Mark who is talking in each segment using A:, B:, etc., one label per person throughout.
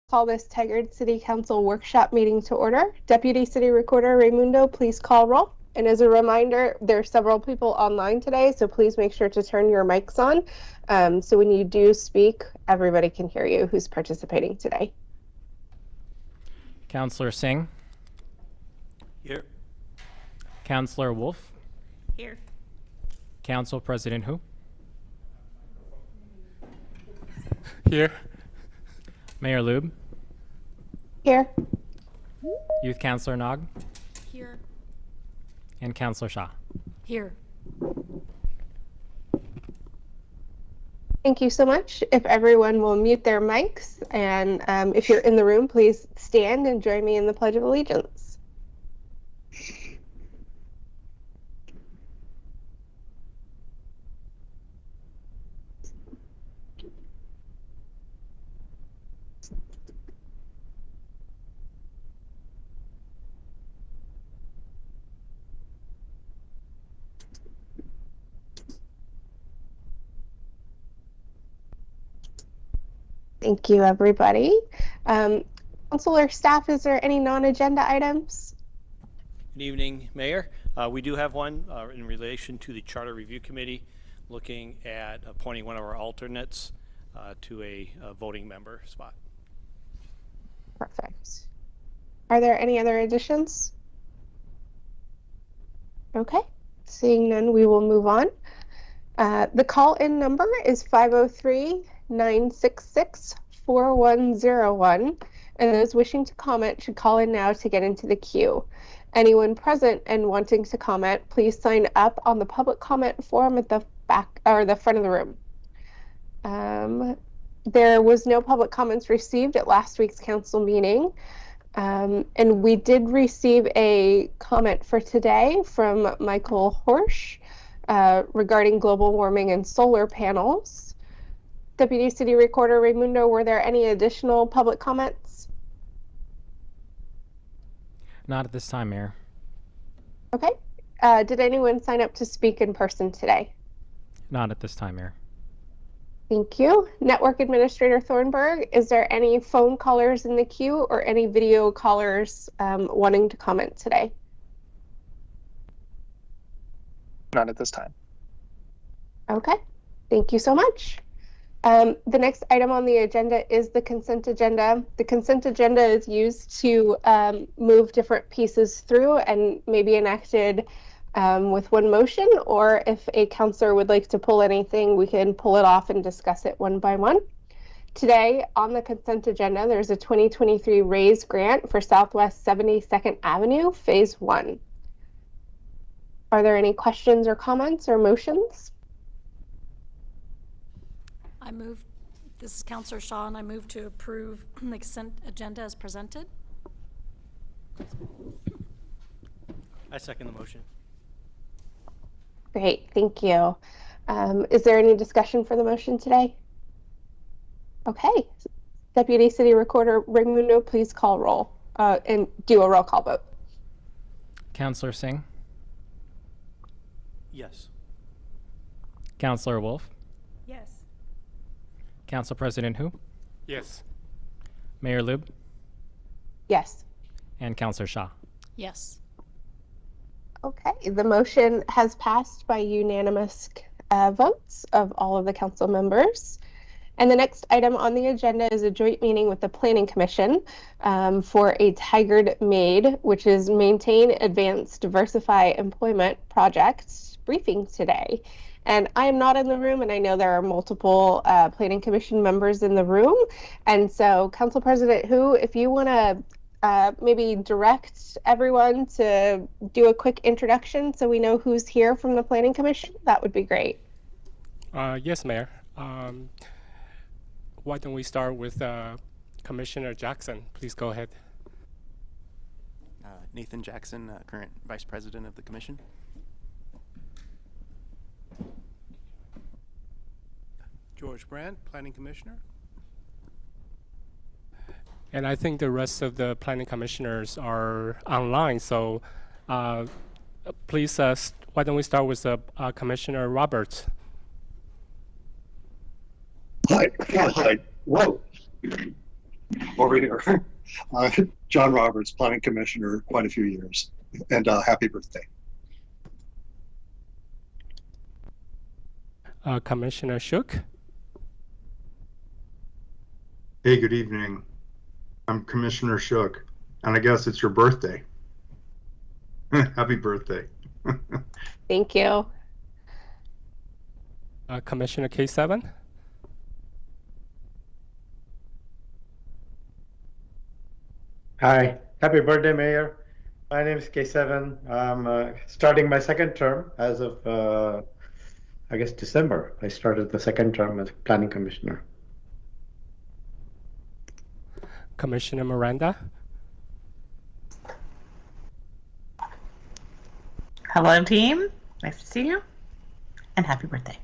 A: Call this Tigard City Council workshop meeting to order. Deputy City Recorder Raimundo, please call roll. And as a reminder, there are several people online today, so please make sure to turn your mics on. So when you do speak, everybody can hear you who's participating today.
B: Councillor Singh.
C: Here.
B: Councillor Wolf.
D: Here.
B: Council President Hu.
C: Here.
B: Mayor Lube.
A: Here.
B: Youth Councillor Nog.
D: Here.
B: And Councillor Shah.
D: Here.
A: Thank you so much. If everyone will mute their mics, and if you're in the room, please stand and join me in the Pledge of Allegiance. Thank you, everybody. Councilor staff, is there any non-agenda items?
C: Good evening, Mayor. We do have one in relation to the Charter Review Committee, looking at appointing one of our alternates to a voting member spot.
A: Perfect. Are there any other additions? Okay, seeing none, we will move on. The call-in number is 503-966-4101, and those wishing to comment should call in now to get into the queue. Anyone present and wanting to comment, please sign up on the public comment form at the back or the front of the room. There was no public comments received at last week's council meeting, and we did receive a comment for today from Michael Horsch regarding global warming and solar panels. Deputy City Recorder Raimundo, were there any additional public comments?
B: Not at this time, Mayor.
A: Okay. Did anyone sign up to speak in person today?
B: Not at this time, Mayor.
A: Thank you. Network Administrator Thornburg, is there any phone callers in the queue or any video callers wanting to comment today?
E: Not at this time.
A: Okay. Thank you so much. The next item on the agenda is the consent agenda. The consent agenda is used to move different pieces through and maybe enacted with one motion, or if a councilor would like to pull anything, we can pull it off and discuss it one by one. Today on the consent agenda, there's a 2023 RAISE grant for Southwest 72nd Avenue, Phase 1. Are there any questions or comments or motions?
D: I move, this is Councillor Shaw, and I move to approve the consent agenda as presented.
C: I second the motion.
A: Great, thank you. Is there any discussion for the motion today? Okay, Deputy City Recorder Raimundo, please call roll and do a roll call vote.
B: Councillor Singh.
C: Yes.
B: Councillor Wolf.
D: Yes.
B: Council President Hu.
C: Yes.
B: Mayor Lube.
A: Yes.
B: And Councillor Shah.
D: Yes.
A: Okay, the motion has passed by unanimous votes of all of the council members. And the next item on the agenda is a joint meeting with the Planning Commission for a Tigard MADE, which is Maintain, Advance, Diversify Employment Project briefing today. And I am not in the room, and I know there are multiple Planning Commission members in the room. And so, Council President Hu, if you want to maybe direct everyone to do a quick introduction so we know who's here from the Planning Commission, that would be great.
F: Yes, Mayor. Why don't we start with Commissioner Jackson? Please go ahead.
G: Nathan Jackson, current Vice President of the Commission.
H: George Brandt, Planning Commissioner.
F: And I think the rest of the planning commissioners are online, so please, why don't we start with Commissioner Roberts?
I: Hi. Whoa. over here. John Roberts, Planning Commissioner, quite a few years. And happy birthday.
F: Commissioner Shook.
J: Hey, good evening. I'm Commissioner Shook, and I guess it's your birthday. Happy birthday.
A: Thank you.
F: Commissioner K7.
K: Hi, happy birthday, Mayor. My name is K7. I'm starting my second term as of, I guess, December. I started the second term as Planning Commissioner.
F: Commissioner Miranda.
L: Hello, team. Nice to see you. And happy birthday.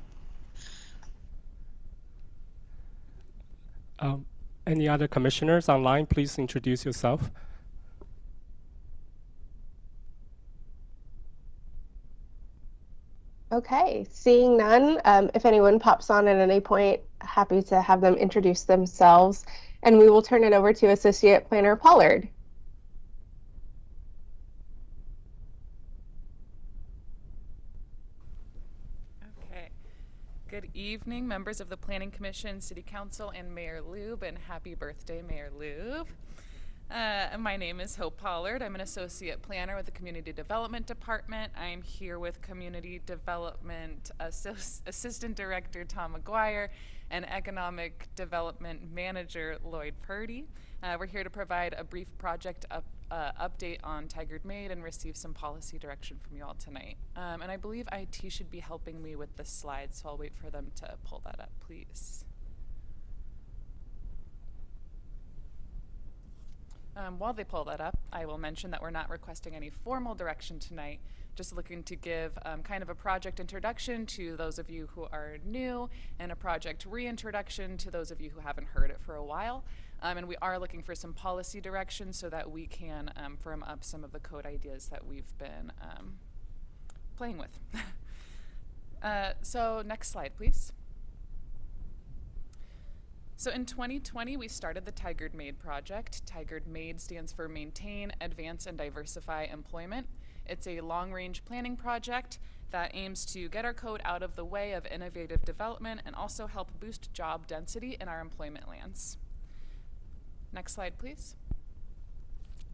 F: Any other commissioners online, please introduce yourself.
A: Okay, seeing none, if anyone pops on at any point, happy to have them introduce themselves, and we will turn it over to Associate Planner Pollard.
M: Okay. Good evening, members of the Planning Commission, City Council, and Mayor Lube, and happy birthday, Mayor Lube. My name is Hope Pollard. I'm an associate planner with the Community Development Department. I'm here with Community Development Assistant Director Tom McGuire and Economic Development Manager Lloyd Purdy. We're here to provide a brief project update on Tigard Made and receive some policy direction from you all tonight. And I believe IT should be helping me with the slides, so I'll wait for them to pull that up, please. While they pull that up, I will mention that we're not requesting any formal direction tonight, just looking to give kind of a project introduction to those of you who are new and a project reintroduction to those of you who haven't heard it for a while. And we are looking for some policy direction so that we can firm up some of the code ideas that we've been playing with. So next slide, please. So in 2020, we started the Tigard Made project. Tigard Made stands for Maintain, Advance, and Diversify Employment. It's a long-range planning project that aims to get our code out of the way of innovative development and also help boost job density in our employment lands. Next slide, please.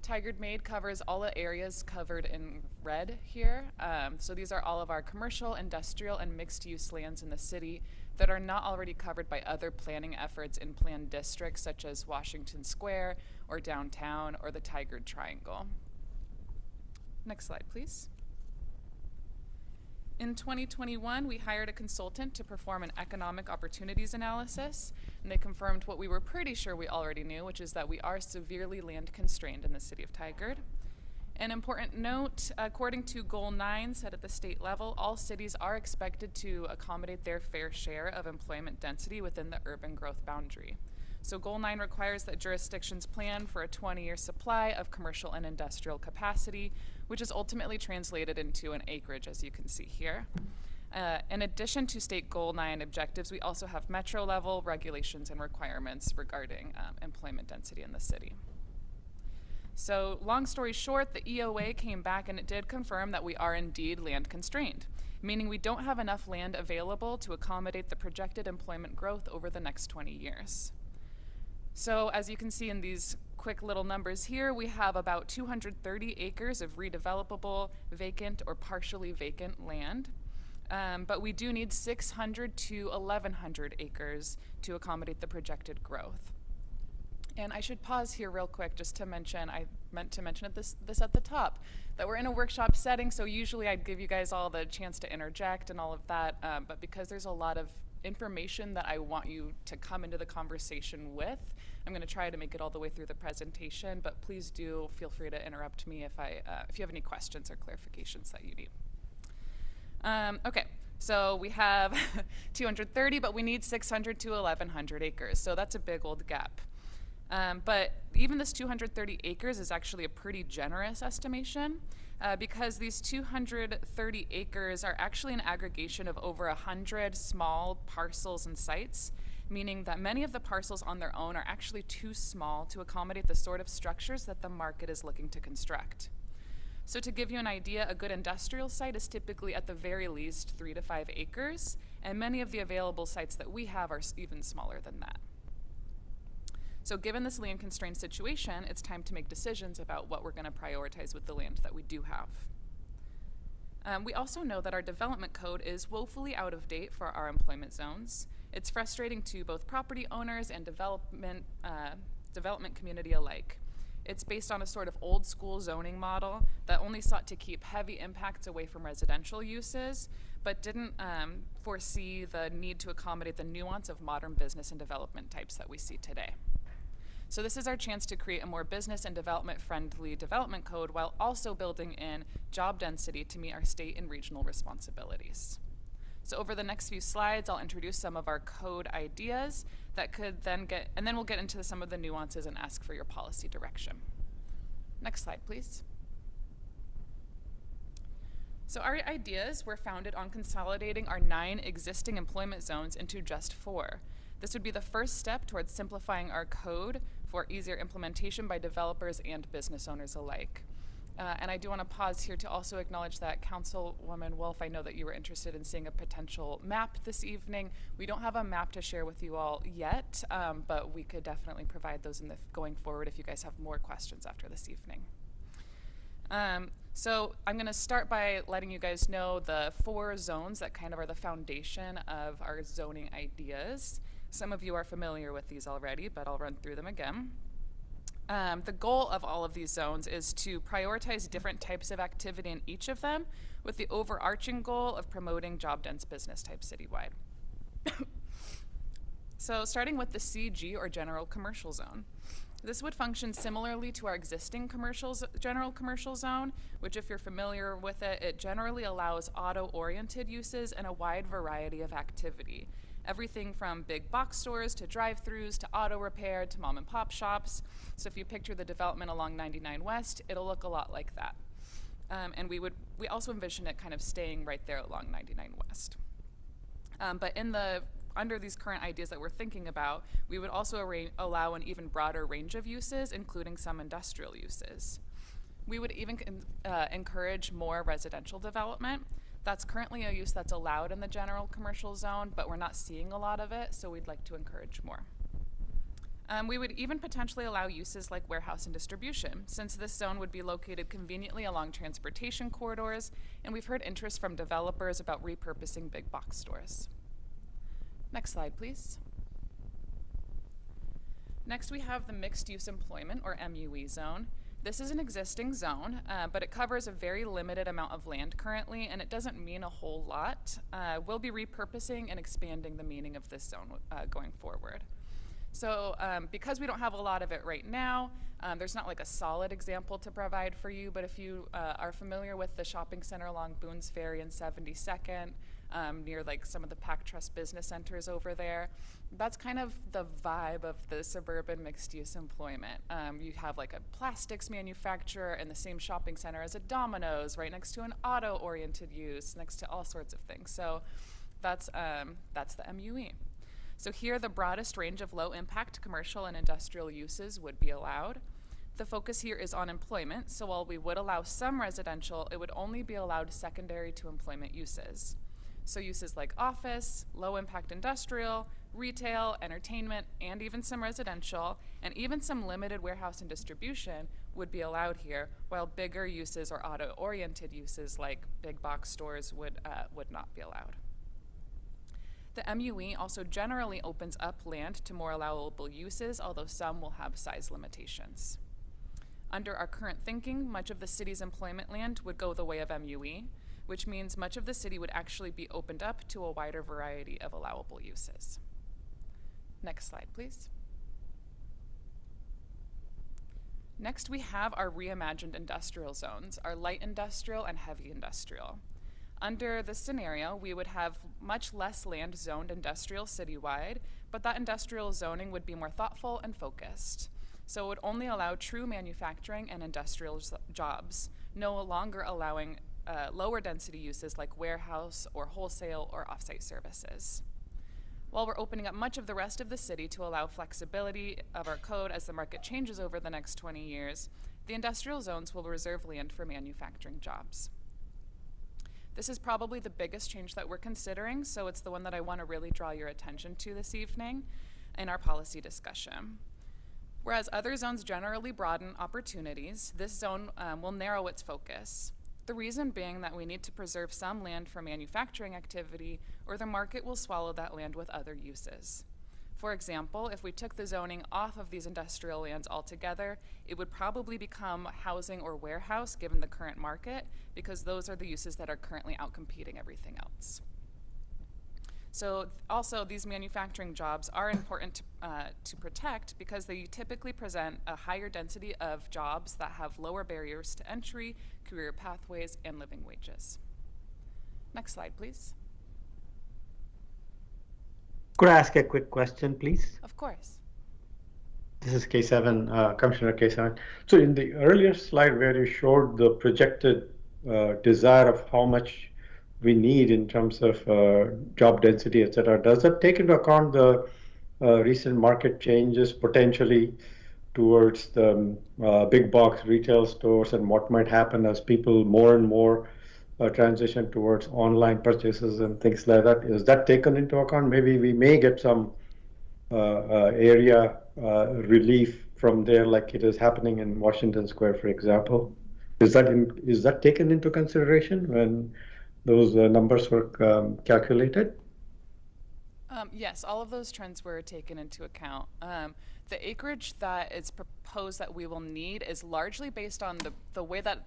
M: Tigard Made covers all the areas covered in red here. So these are all of our commercial, industrial, and mixed-use lands in the city that are not already covered by other planning efforts in planned districts such as Washington Square or downtown or the Tigard Triangle. Next slide, please. In 2021, we hired a consultant to perform an economic opportunities analysis, and they confirmed what we were pretty sure we already knew, which is that we are severely land constrained in the city of Tigard. An important note, according to Goal 9 set at the state level, all cities are expected to accommodate their fair share of employment density within the urban growth boundary. So Goal 9 requires that jurisdictions plan for a 20-year supply of commercial and industrial capacity, which is ultimately translated into an acreage, as you can see here. In addition to state Goal 9 objectives, we also have metro level regulations and requirements regarding employment density in the city. So long story short, the EOA came back and it did confirm that we are indeed land constrained, meaning we don't have enough land available to accommodate the projected employment growth over the next 20 years. So as you can see in these quick little numbers here, we have about 230 acres of redevelopable, vacant, or partially vacant land. But we do need 600 to 1,100 acres to accommodate the projected growth. And I should pause here real quick just to mention, I meant to mention this at the top, that we're in a workshop setting, so usually I'd give you guys all the chance to interject and all of that, but because there's a lot of information that I want you to come into the conversation with, I'm going to try to make it all the way through the presentation, but please do feel free to interrupt me if you have any questions or clarifications that you need. Okay, so we have 230, but we need 600 to 1,100 acres, so that's a big old gap. But even this 230 acres is actually a pretty generous estimation because these 230 acres are actually an aggregation of over 100 small parcels and sites meaning that many of the parcels on their own are actually too small to accommodate the sort of structures that the market is looking to construct. So to give you an idea, a good industrial site is typically at the very least 3 to 5 acres, and many of the available sites that we have are even smaller than that. So given this land constrained situation, it's time to make decisions about what we're going to prioritize with the land that we do have. We also know that our development code is woefully out of date for our employment zones. It's frustrating to both property owners and development community alike. It's based on a sort of old school zoning model that only sought to keep heavy impacts away from residential uses, but didn't foresee the need to accommodate the nuance of modern business and development types that we see today. So this is our chance to create a more business and development friendly development code while also building in job density to meet our state and regional responsibilities. So over the next few slides, I'll introduce some of our code ideas that could then and then we'll get into some of the nuances and ask for your policy direction. Next slide, please. So our ideas were founded on consolidating our 9 existing employment zones into just 4. This would be the first step towards simplifying our code for easier implementation by developers and business owners alike. And I do want to pause here to also acknowledge that Councilwoman Wolf, I know that you were interested in seeing a potential map this evening. We don't have a map to share with you all yet, but we could definitely provide those in the going forward if you guys have more questions after this evening. So I'm going to start by letting you guys know the 4 zones that kind of are the foundation of our zoning ideas. Some of you are familiar with these already, but I'll run through them again. The goal of all of these zones is to prioritize different types of activity in each of them with the overarching goal of promoting job-dense business types citywide. So starting with the CG, or general commercial zone. This would function similarly to our existing general commercial zone, which if you're familiar with it, it generally allows auto-oriented uses and a wide variety of activity. Everything from big box stores to drive-thrus to auto repair to mom and pop shops. So if you picture the development along 99 West, it'll look a lot like that. And we also envision it kind of staying right there along 99 West. But under these current ideas that we're thinking about, we would also allow an even broader range of uses, including some industrial uses. We would even encourage more residential development. That's currently a use that's allowed in the general commercial zone, but we're not seeing a lot of it, so we'd like to encourage more. We would even potentially allow uses like warehouse and distribution, since this zone would be located conveniently along transportation corridors, and we've heard interest from developers about repurposing big box stores. Next slide, please. Next, we have the mixed-use employment, or MUE zone. This is an existing zone, but it covers a very limited amount of land currently, and it doesn't mean a whole lot. We'll be repurposing and expanding the meaning of this zone going forward. So because we don't have a lot of it right now, there's not like a solid example to provide for you, but if you are familiar with the shopping center along Boone's Ferry and 72nd, near like some of the Pac Trust business centers over there, that's kind of the vibe of the suburban mixed-use employment. You have like a plastics manufacturer in the same shopping center as a Domino's, right next to an auto-oriented use, next to all sorts of things. So that's the MUE. So here, the broadest range of low-impact commercial and industrial uses would be allowed. The focus here is on employment, so while we would allow some residential, it would only be allowed secondary to employment uses. So uses like office, low-impact industrial, retail, entertainment, and even some residential, and even some limited warehouse and distribution would be allowed here, while bigger uses or auto-oriented uses like big box stores would not be allowed. The MUE also generally opens up land to more allowable uses, although some will have size limitations. Under our current thinking, much of the city's employment land would go the way of MUE, which means much of the city would actually be opened up to a wider variety of allowable uses. Next slide, please. Next, we have our reimagined industrial zones, our light industrial and heavy industrial. Under this scenario, we would have much less land zoned industrial citywide, but that industrial zoning would be more thoughtful and focused. So it would only allow true manufacturing and industrial jobs, no longer allowing lower density uses like warehouse or wholesale or offsite services. While we're opening up much of the rest of the city to allow flexibility of our code as the market changes over the next 20 years, the industrial zones will reserve land for manufacturing jobs. This is probably the biggest change that we're considering, so it's the one that I want to really draw your attention to this evening in our policy discussion. Whereas other zones generally broaden opportunities, this zone will narrow its focus. The reason being that we need to preserve some land for manufacturing activity, or the market will swallow that land with other uses. For example, if we took the zoning off of these industrial lands altogether, it would probably become housing or warehouse given the current market, because those are the uses that are currently outcompeting everything else. So also, these manufacturing jobs are important to protect because they typically present a higher density of jobs that have lower barriers to entry, career pathways, and living wages. Next slide, please.
K: Could I ask a quick question, please?
M: Of course.
K: This is K7, Commissioner K7. So in the earlier slide where you showed the projected desire of how much we need in terms of job density, et cetera, does that take into account the recent market changes potentially towards the big box retail stores and what might happen as people more and more transition towards online purchases and things like that? Is that taken into account? Maybe we may get some area relief from there, like it is happening in Washington Square, for example. Is that taken into consideration when those numbers were calculated?
M: Yes, all of those trends were taken into account. The acreage that is proposed that we will need is largely based on the way that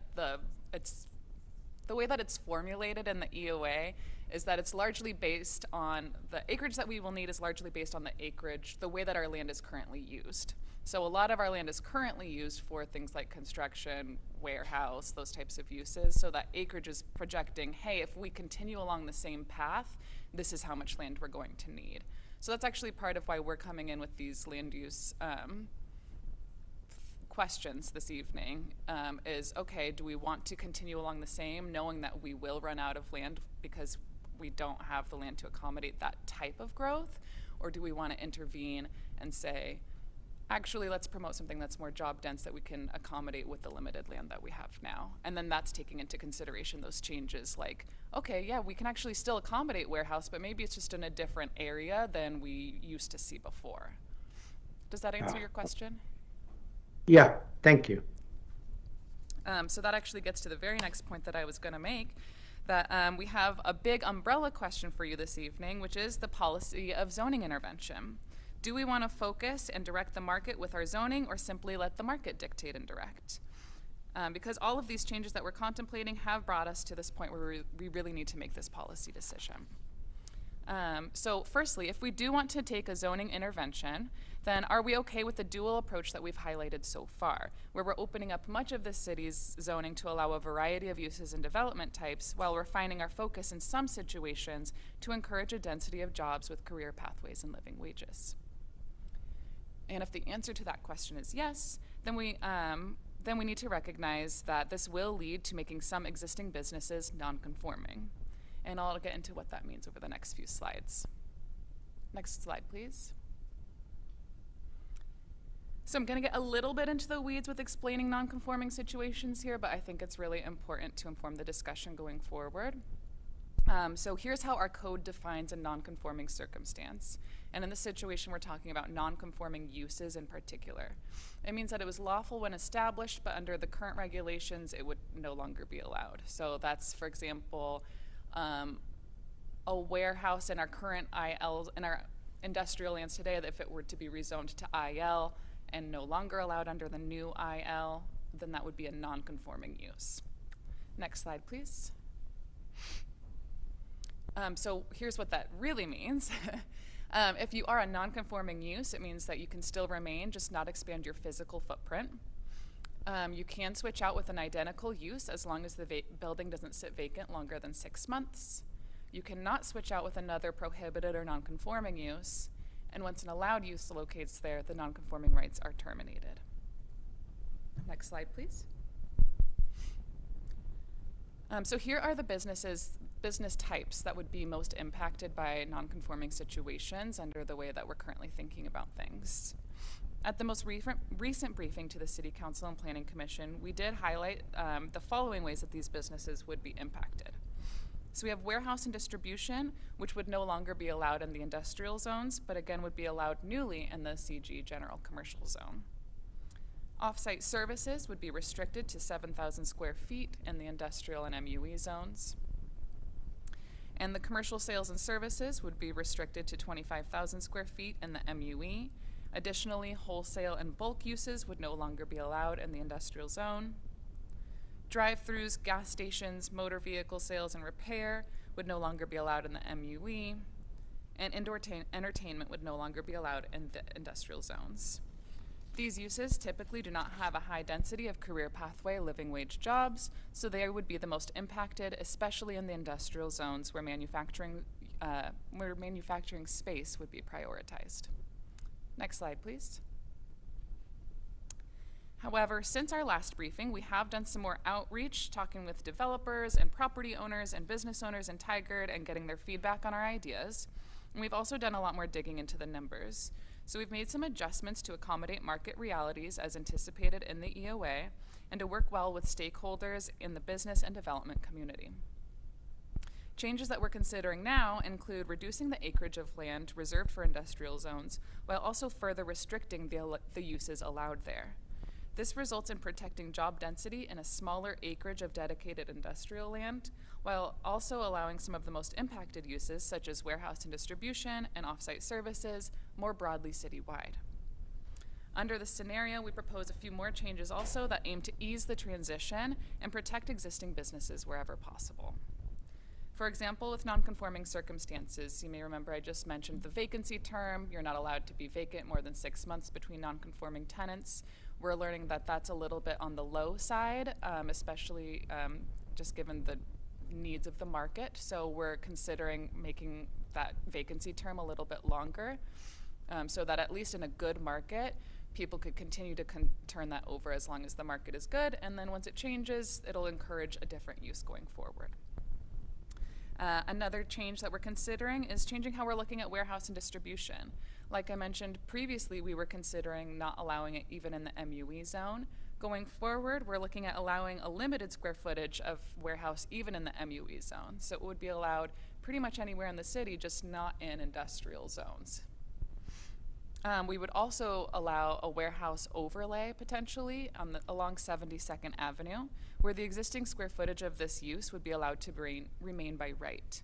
M: it's formulated in the EOA is that it's largely based on the acreage that we will need is largely based on the acreage, the way that our land is currently used. So a lot of our land is currently used for things like construction, warehouse, those types of uses. So that acreage is projecting, hey, if we continue along the same path, this is how much land we're going to need. So that's actually part of why we're coming in with these land use questions this evening is, okay, do we want to continue along the same, knowing that we will run out of land because we don't have the land to accommodate that type of growth? Or do we want to intervene and say, actually, let's promote something that's more job dense that we can accommodate with the limited land that we have now? And then that's taking into consideration those changes like, okay, yeah, we can actually still accommodate warehouse, but maybe it's just in a different area than we used to see before. Does that answer your question?
K: Yeah, thank you.
M: So that actually gets to the very next point that I was going to make, that we have a big umbrella question for you this evening, which is the policy of zoning intervention. Do we want to focus and direct the market with our zoning, or simply let the market dictate and direct? Because all of these changes that we're contemplating have brought us to this point where we really need to make this policy decision. So firstly, if we do want to take a zoning intervention, then are we okay with the dual approach that we've highlighted so far, where we're opening up much of the city's zoning to allow a variety of uses and development types, while refining our focus in some situations to encourage a density of jobs with career pathways and living wages? And if the answer to that question is yes, then we need to recognize that this will lead to making some existing businesses non-conforming. And I'll get into what that means over the next few slides. Next slide, please. So I'm going to get a little bit into the weeds with explaining non-conforming situations here, but I think it's really important to inform the discussion going forward. So here's how our code defines a non-conforming circumstance. And in this situation, we're talking about non-conforming uses in particular. It means that it was lawful when established, but under the current regulations, it would no longer be allowed. So that's, for example, a warehouse in our current ILs, in our industrial lands today, that if it were to be rezoned to IL and no longer allowed under the new IL, then that would be a non-conforming use. Next slide, please. So here's what that really means. If you are a non-conforming use, it means that you can still remain, just not expand your physical footprint. You can switch out with an identical use as long as the building doesn't sit vacant longer than 6 months. You cannot switch out with another prohibited or non-conforming use. And once an allowed use locates there, the non-conforming rights are terminated. Next slide, please. So here are the businesses business types that would be most impacted by non-conforming situations under the way that we're currently thinking about things. At the most recent briefing to the City Council and Planning Commission, we did highlight the following ways that these businesses would be impacted. So we have warehouse and distribution, which would no longer be allowed in the industrial zones, but again would be allowed newly in the CG general commercial zone. Off-site services would be restricted to 7,000 square feet in the industrial and MUE zones. And the commercial sales and services would be restricted to 25,000 square feet in the MUE. Additionally, wholesale and bulk uses would no longer be allowed in the industrial zone. Drive-throughs, gas stations, motor vehicle sales and repair would no longer be allowed in the MUE. And indoor entertainment would no longer be allowed in the industrial zones. These uses typically do not have a high density of career pathway living wage jobs, so they would be the most impacted, especially in the industrial zones where manufacturing space would be prioritized. Next slide, please. However, since our last briefing, we have done some more outreach, talking with developers and property owners and business owners in Tigard and getting their feedback on our ideas. And we've also done a lot more digging into the numbers. So we've made some adjustments to accommodate market realities as anticipated in the EOA and to work well with stakeholders in the business and development community. Changes that we're considering now include reducing the acreage of land reserved for industrial zones while also further restricting the uses allowed there. This results in protecting job density in a smaller acreage of dedicated industrial land, while also allowing some of the most impacted uses, such as warehouse and distribution and off-site services, more broadly citywide. Under this scenario, we propose a few more changes also that aim to ease the transition and protect existing businesses wherever possible. For example, with non-conforming circumstances, you may remember I just mentioned the vacancy term. You're not allowed to be vacant more than 6 months between non-conforming tenants. We're learning that that's a little bit on the low side, especially just given the needs of the market. So we're considering making that vacancy term a little bit longer so that at least in a good market, people could continue to turn that over as long as the market is good. And then once it changes, it'll encourage a different use going forward. Another change that we're considering is changing how we're looking at warehouse and distribution. Like I mentioned previously, we were considering not allowing it even in the MUE zone. Going forward, we're looking at allowing a limited square footage of warehouse even in the MUE zone. So it would be allowed pretty much anywhere in the city, just not in industrial zones. We would also allow a warehouse overlay potentially along 72nd Avenue, where the existing square footage of this use would be allowed to remain by right.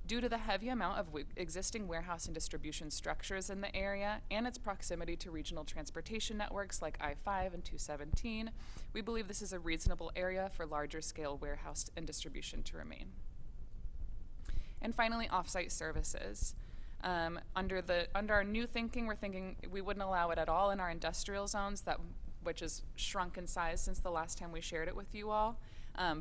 M: Due to the heavy amount of existing warehouse and distribution structures in the area and its proximity to regional transportation networks like I-5 and 217, we believe this is a reasonable area for larger scale warehouse and distribution to remain. And finally, off-site services. Under our new thinking, we're thinking we wouldn't allow it at all in our industrial zones, which has shrunk in size since the last time we shared it with you all.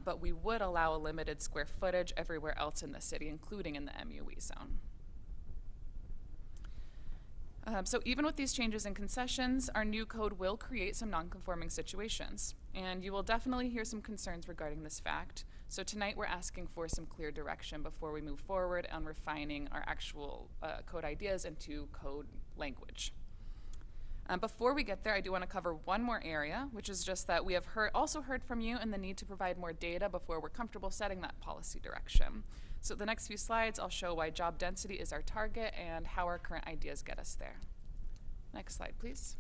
M: But we would allow a limited square footage everywhere else in the city, including in the MUE zone. So even with these changes and concessions, our new code will create some non-conforming situations. And you will definitely hear some concerns regarding this fact. So tonight we're asking for some clear direction before we move forward on refining our actual code ideas into code language. Before we get there, I do want to cover one more area, which is just that we have also heard from you and the need to provide more data before we're comfortable setting that policy direction. So the next few slides, I'll show why job density is our target and how our current ideas get us there. Next slide, please.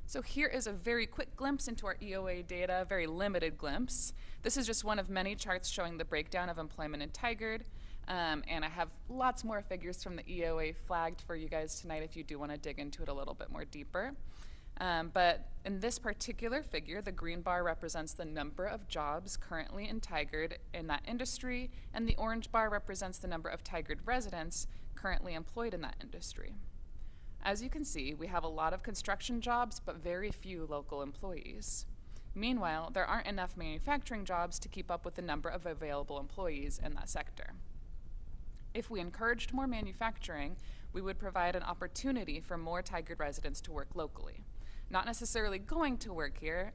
M: So here is a very quick glimpse into our EOA data, a very limited glimpse. This is just one of many charts showing the breakdown of employment in Tigard. And I have lots more figures from the EOA flagged for you guys tonight if you do want to dig into it a little bit more deeper. But in this particular figure, the green bar represents the number of jobs currently in Tigard in that industry, and the orange bar represents the number of Tigard residents currently employed in that industry. As you can see, we have a lot of construction jobs, but very few local employees. Meanwhile, there aren't enough manufacturing jobs to keep up with the number of available employees in that sector. If we encouraged more manufacturing, we would provide an opportunity for more Tigard residents to work locally. Not necessarily going to work here,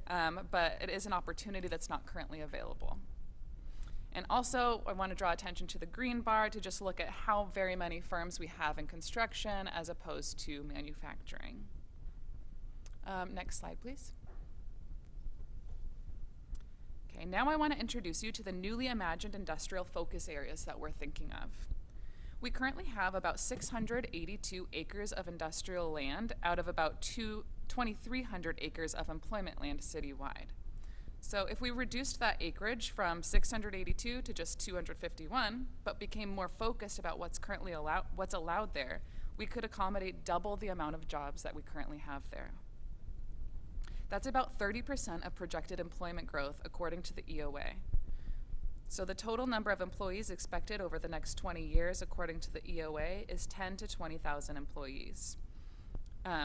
M: but it is an opportunity that's not currently available. And also, I want to draw attention to the green bar to just look at how very many firms we have in construction as opposed to manufacturing. Next slide, please. Okay, now I want to introduce you to the newly imagined industrial focus areas that we're thinking of. We currently have about 682 acres of industrial land out of about 2,300 acres of employment land citywide. So if we reduced that acreage from 682 to just 251, but became more focused about what's currently allowed there, we could accommodate double the amount of jobs that we currently have there. That's about 30% of projected employment growth according to the EOA. So the total number of employees expected over the next 20 years according to the EOA is 10 to 20,000 employees.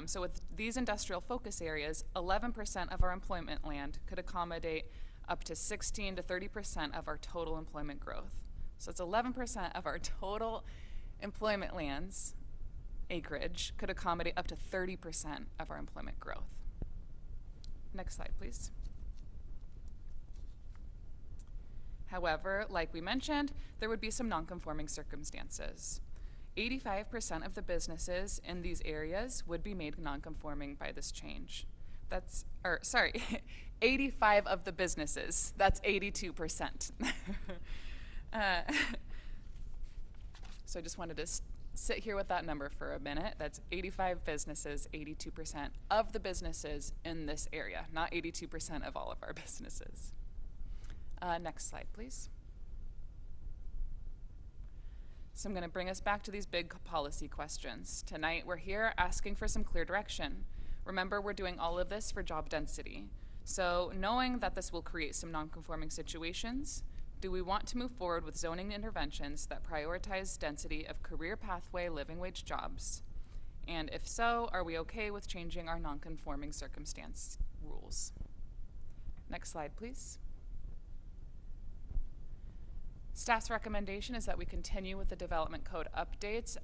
M: So with these industrial focus areas, 11% of our employment land could accommodate up to 16 to 30% of our total employment growth. So it's 11% of our total employment lands acreage could accommodate up to 30% of our employment growth. Next slide, please. However, like we mentioned, there would be some non-conforming circumstances. 85% of the businesses in these areas would be made non-conforming by this change. 85 of the businesses, that's 82%. So I just wanted to sit here with that number for a minute. That's 85 businesses, 82% of the businesses in this area, not 82% of all of our businesses. Next slide, please. So I'm going to bring us back to these big policy questions. Tonight we're here asking for some clear direction. Remember, we're doing all of this for job density. So knowing that this will create some non-conforming situations, do we want to move forward with zoning interventions that prioritize density of career pathway living wage jobs? And if so, are we okay with changing our non-conforming circumstance rules? Next slide, please. Staff's recommendation is that we continue with the development code updates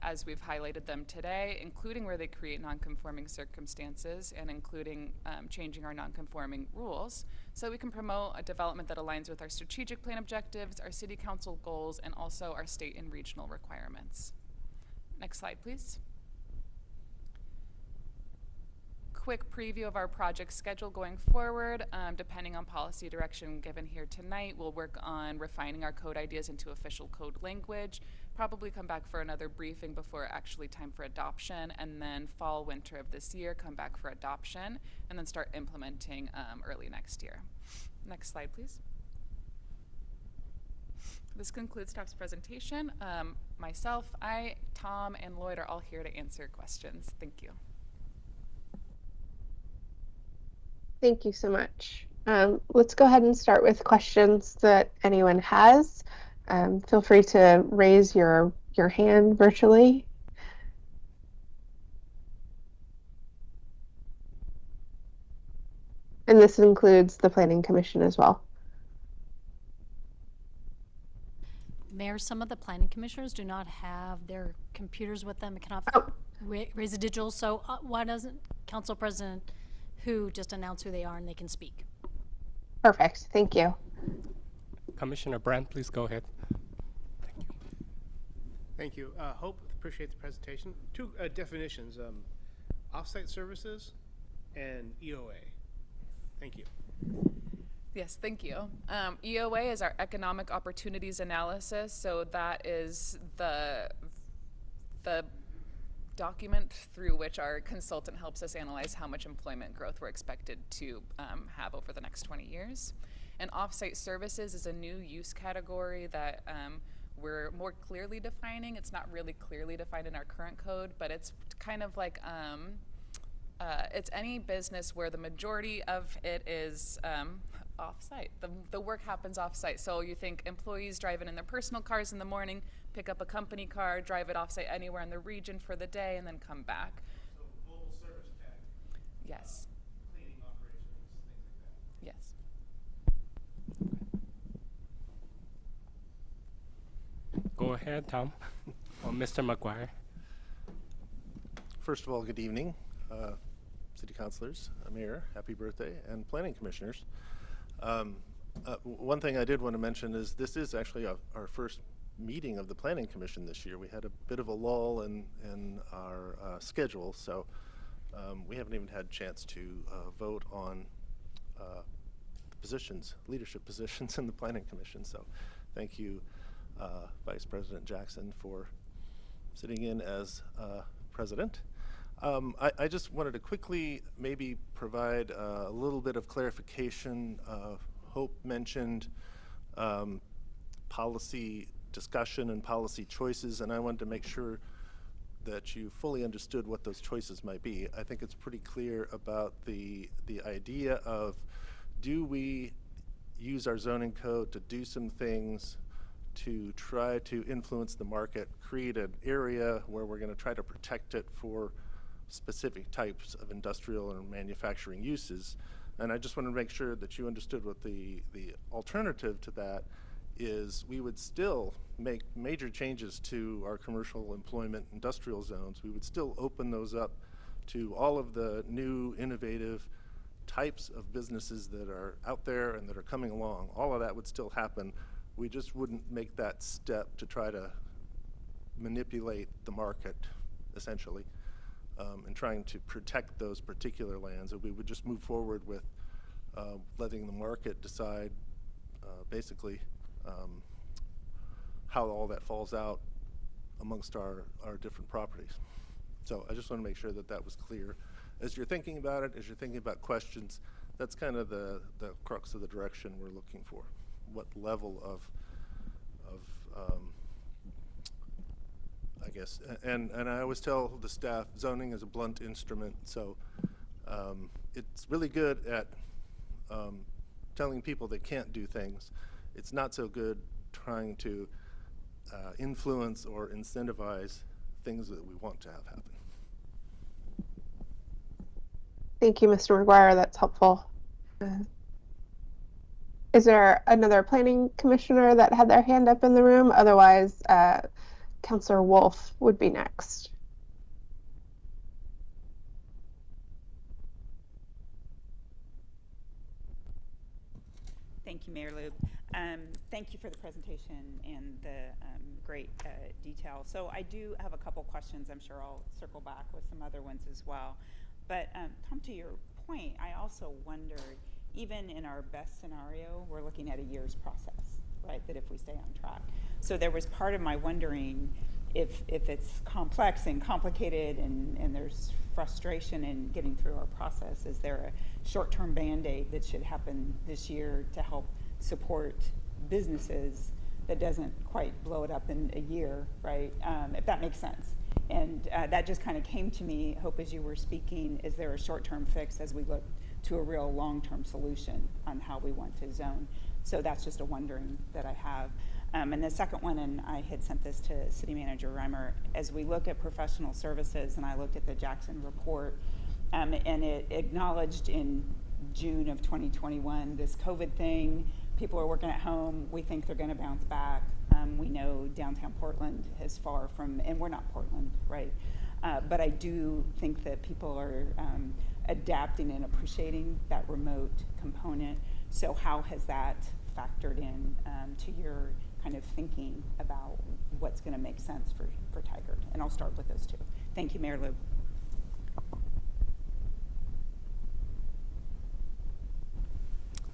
M: as we've highlighted them today, including where they create non-conforming circumstances and including changing our non-conforming rules, so we can promote a development that aligns with our strategic plan objectives, our city council goals, and also our state and regional requirements. Next slide, please. Quick preview of our project schedule going forward. Depending on policy direction given here tonight, we'll work on refining our code ideas into official code language, probably come back for another briefing before actually time for adoption, and then fall, winter of this year, come back for adoption, and then start implementing early next year. Next slide, please. This concludes staff's presentation. Myself, Tom, and Lloyd are all here to answer questions. Thank you.
A: Thank you so much. Let's go ahead and start with questions that anyone has. Feel free to raise your hand virtually. And this includes the Planning Commission as well.
D: Mayor, some of the planning commissioners do not have their computers with them. It cannot raise a digital. So why doesn't Council President Hu just announce who they are and they can speak?
A: Perfect. Thank you.
F: Commissioner Brandt, please go ahead. Thank you.
H: Thank you. Hope, appreciate the presentation. Two definitions, offsite services and EOA. Thank you.
M: Yes, thank you. EOA is our Economic Opportunities Analysis, so that is the document through which our consultant helps us analyze how much employment growth we're expected to have over the next 20 years. And offsite services is a new use category that we're more clearly defining. It's not really clearly defined in our current code, but it's kind of like it's any business where the majority of it is off-site. The work happens off-site. So you think employees driving in their personal cars in the morning, pick up a company car, drive it off-site anywhere in the region for the day, and then come back.
H: So mobile service tech.
M: Yes.
H: Cleaning operations, things like that.
M: Yes.
F: Go ahead, Tom. Or Mr. McGuire.
N: First of all, good evening, City Councilors, Mayor, happy birthday, and Planning Commissioners. One thing I did want to mention is this is actually our first meeting of the Planning Commission this year. We had a bit of a lull in our schedule, so we haven't even had a chance to vote on positions, leadership positions in the Planning Commission. So thank you, Vice President Jackson, for sitting in as president. I just wanted to quickly maybe provide a little bit of clarification. Hope mentioned policy discussion and policy choices, and I wanted to make sure that you fully understood what those choices might be. I think it's pretty clear about the idea of, do we use our zoning code to do some things to try to influence the market, create an area where we're going to try to protect it for specific types of industrial or manufacturing uses. And I just wanted to make sure that you understood what the alternative to that is. We would still make major changes to our commercial employment industrial zones. We would still open those up to all of the new innovative types of businesses that are out there and that are coming along. All of that would still happen. We just wouldn't make that step to try to manipulate the market, essentially, and trying to protect those particular lands. And we would just move forward with letting the market decide basically how all that falls out amongst our different properties. So I just want to make sure that that was clear. As you're thinking about it, as you're thinking about questions, that's kind of the crux of the direction we're looking for. What level of I guess, and I always tell the staff, zoning is a blunt instrument, so it's really good at telling people they can't do things. It's not so good trying to influence or incentivize things that we want to have happen.
A: Thank you, Mr. McGuire. That's helpful. Is there another planning commissioner that had their hand up in the room? Otherwise, Councilor Wolf would be next.
O: Thank you, Mayor Lube. Thank you for the presentation and the great detail. So I do have a couple questions. I'm sure I'll circle back with some other ones as well. But Tom, to your point, I also wondered, even in our best scenario, we're looking at a year's process, right, that if we stay on track. So there was part of my wondering if it's complex and complicated and there's frustration in getting through our process, is there a short-term Band-Aid that should happen this year to help support businesses that doesn't quite blow it up in a year, right, if that makes sense? And that just kind of came to me, Hope, as you were speaking. Is there a short-term fix as we look to a real long-term solution on how we want to zone? So that's just a wondering that I have. And the second one, and I had sent this to City Manager Reimer, as we look at professional services, and I looked at the Jackson report, and it acknowledged in June of 2021 this COVID thing. People are working at home. We think they're going to bounce back. We know downtown Portland is far from, and we're not Portland, right? But I do think that people are adapting and appreciating that remote component. So how has that factored in to your kind of thinking about what's going to make sense for Tigard? And I'll start with those two. Thank you, Mayor Lube.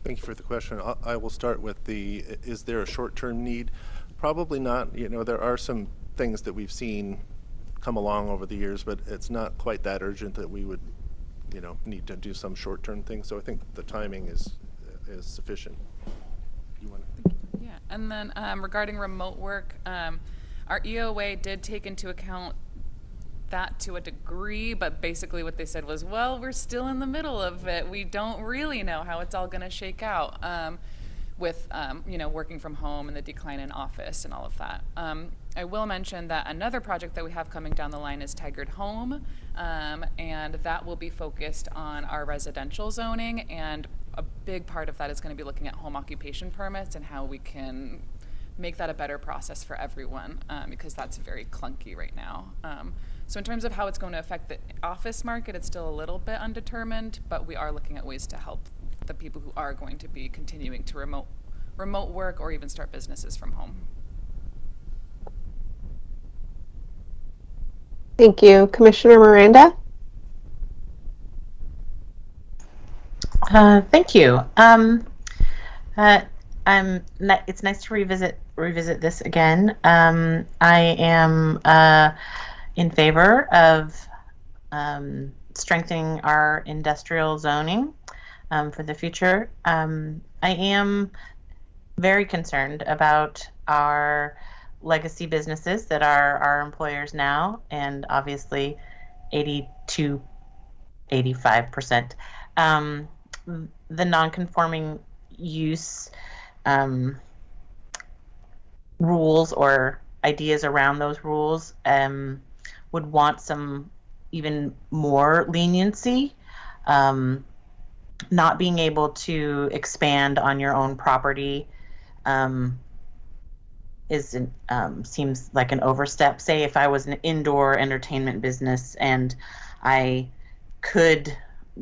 N: Thank you for the question. I will start with the, is there a short-term need? Probably not. You know, there are some things that we've seen come along over the years, but it's not quite that urgent that we would, you know, need to do some short-term things. So I think the timing is sufficient. You want to?
M: Yeah, and then regarding remote work, our EOA did take into account that to a degree, but basically what they said was, well, we're still in the middle of it. We don't really know how it's all going to shake out with, you know, working from home and the decline in office and all of that. I will mention that another project that we have coming down the line is Tigard Home, and that will be focused on our residential zoning, and a big part of that is going to be looking at home occupation permits and how we can make that a better process for everyone, because that's very clunky right now. So in terms of how it's going to affect the office market, it's still a little bit undetermined, but we are looking at ways to help the people who are going to be continuing to remote work or even start businesses from home.
A: Thank you. Commissioner Miranda?
L: Thank you. It's nice to revisit this again. I am in favor of strengthening our industrial zoning for the future. I am very concerned about our legacy businesses that are our employers now, and obviously 85%. The non-conforming use rules or ideas around those rules would want some even more leniency. Not being able to expand on your own property seems like an overstep. Say if I was an indoor entertainment business and I could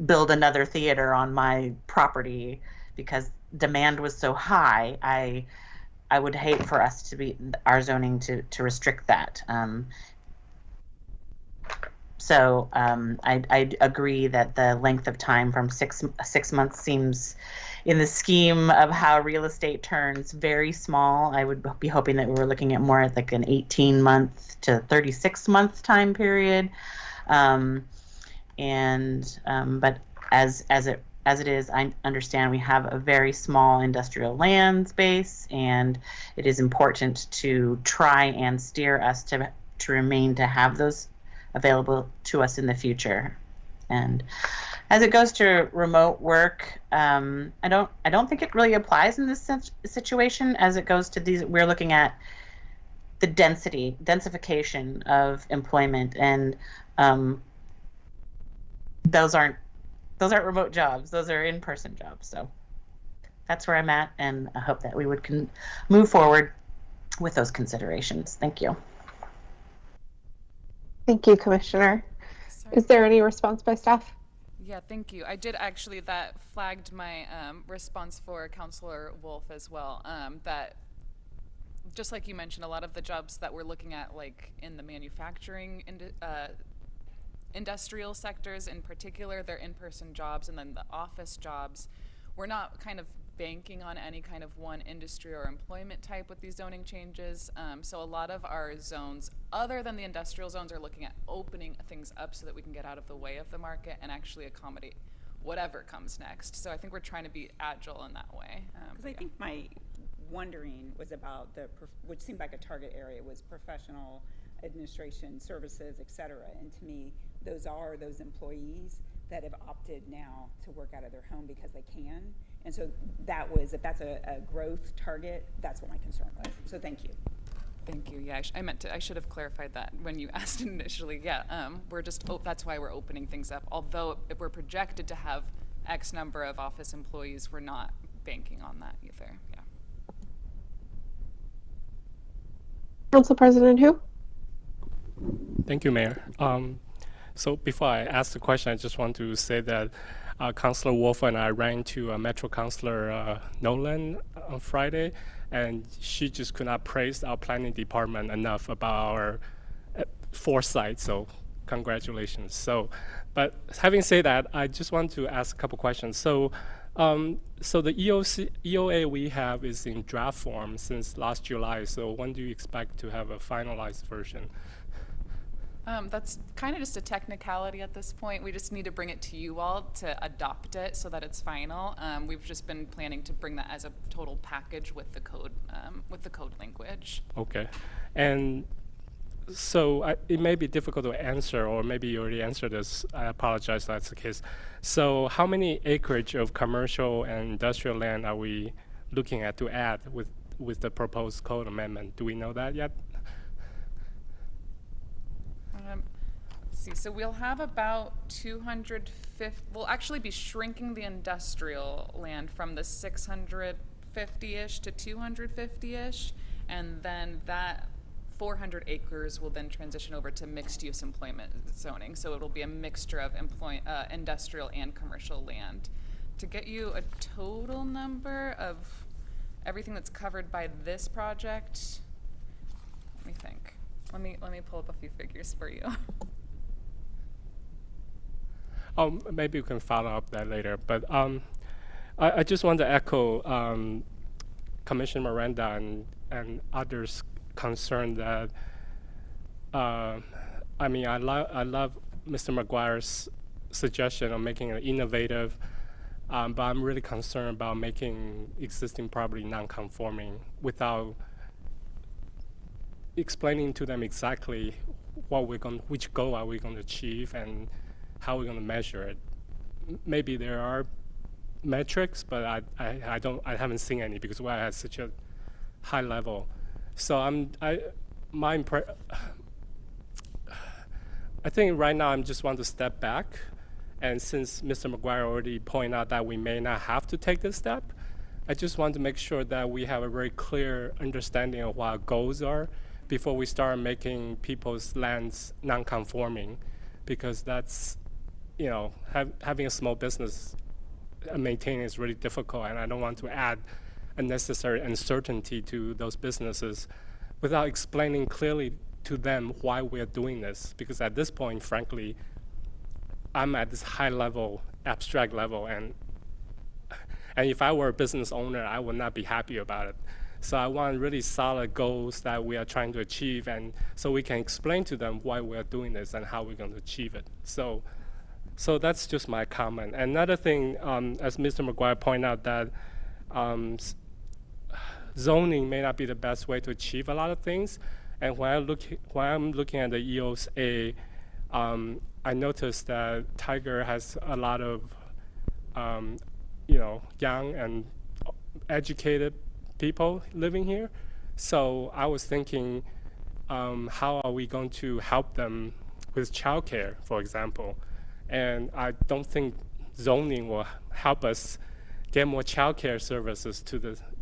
L: build another theater on my property because demand was so high, I would hate for us to be our zoning to restrict that. So I agree that the length of time from six months seems, in the scheme of how real estate turns, very small. I would be hoping that we were looking at more at like an 18-month to 36-month time period. But as it is, I understand we have a very small industrial land space, and it is important to try and steer us to remain to have those available to us in the future. And as it goes to remote work, I don't think it really applies in this situation. As it goes to these, we're looking at the densification of employment, and those aren't remote jobs. Those are in-person jobs. So that's where I'm at, and I hope that we would move forward with those considerations. Thank you.
A: Thank you, Commissioner. Is there any response by staff?
M: Yeah, thank you. I did actually, that flagged my response for Councilor Wolf as well. That, just like you mentioned, a lot of the jobs that we're looking at, like in the manufacturing industrial sectors in particular, they're in-person jobs, and then the office jobs, we're not kind of banking on any kind of one industry or employment type with these zoning changes. So a lot of our zones, other than the industrial zones, are looking at opening things up so that we can get out of the way of the market and actually accommodate whatever comes next. So I think we're trying to be agile in that way.
O: Because I think my wondering was about which seemed like a target area, was professional administration services, et cetera. And to me, those are those employees that have opted now to work out of their home because they can. And so that was, if that's a growth target, that's what my concern was. So thank you.
M: Thank you. Yeah, I should have clarified that when you asked initially. Yeah, we're just, that's why we're opening things up. Although if we're projected to have X number of office employees, we're not banking on that either. Yeah.
A: Council President Hu?
F: Thank you, Mayor. So before I ask the question, I just want to say that Councilor Wolf and I ran into Metro Councilor Nolan on Friday, and she just could not praise our planning department enough about our foresight. So congratulations. So, but having said that, I just want to ask a couple questions. So, so the EOA we have is in draft form since last July. So when do you expect to have a finalized version?
M: That's kind of just a technicality at this point. We just need to bring it to you all to adopt it so that it's final. We've just been planning to bring that as a total package with the code language.
F: Okay, and so it may be difficult to answer, or maybe you already answered this. I apologize if that's the case. So how many acreage of commercial and industrial land are we looking at to add with the proposed code amendment? Do we know that yet?
M: Let's see, so we'll have about 250, we'll actually be shrinking the industrial land from the 650-ish to 250-ish, and then that 400 acres will then transition over to mixed-use employment zoning. So it'll be a mixture of industrial and commercial land. to get you a total number of everything that's covered by this project, let me think. Let me pull up a few figures for you.
F: Maybe we can follow up that later. But I just want to echo Commissioner Miranda and others' concern that I mean, I love Mr. McGuire's suggestion of making it innovative, but I'm really concerned about making existing property non-conforming without explaining to them exactly which goal are we going to achieve and how we're going to measure it. Maybe there are metrics, but I haven't seen any because we're at such a high level. So I think right now I just want to step back, and since Mr. McGuire already pointed out that we may not have to take this step, I just want to make sure that we have a very clear understanding of what our goals are before we start making people's lands non-conforming, because that's, you know, having a small business maintaining is really difficult, and I don't want to add unnecessary uncertainty to those businesses without explaining clearly to them why we're doing this. Because at this point, frankly, I'm at this high level, abstract level, and if I were a business owner, I would not be happy about it. So I want really solid goals that we are trying to achieve, and so we can explain to them why we're doing this and how we're going to achieve it. So that's just my comment. Another thing, as Mr. McGuire pointed out, that zoning may not be the best way to achieve a lot of things. And when I'm looking at the EOA, I noticed that Tiger has a lot of, you know, young and educated people living here. So I was thinking, how are we going to help them with childcare, for example? And I don't think zoning will help us get more childcare services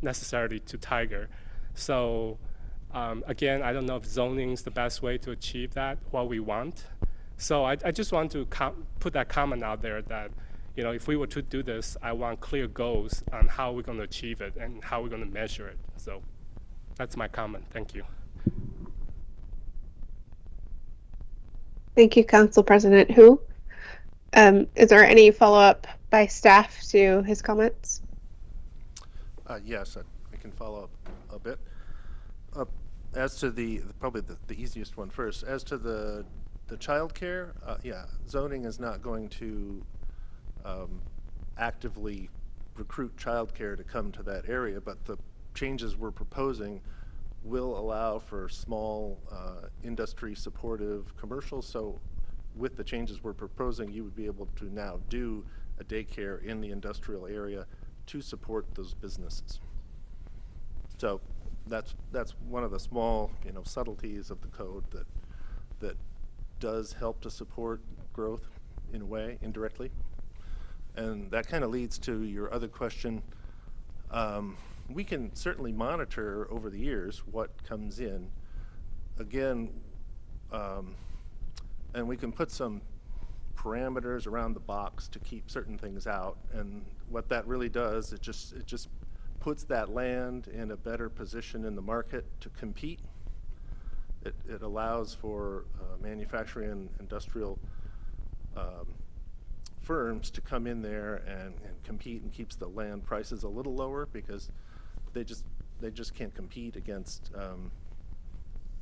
F: necessarily to Tiger. So again, I don't know if zoning is the best way to achieve that, what we want. So I just want to put that comment out there that, you know, if we were to do this, I want clear goals on how we're going to achieve it and how we're going to measure it. So that's my comment. Thank you.
A: Thank you, Council President Hu. Is there any follow-up by staff to his comments?
N: Yes, I can follow up a bit. As to probably the easiest one first, as to the child care, yeah, zoning is not going to actively recruit child care to come to that area, but the changes we're proposing will allow for small industry supportive commercials. So with the changes we're proposing, you would be able to now do a daycare in the industrial area to support those businesses. So that's one of the small, you know, subtleties of the code that does help to support growth in a way, indirectly. And that kind of leads to your other question. We can certainly monitor over the years what comes in. Again, and we can put some parameters around the box to keep certain things out. And what that really does, it just puts that land in a better position in the market to compete. It allows for manufacturing and industrial firms to come in there and compete, and keeps the land prices a little lower because they just can't compete against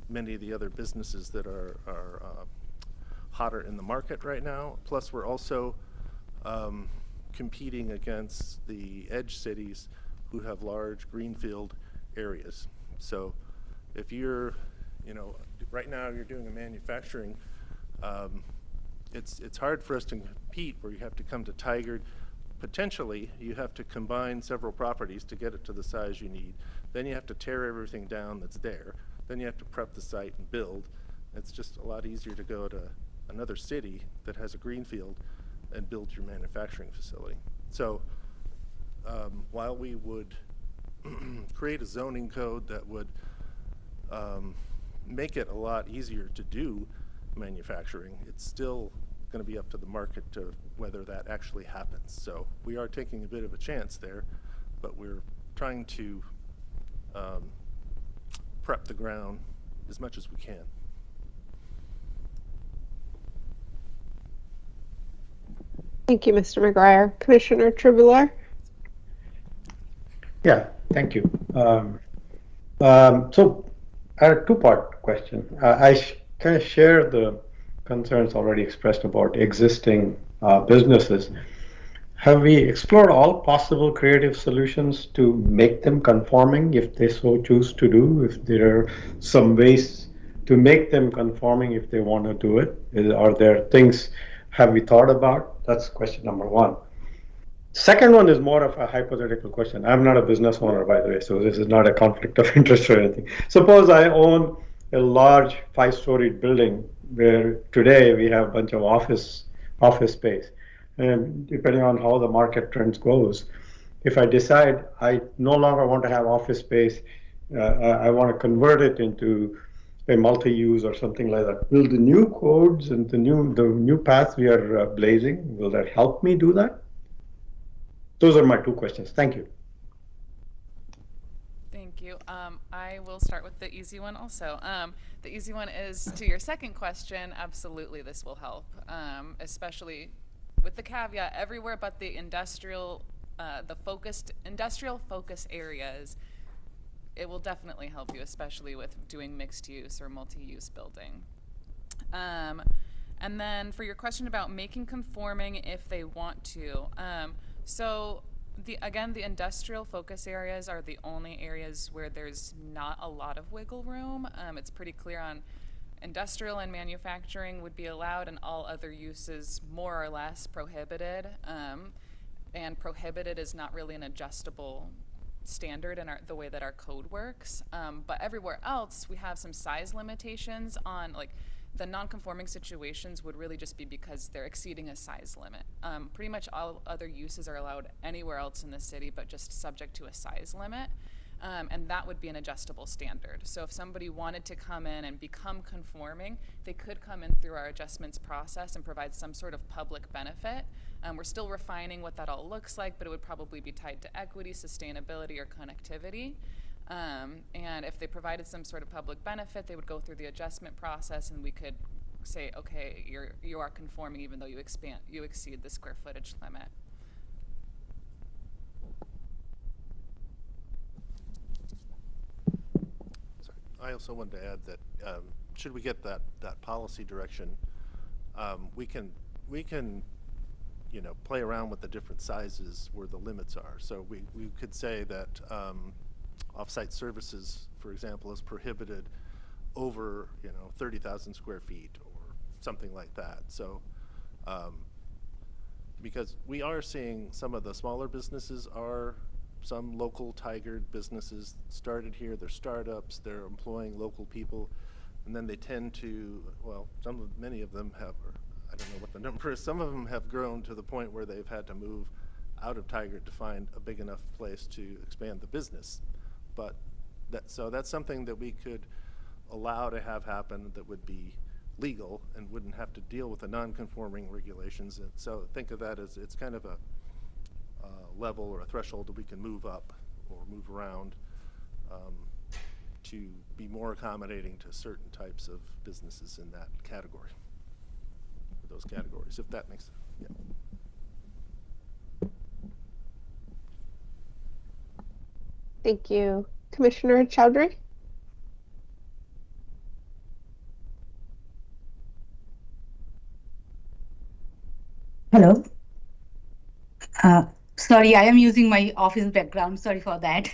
N: many of the other businesses that are hotter in the market right now. Plus, we're also competing against the edge cities who have large greenfield areas. So if you're, you know, right now you're doing a manufacturing, it's hard for us to compete where you have to come to Tigard. Potentially, you have to combine several properties to get it to the size you need. Then you have to tear everything down that's there. Then you have to prep the site and build. It's just a lot easier to go to another city that has a greenfield and build your manufacturing facility. So while we would create a zoning code that would make it a lot easier to do manufacturing, it's still going to be up to the market to whether that actually happens. So we are taking a bit of a chance there, but we're trying to prep the ground as much as we can.
A: Thank you, Mr. McGuire. Commissioner Triboulet?
K: Yeah, thank you. So I had a two-part question. I kind of share the concerns already expressed about existing businesses. Have we explored all possible creative solutions to make them conforming if they so choose to do? If there are some ways to make them conforming if they want to do it? Are there things have we thought about? That's question number one. Second one is more of a hypothetical question. I'm not a business owner, by the way, so this is not a conflict of interest or anything. Suppose I own a large 5-storied building where today we have a bunch of office space. And depending on how the market trends goes, if I decide I no longer want to have office space, I want to convert it into a multi-use or something like that. Will the new codes and the new paths we are blazing, will that help me do that? Those are my two questions. Thank you.
M: Thank you. I will start with the easy one also. The easy one is to your second question, absolutely this will help, especially with the caveat everywhere but the industrial focus areas. It will definitely help you, especially with doing mixed use or multi-use building. And then for your question about making conforming if they want to. So again, the industrial focus areas are the only areas where there's not a lot of wiggle room. It's pretty clear on industrial and manufacturing would be allowed and all other uses more or less prohibited. And prohibited is not really an adjustable standard in the way that our code works. But everywhere else, we have some size limitations on, like, the non-conforming situations would really just be because they're exceeding a size limit. Pretty much all other uses are allowed anywhere else in the city, but just subject to a size limit. And that would be an adjustable standard. So if somebody wanted to come in and become conforming, they could come in through our adjustments process and provide some sort of public benefit. We're still refining what that all looks like, but it would probably be tied to equity, sustainability, or connectivity. And if they provided some sort of public benefit, they would go through the adjustment process, and we could say, okay, you are conforming even though you exceed the square footage limit.
N: Sorry. I also wanted to add that should we get that policy direction, we can play around with the different sizes where the limits are. So we could say that off-site services, for example, is prohibited over 30,000 square feet or something like that. So because we are seeing some of the smaller businesses are some local Tigard businesses started here. They're startups. They're employing local people, and then they tend to, well, many of them have, or I don't know what the number is, some of them have grown to the point where they've had to move out of Tigard to find a big enough place to expand the business. But so that's something that we could allow to have happen that would be legal and wouldn't have to deal with the non-conforming regulations. And so think of that as it's kind of a level or a threshold that we can move up or move around to be more accommodating to certain types of businesses in that category, those categories, if that makes sense. Yeah.
A: Thank you. Commissioner Chowdhury?
P: Hello. Sorry, I am using my office background. Sorry for that.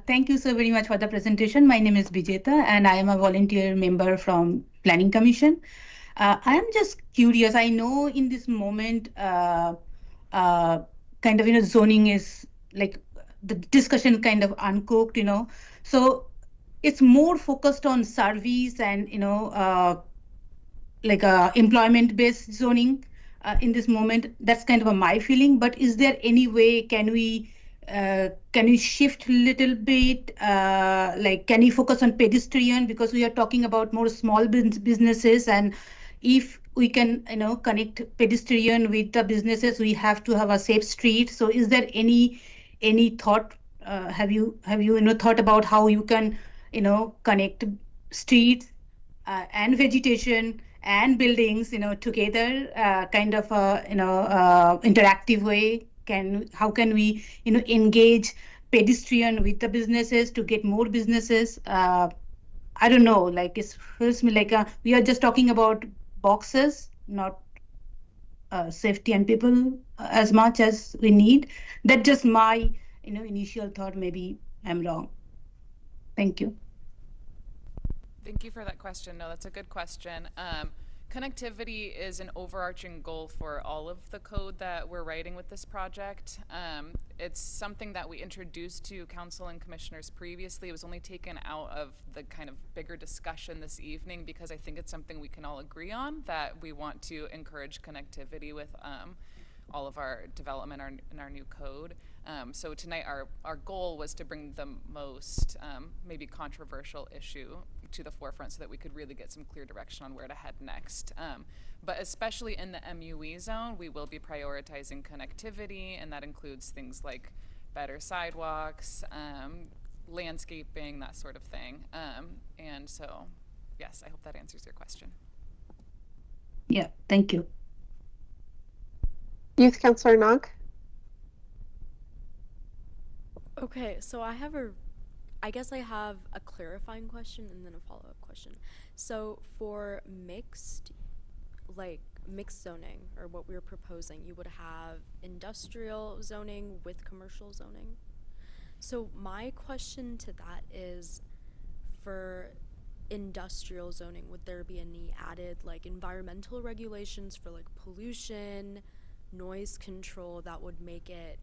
P: Thank you so very much for the presentation. My name is Bijeta, and I am a volunteer member from Planning Commission. I am just curious. I know in this moment, kind of, zoning is like the discussion kind of uncooked, So it's more focused on service and, employment-based zoning in this moment. That's kind of my feeling. But is there any way can we shift a little bit? Can we focus on pedestrian, because we are talking about more small businesses, and if we can, connect pedestrian with the businesses, we have to have a safe street. So is there any thought, have you thought about how you can, connect streets and vegetation and buildings, together, kind of a, interactive way? How can we, engage pedestrian with the businesses to get more businesses? I don't know, like it feels me like we are just talking about boxes, not safety and people as much as we need. That's just my, initial thought. Maybe I'm wrong. Thank you.
M: Thank you for that question. No, that's a good question. Connectivity is an overarching goal for all of the code that we're writing with this project. It's something that we introduced to council and commissioners previously. It was only taken out of the kind of bigger discussion this evening because I think it's something we can all agree on, that we want to encourage connectivity with all of our development in our new code. So tonight our goal was to bring the most maybe controversial issue to the forefront so that we could really get some clear direction on where to head next. But especially in the MUE zone, we will be prioritizing connectivity, and that includes things like better sidewalks, landscaping, that sort of thing. And so, yes, I hope that answers your question.
P: Yeah, thank you.
A: Youth Councilor Nog.
Q: Okay, so I guess I have a clarifying question and then a follow-up question. So for mixed zoning, or what we're proposing, you would have industrial zoning with commercial zoning. So my question to that is, for industrial zoning, would there be any added environmental regulations for pollution, noise control that would make it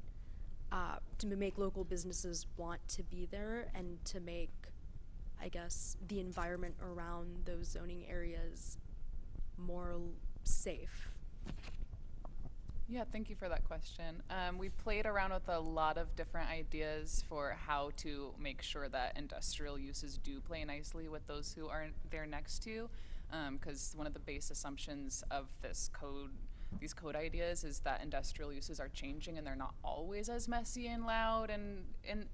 Q: to make local businesses want to be there, and to make, I guess, the environment around those zoning areas more safe?
M: Yeah, thank you for that question. We played around with a lot of different ideas for how to make sure that industrial uses do play nicely with those who are there next to, because one of the base assumptions of this code, these code ideas, is that industrial uses are changing and they're not always as messy and loud and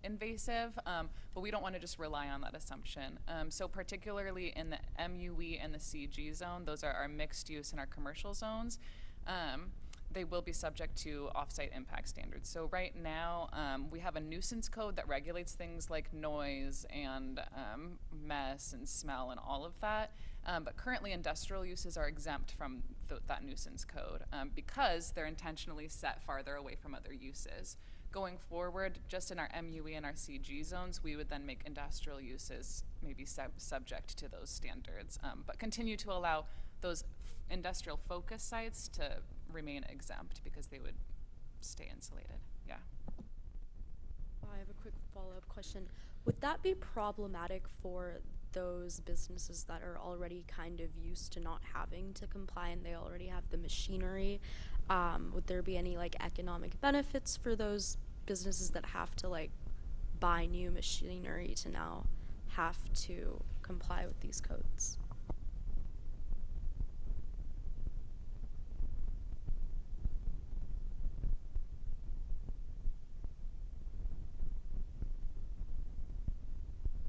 M: invasive, but we don't want to just rely on that assumption. So particularly in the MUE and the CG zone, those are our mixed use and our commercial zones, they will be subject to offsite impact standards. So right now, we have a nuisance code that regulates things like noise and mess and smell and all of that. But currently industrial uses are exempt from that nuisance code because they're intentionally set farther away from other uses. Going forward, just in our MUE and our CG zones, we would then make industrial uses maybe subject to those standards, but continue to allow those industrial focus sites to remain exempt because they would stay insulated. Yeah.
Q: I have a quick follow-up question. Would that be problematic for those businesses that are already kind of used to not having to comply and they already have the machinery? Would there be any economic benefits for those businesses that have to buy new machinery to now have to comply with these codes?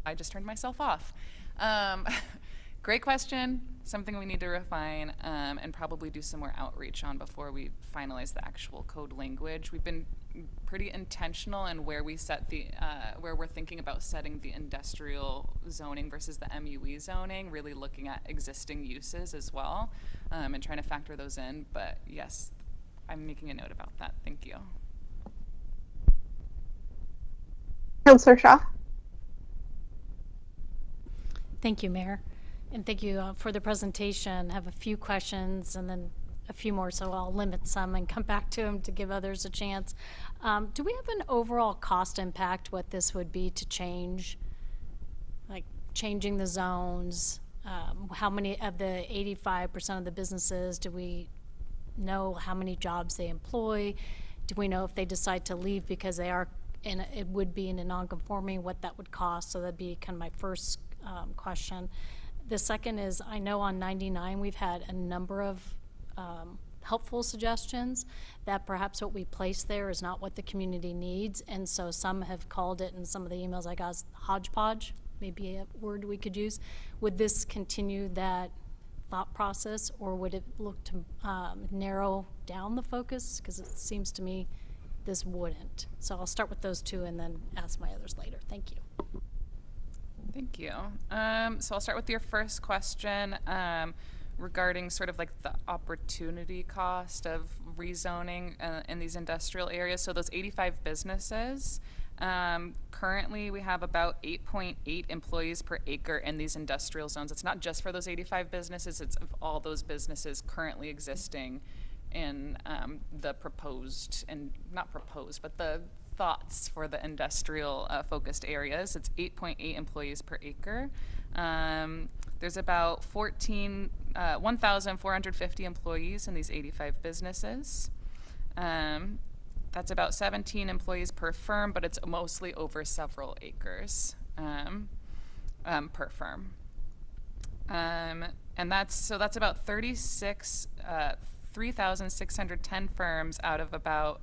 M: I just turned myself off. Great question, something we need to refine and probably do some more outreach on before we finalize the actual code language. We've been pretty intentional in where we set the, where we're thinking about setting the industrial zoning versus the MUE zoning, really looking at existing uses as well and trying to factor those in. But yes, I'm making a note about that. Thank you.
A: Councillor Shaw.
D: Thank you, Mayor. And thank you for the presentation. I have a few questions and then a few more, so I'll limit some and come back to them to give others a chance. Do we have an overall cost impact, what this would be to change, like changing the zones? How many of the 85% of the businesses, do we know how many jobs they employ? Do we know if they decide to leave because they are in, it would be in a non-conforming, what that would cost? So that'd be kind of my first question. The second is, I know on 99 we've had a number of helpful suggestions, that perhaps what we place there is not what the community needs. And so some have called it, in some of the emails I got, hodgepodge, maybe a word we could use. Would this continue that thought process, or would it look to narrow down the focus? Because it seems to me this wouldn't. So I'll start with those two and then ask my others later. Thank you.
M: Thank you. So I'll start with your first question regarding sort of like the opportunity cost of rezoning in these industrial areas. So those 85 businesses, currently we have about 8.8 employees per acre in these industrial zones. It's not just for those 85 businesses, it's of all those businesses currently existing in the proposed, and not proposed, but the thoughts for the industrial focused areas. It's 8.8 employees per acre. There's about 1,450 employees in these 85 businesses. That's about 17 employees per firm, but it's mostly over several acres per firm. And that's about 3,610 firms out of about,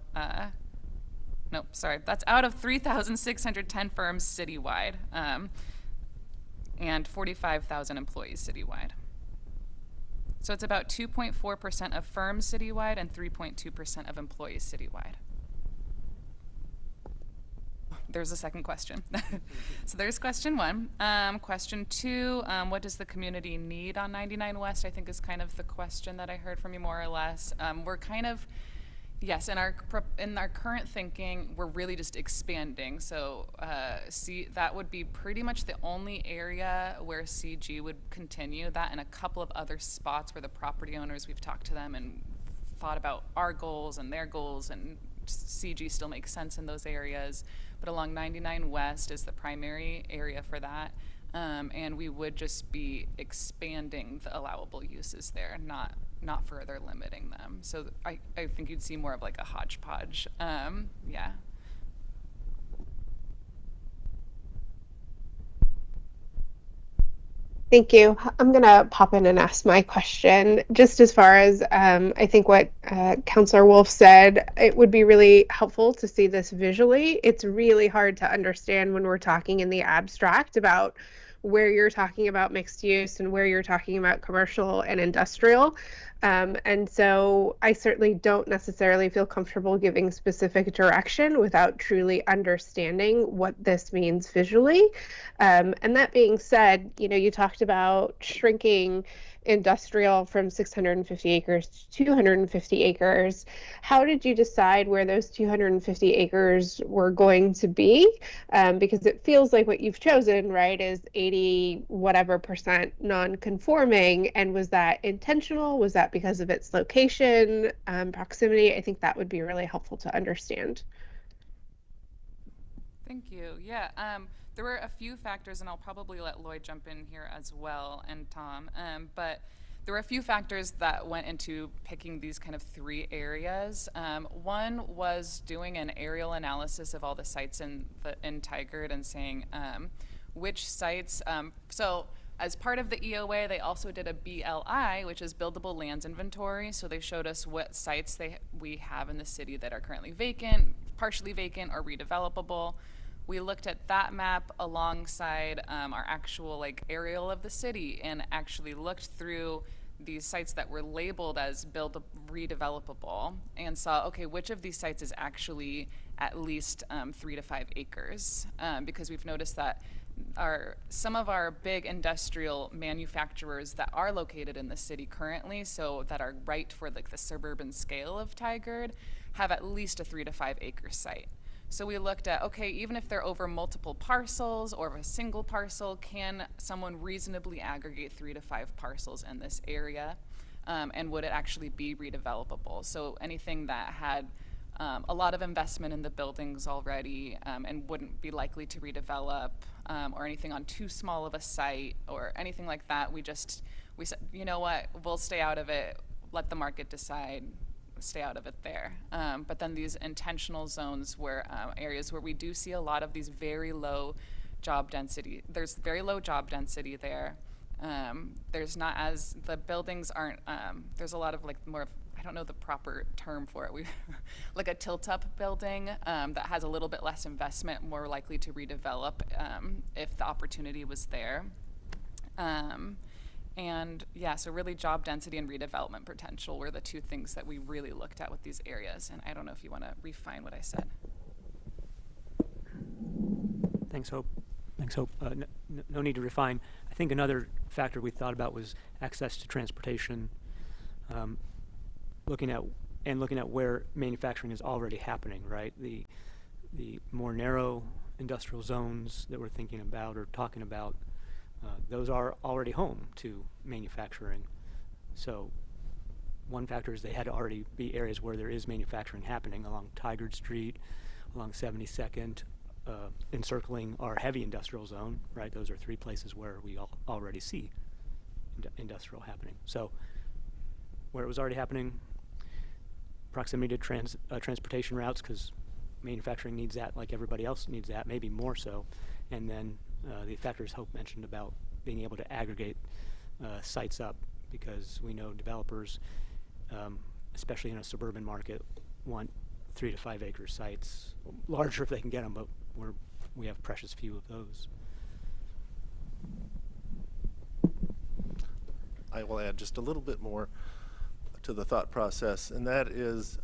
M: that's out of 3,610 firms citywide, and 45,000 employees citywide. So it's about 2.4% of firms citywide and 3.2% of employees citywide. There's a second question. So there's question one. Question two, what does the community need on 99 West? I think is kind of the question that I heard from you more or less. We're kind of, yes, in our current thinking, we're really just expanding. So that would be pretty much the only area where CG would continue. That and a couple of other spots where the property owners, we've talked to them and thought about our goals and their goals, and CG still makes sense in those areas. But along 99 West is the primary area for that. And we would just be expanding the allowable uses there, not further limiting them. So I think you'd see more of like a hodgepodge. Yeah.
A: Thank you. I'm going to pop in and ask my question. Just as far as I think what Councillor Wolf said, it would be really helpful to see this visually. It's really hard to understand when we're talking in the abstract about where you're talking about mixed use and where you're talking about commercial and industrial. And so I certainly don't necessarily feel comfortable giving specific direction without truly understanding what this means visually. And that being said, you talked about shrinking industrial from 650 acres to 250 acres. How did you decide where those 250 acres were going to be? Because it feels like what you've chosen, right, is 80 whatever % non-conforming. And was that intentional? Was that because of its location, proximity? I think that would be really helpful to understand.
M: Thank you. Yeah. There were a few factors, and I'll probably let Lloyd jump in here as well, and Tom, but there were a few factors that went into picking these kind of three areas. One was doing an aerial analysis of all the sites in Tigard and saying which sites, so as part of the EOA, they also did a BLI, which is Buildable Lands Inventory. So they showed us what sites we have in the city that are currently vacant, partially vacant, or redevelopable. We looked at that map alongside our actual aerial of the city and actually looked through these sites that were labeled as redevelopable and saw, okay, which of these sites is actually at least 3 to 5 acres? Because we've noticed that some of our big industrial manufacturers that are located in the city currently, so that are right for the suburban scale of Tigard, have at least a 3 to 5 acre site. So we looked at, okay, even if they're over multiple parcels or a single parcel, can someone reasonably aggregate 3 to 5 parcels in this area? And would it actually be redevelopable? So anything that had a lot of investment in the buildings already and wouldn't be likely to redevelop, or anything on too small of a site or anything like that, we said, you know what, we'll stay out of it, let the market decide. Stay out of it there. But then these intentional zones where areas where we do see a lot of these very low job density, there's very low job density there. There's not as, the buildings aren't, there's a lot of like more of, I don't know the proper term for it. We like a tilt-up building that has a little bit less investment, more likely to redevelop if the opportunity was there. And yeah, so really job density and redevelopment potential were the two things that we really looked at with these areas. And I don't know if you want to refine what I said.
R: Thanks, Hope. Thanks, Hope. No need to refine. I think another factor we thought about was access to transportation, looking at where manufacturing is already happening, right? The more narrow industrial zones that we're thinking about or talking about, those are already home to manufacturing. So one factor is they had to already be areas where there is manufacturing happening along Tigard Street, along 72nd, encircling our heavy industrial zone, right? Those are three places where we already see industrial happening. So where it was already happening, proximity to transportation routes, because manufacturing needs that like everybody else needs that, maybe more so. And then the factors Hope mentioned about being able to aggregate sites up, because we know developers, especially in a suburban market, want 3 to 5 acre sites, larger if they can get them, but we have precious few of those.
N: I will add just a little bit more to the thought process, and that is,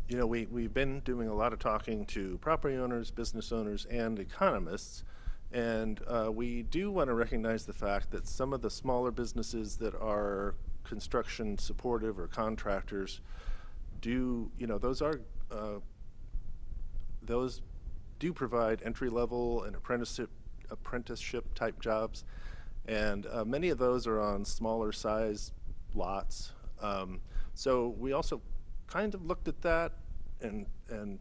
N: you know, we've been doing a lot of talking to property owners, business owners, and economists, and we do want to recognize the fact that some of the smaller businesses that are construction supportive or contractors do, you know, those do provide entry-level and apprenticeship type jobs, and many of those are on smaller size lots. So we also kind of looked at that, and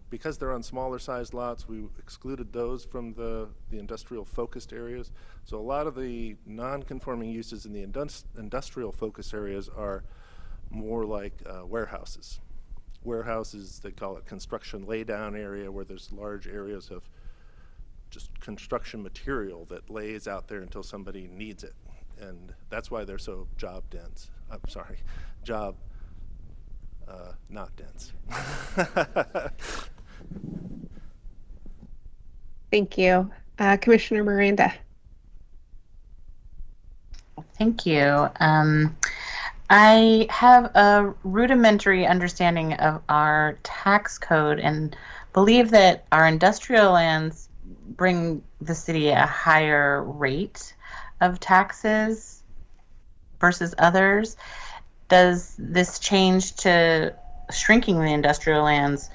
N: because they're on smaller size lots, we excluded those from the industrial focused areas. So a lot of the non-conforming uses in the industrial focus areas are more like warehouses. Warehouses, they call it construction laydown area, where there's large areas of just construction material that lays out there until somebody needs it. And that's why they're so job dense. I'm sorry, job not dense.
A: Thank you. Commissioner Miranda.
L: Thank you. I have a rudimentary understanding of our tax code and believe that our industrial lands bring the city a higher rate of taxes versus others. Does this change to shrinking the industrial lands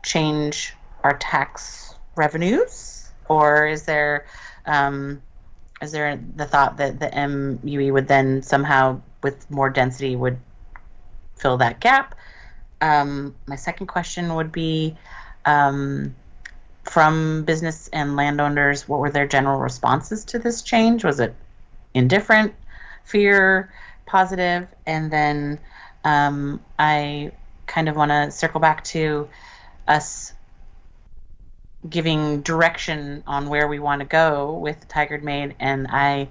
L: change our tax revenues, or is there the thought that the MUE would then somehow, with more density, would fill that gap? My second question would be, from business and landowners, what were their general responses to this change? Was it indifferent, fear, positive? And then I kind of want to circle back to us giving direction on where we want to go with Tigard Made, and I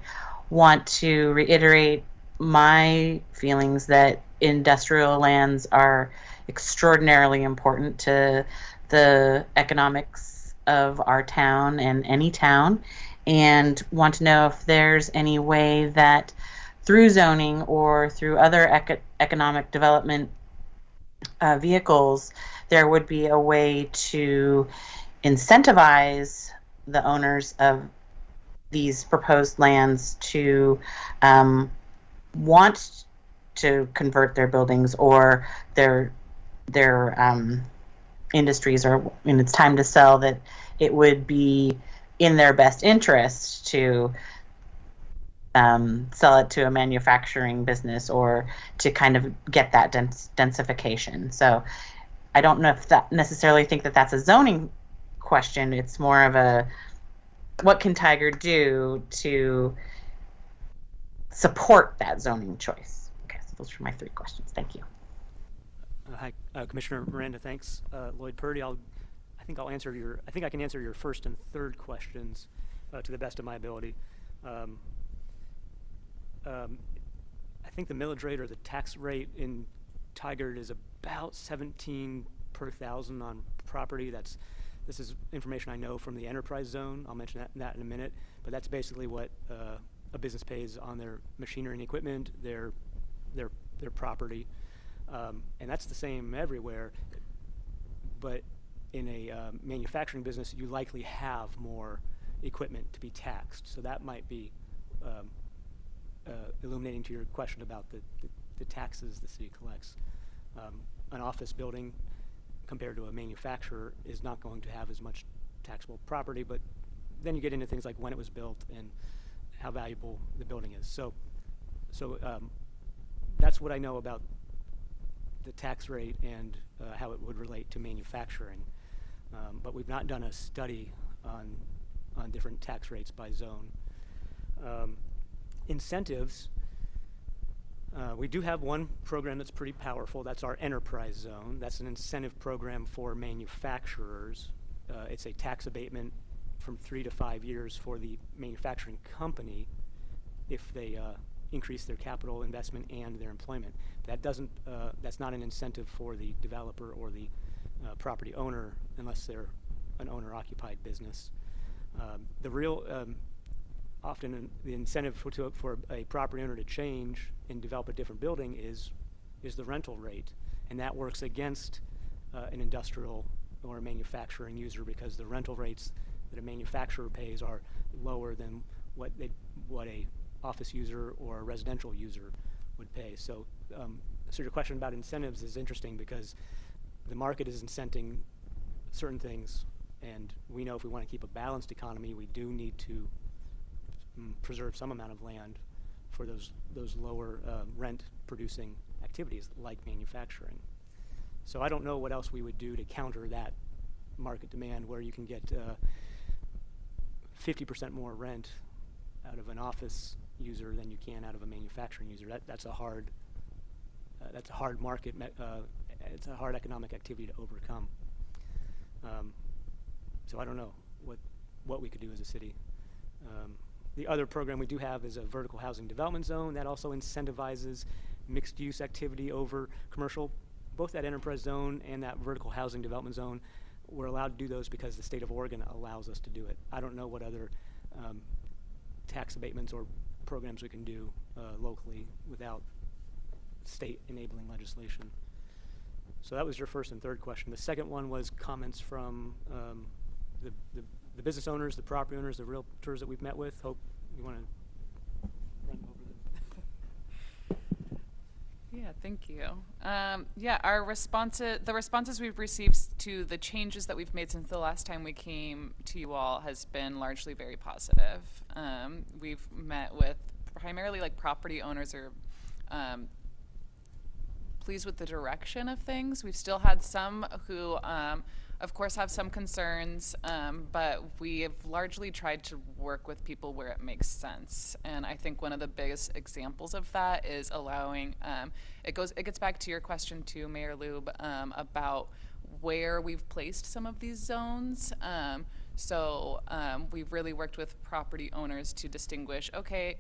L: want to reiterate my feelings that industrial lands are extraordinarily important to the economics of our town and any town, and want to know if there's any way that through zoning or through other economic development vehicles, there would be a way to incentivize the owners of these proposed lands to want to convert their buildings or their industries, or when it's time to sell, that it would be in their best interest to sell it to a manufacturing business, or to kind of get that densification. So I don't know if that necessarily think that that's a zoning question. It's more of a, what can Tigard do to support that zoning choice? Okay, so those are my 3 questions. Thank you.
R: Hi, Commissioner Miranda. Thanks, Lloyd Purdy. I think I can answer your 1st and 3rd questions to the best of my ability. I think the millage rate or the tax rate in Tigard is about 17 per 1,000 on property. This is information I know from the enterprise zone. I'll mention that in a minute. But that's basically what a business pays on their machinery and equipment, their property, and that's the same everywhere. But in a manufacturing business, you likely have more equipment to be taxed. So that might be illuminating to your question about the taxes the city collects. An office building compared to a manufacturer is not going to have as much taxable property, but then you get into things like when it was built and how valuable the building is. So that's what I know about the tax rate and how it would relate to manufacturing. But we've not done a study on different tax rates by zone. Incentives, we do have one program that's pretty powerful. That's our enterprise zone. That's an incentive program for manufacturers. It's a tax abatement from 3 to 5 years for the manufacturing company if they increase their capital investment and their employment. That doesn't, that's not an incentive for the developer or the property owner unless they're an owner-occupied business. The real, often the incentive for a property owner to change and develop a different building is the rental rate, and that works against an industrial or a manufacturing user because the rental rates that a manufacturer pays are lower than what a office user or a residential user would pay. So your question about incentives is interesting because the market is incenting certain things, and we know if we want to keep a balanced economy, we do need to preserve some amount of land for those lower rent producing activities like manufacturing. So I don't know what else we would do to counter that market demand where you can get 50% more rent out of an office user than you can out of a manufacturing user. That's a hard market. It's a hard economic activity to overcome. So I don't know what we could do as a city. The other program we do have is a vertical housing development zone that also incentivizes mixed use activity over commercial. Both that enterprise zone and that vertical housing development zone, we're allowed to do those because the state of Oregon allows us to do it. I don't know what other tax abatements or programs we can do locally without state enabling legislation. So that was your first and third question. The second one was comments from the business owners, the property owners, the realtors that we've met with. Hope you want to run over them.
M: Yeah, thank you. Our the responses we've received to the changes that we've made since the last time we came to you all has been largely very positive. We've met with primarily like property owners or pleased with the direction of things. We've still had some who, of course, have some concerns, but we have largely tried to work with people where it makes sense. And I think one of the biggest examples of that is allowing, it gets back to your question too, Mayor Lube, about where we've placed some of these zones. We've really worked with property owners to distinguish, okay,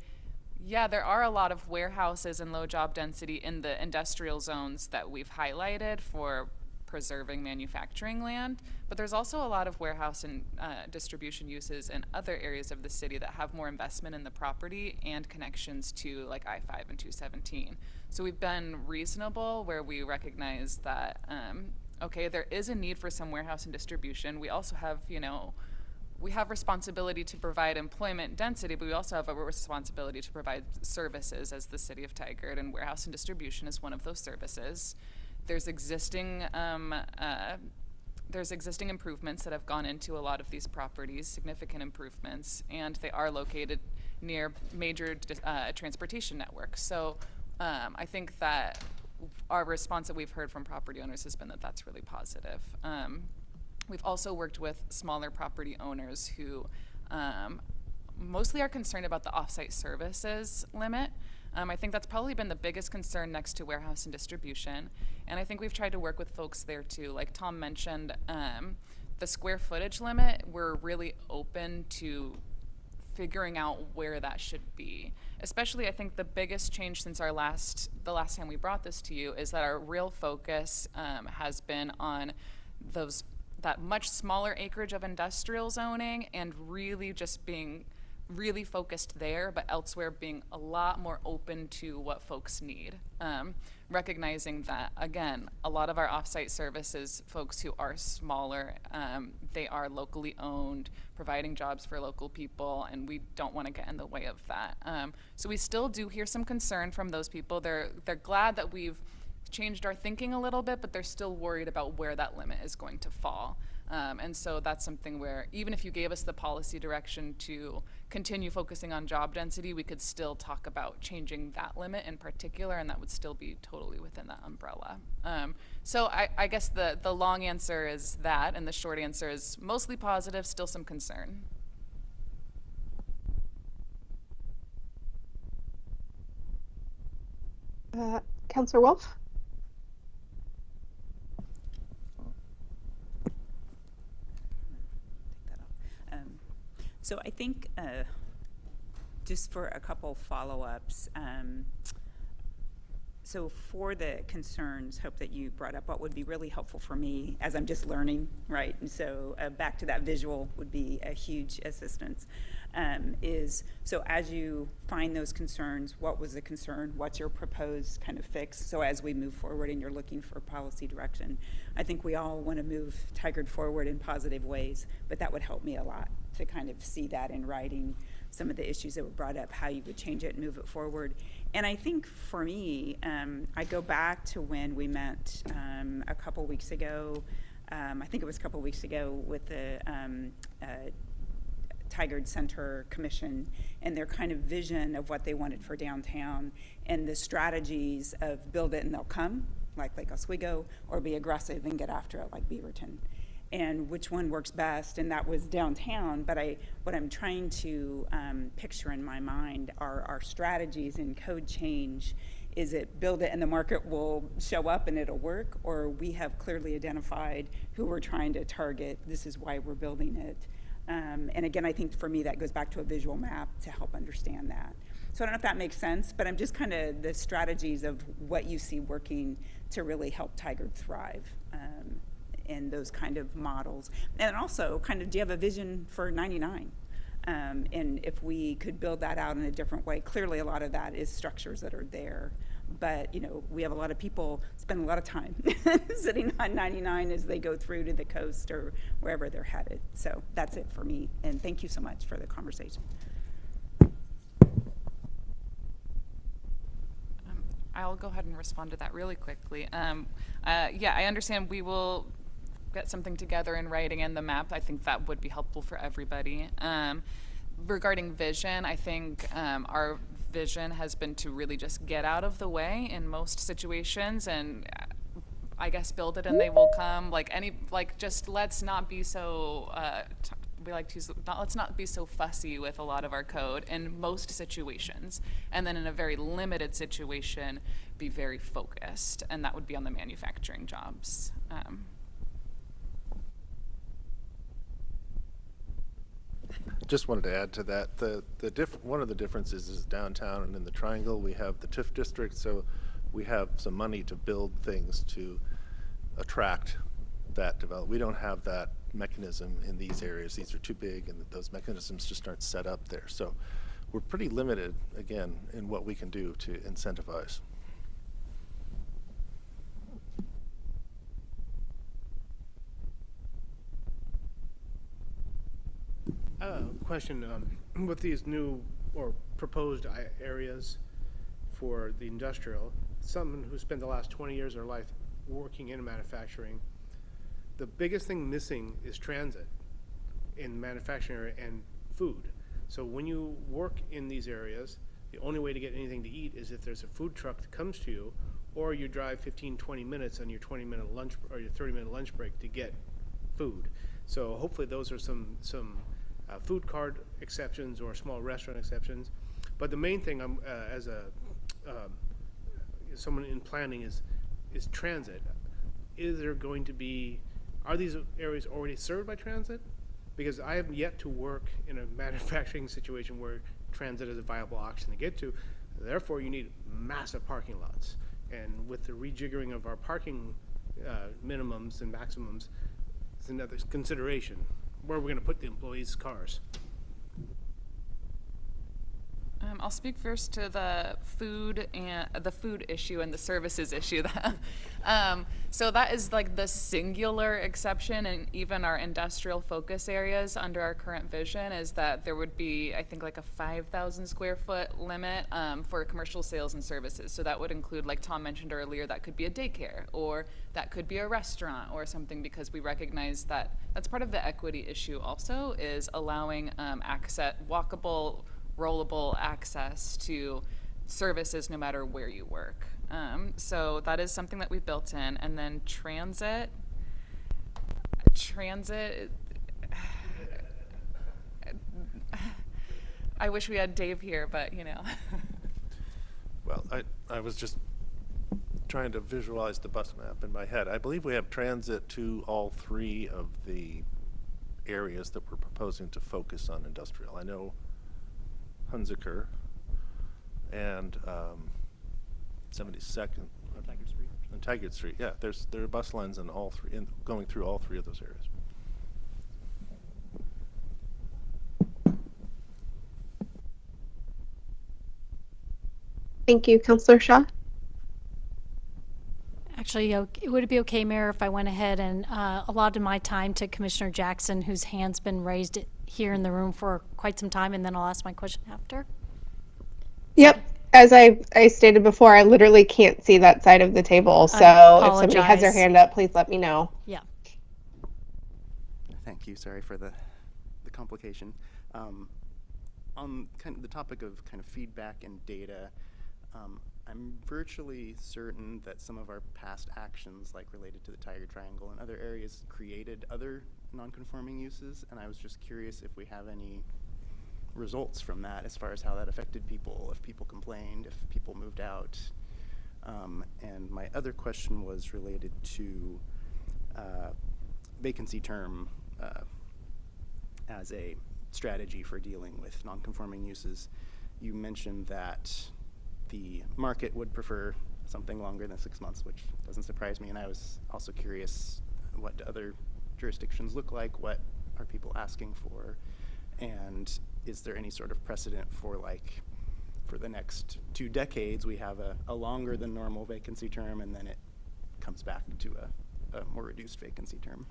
M: yeah, there are a lot of warehouses and low job density in the industrial zones that we've highlighted for preserving manufacturing land, but there's also a lot of warehouse and distribution uses in other areas of the city that have more investment in the property and connections to like I-5 and 217. So we've been reasonable where we recognize that, okay, there is a need for some warehouse and distribution. We also have, we have responsibility to provide employment density, but we also have a responsibility to provide services as the city of Tigard, and warehouse and distribution is one of those services. There's existing improvements that have gone into a lot of these properties, significant improvements, and they are located near major transportation networks. So I think that our response that we've heard from property owners has been that that's really positive. We've also worked with smaller property owners who mostly are concerned about the off-site services limit. I think that's probably been the biggest concern next to warehouse and distribution. And I think we've tried to work with folks there too. Like Tom mentioned, the square footage limit, we're really open to figuring out where that should be. Especially, I think the biggest change since the last time we brought this to you is that our real focus has been on that much smaller acreage of industrial zoning and really just being really focused there, but elsewhere being a lot more open to what folks need. Recognizing that, again, a lot of our offsite services, folks who are smaller, they are locally owned, providing jobs for local people, and we don't want to get in the way of that. So we still do hear some concern from those people. They're glad that we've changed our thinking a little bit, but they're still worried about where that limit is going to fall. And so that's something where even if you gave us the policy direction to continue focusing on job density, we could still talk about changing that limit in particular, and that would still be totally within that umbrella. So I guess the long answer is that, and the short answer is mostly positive, still some concern.
A: Councillor Wolf?
O: So I think just for a couple follow-ups, so for the concerns, Hope, that you brought up, what would be really helpful for me as I'm just learning, right? And so back to that visual would be a huge assistance. Is so as you find those concerns, what was the concern? What's your proposed kind of fix? So as we move forward and you're looking for policy direction, I think we all want to move Tigard forward in positive ways, but that would help me a lot to kind of see that in writing, some of the issues that were brought up, how you would change it and move it forward. And I think for me, I go back to when we met a couple weeks ago, I think it was a couple weeks ago with the Tigard Center Commission and their kind of vision of what they wanted for downtown and the strategies of build it and they'll come, like Lake Oswego, or be aggressive and get after it like Beaverton. And which one works best, and that was downtown, but what I'm trying to picture in my mind are our strategies in code change. Is it build it and the market will show up and it'll work, or we have clearly identified who we're trying to target, this is why we're building it. And again, I think for me that goes back to a visual map to help understand that. So I don't know if that makes sense, but I'm just kind of the strategies of what you see working to really help Tigard thrive. And those kind of models. And also kind of, do you have a vision for 99? And if we could build that out in a different way, clearly a lot of that is structures that are there. But, you know, we have a lot of people spend a lot of time sitting on 99 as they go through to the coast or wherever they're headed. So that's it for me. And thank you so much for the conversation.
M: I'll go ahead and respond to that really quickly. Yeah, I understand we will get something together in writing and the map. I think that would be helpful for everybody. Regarding vision, I think our vision has been to really just get out of the way in most situations and I guess build it and they will come. Just let's not be so, let's not be so fussy with a lot of our code in most situations. And then in a very limited situation, be very focused. And that would be on the manufacturing jobs.
N: Just wanted to add to that, one of the differences is downtown and in the Triangle we have the TIF district, so we have some money to build things to attract that development. We don't have that mechanism in these areas. These are too big and those mechanisms just aren't set up there. So we're pretty limited, again, in what we can do to incentivize.
H: Question, with these new or proposed areas for the industrial, someone who spent the last 20 years of their life working in manufacturing, the biggest thing missing is transit in manufacturing area and food. So when you work in these areas, the only way to get anything to eat is if there's a food truck that comes to you, or you drive 15-20 minutes on your 20-minute lunch or your 30-minute lunch break to get food. So hopefully those are some food cart exceptions or small restaurant exceptions. But the main thing as someone in planning is transit. Is there going to be, are these areas already served by transit? because I have yet to work in a manufacturing situation where transit is a viable option to get to. Therefore, you need massive parking lots. And with the rejiggering of our parking minimums and maximums, it's another consideration. Where are we going to put the employees' cars?
M: I'll speak first to the food issue and the services issue. So that is like the singular exception, and even our industrial focus areas under our current vision is that there would be, I think, like a 5,000 square foot limit for commercial sales and services. So that would include, like Tom mentioned earlier, that could be a daycare, or that could be a restaurant or something, because we recognize that that's part of the equity issue also, is allowing walkable, rollable access to services no matter where you work. So that is something that we've built in. And then transit, I wish we had Dave here, but you know.
N: Well, I was just trying to visualize the bus map in my head. I believe we have transit to all three of the areas that we're proposing to focus on industrial. I know Hunziker and 72nd and Tigard Street. Yeah, there are bus lines in all three, going through all three of those areas.
A: Thank you, Councillor Shaw.
D: Actually, would it be okay, Mayor, if I went ahead and allotted my time to Commissioner Jackson, whose hand's been raised here in the room for quite some time, and then I'll ask my question after?
A: Yep. As I stated before, I literally can't see that side of the table. So if somebody has their hand up, please let me know.
D: Yeah.
G: Thank you. Sorry for the complication. On kind of the topic of kind of feedback and data, I'm virtually certain that some of our past actions, like related to the Tiger Triangle and other areas, created other non-conforming uses, and I was just curious if we have any results from that as far as how that affected people, if people complained, if people moved out. And my other question was related to vacancy term as a strategy for dealing with non-conforming uses. You mentioned that the market would prefer something longer than 6 months, which doesn't surprise me, and I was also curious what do other jurisdictions look like, what are people asking for, and is there any sort of precedent for, like, for the next 2 decades we have a longer than normal vacancy term and then it comes back to a more reduced vacancy term?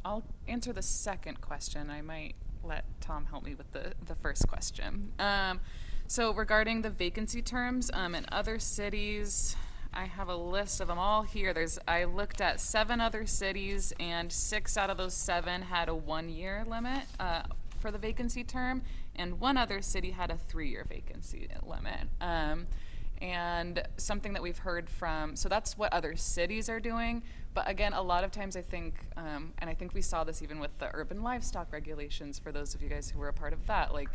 M: I'll answer the second question. I might let Tom help me with the first question. So regarding the vacancy terms, in other cities, I have a list of them all here. I looked at 7 other cities, and 6 out of those 7 had a 1-year limit for the vacancy term, and 1 other city had a 3-year vacancy limit. And something that we've heard from, so that's what other cities are doing. But again, a lot of times I think, and I think we saw this even with the urban livestock regulations, for those of you guys who were a part of that, like,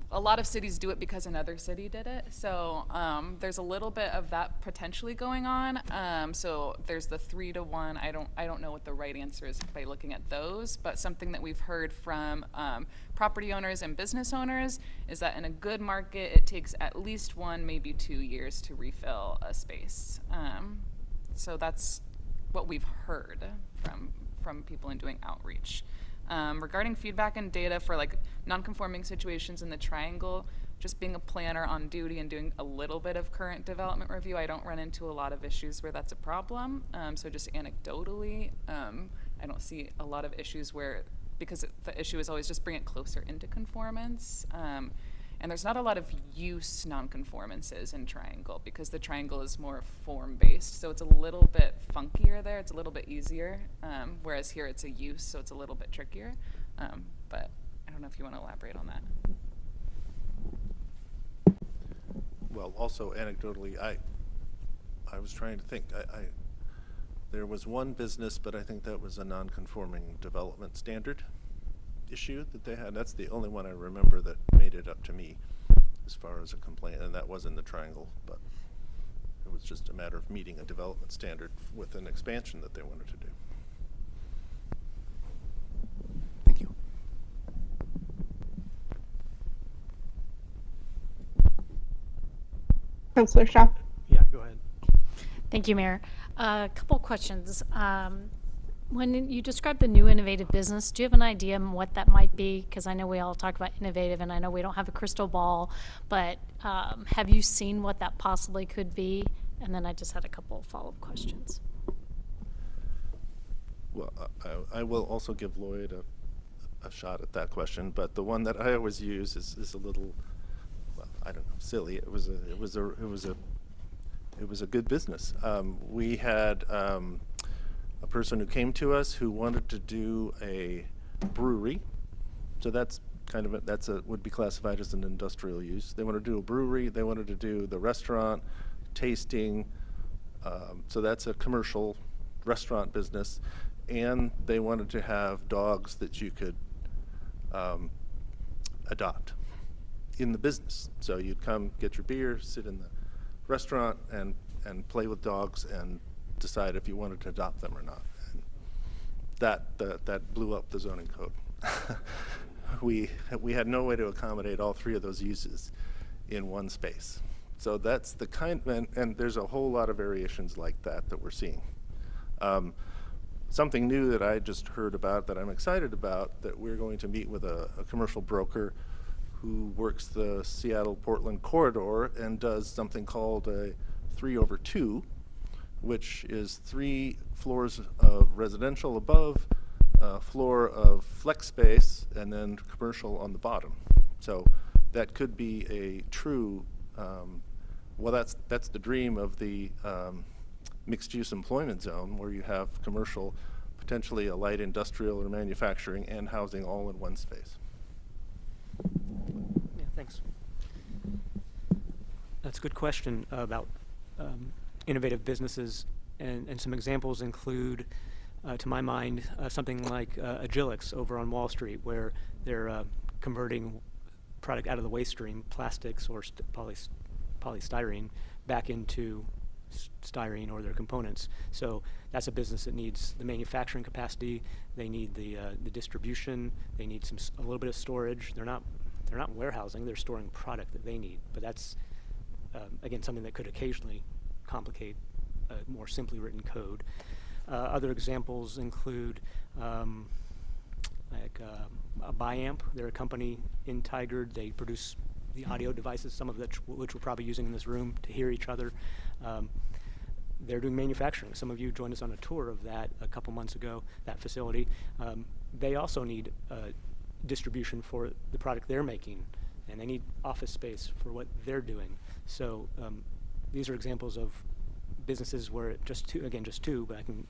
M: a lot of cities do it because another city did it. So there's a little bit of that potentially going on. So there's the 3 to 1. I don't know what the right answer is by looking at those, but something that we've heard from property owners and business owners is that in a good market, it takes at least 1, maybe 2 years to refill a space. So that's what we've heard from people in doing outreach. Regarding feedback and data for like non-conforming situations in the triangle, just being a planner on duty and doing a little bit of current development review, I don't run into a lot of issues where that's a problem. So just anecdotally, I don't see a lot of issues where, because the issue is always just bring it closer into conformance. And there's not a lot of use non-conformances in triangle because the triangle is more form-based. So it's a little bit funkier there. It's a little bit easier. Whereas here it's a use, so it's a little bit trickier. But I don't know if you want to elaborate on that.
N: Well, also anecdotally, I was trying to think. There was one business, but I think that was a non-conforming development standard issue that they had. That's the only one I remember that made it up to me as far as a complaint, and that was in the triangle, but it was just a matter of meeting a development standard with an expansion that they wanted to do.
A: Councillor Shaw.
R: Yeah, go ahead.
D: Thank you, Mayor. A couple questions. When you describe the new innovative business, do you have an idea on what that might be? Because I know we all talk about innovative, and I know we don't have a crystal ball, but have you seen what that possibly could be? And then I just had a couple follow-up questions.
N: Well, I will also give Lloyd a shot at that question, but the one that I always use is a little, well, I don't know, silly. It was a good business. We had a person who came to us who wanted to do a brewery, so that's kind of would be classified as an industrial use. They wanted to do a brewery. They wanted to do the restaurant, tasting. So that's a commercial restaurant business, and they wanted to have dogs that you could adopt in the business. So you'd come get your beer, sit in the restaurant, and play with dogs and decide if you wanted to adopt them or not. And that blew up the zoning code. We had no way to accommodate all three of those uses in one space. So that's the kind, and there's a whole lot of variations like that we're seeing. Something new that I just heard about that I'm excited about, that we're going to meet with a commercial broker who works the Seattle-Portland corridor and does something called a 3/2, which is 3 floors of residential above, a floor of flex space, and then commercial on the bottom. So that could be a true, well, that's the dream of the mixed-use employment zone, where you have commercial, potentially a light industrial or manufacturing, and housing all in one space.
R: Yeah, thanks. That's a good question about innovative businesses, and some examples include, to my mind, something like Agilix over on Wall Street, where they're converting product out of the waste stream, plastics or polystyrene, back into styrene or their components. So that's a business that needs the manufacturing capacity. They need the distribution. They need a little bit of storage. They're not warehousing. They're storing product that they need. But that's again something that could occasionally complicate a more simply written code. Other examples include like a Biamp. They're a company in Tigard. They produce the audio devices, some of which we're probably using in this room to hear each other. They're doing manufacturing. Some of you joined us on a tour of that a couple months ago, that facility. They also need distribution for the product they're making, and they need office space for what they're doing. So these are examples of businesses where just two, but I can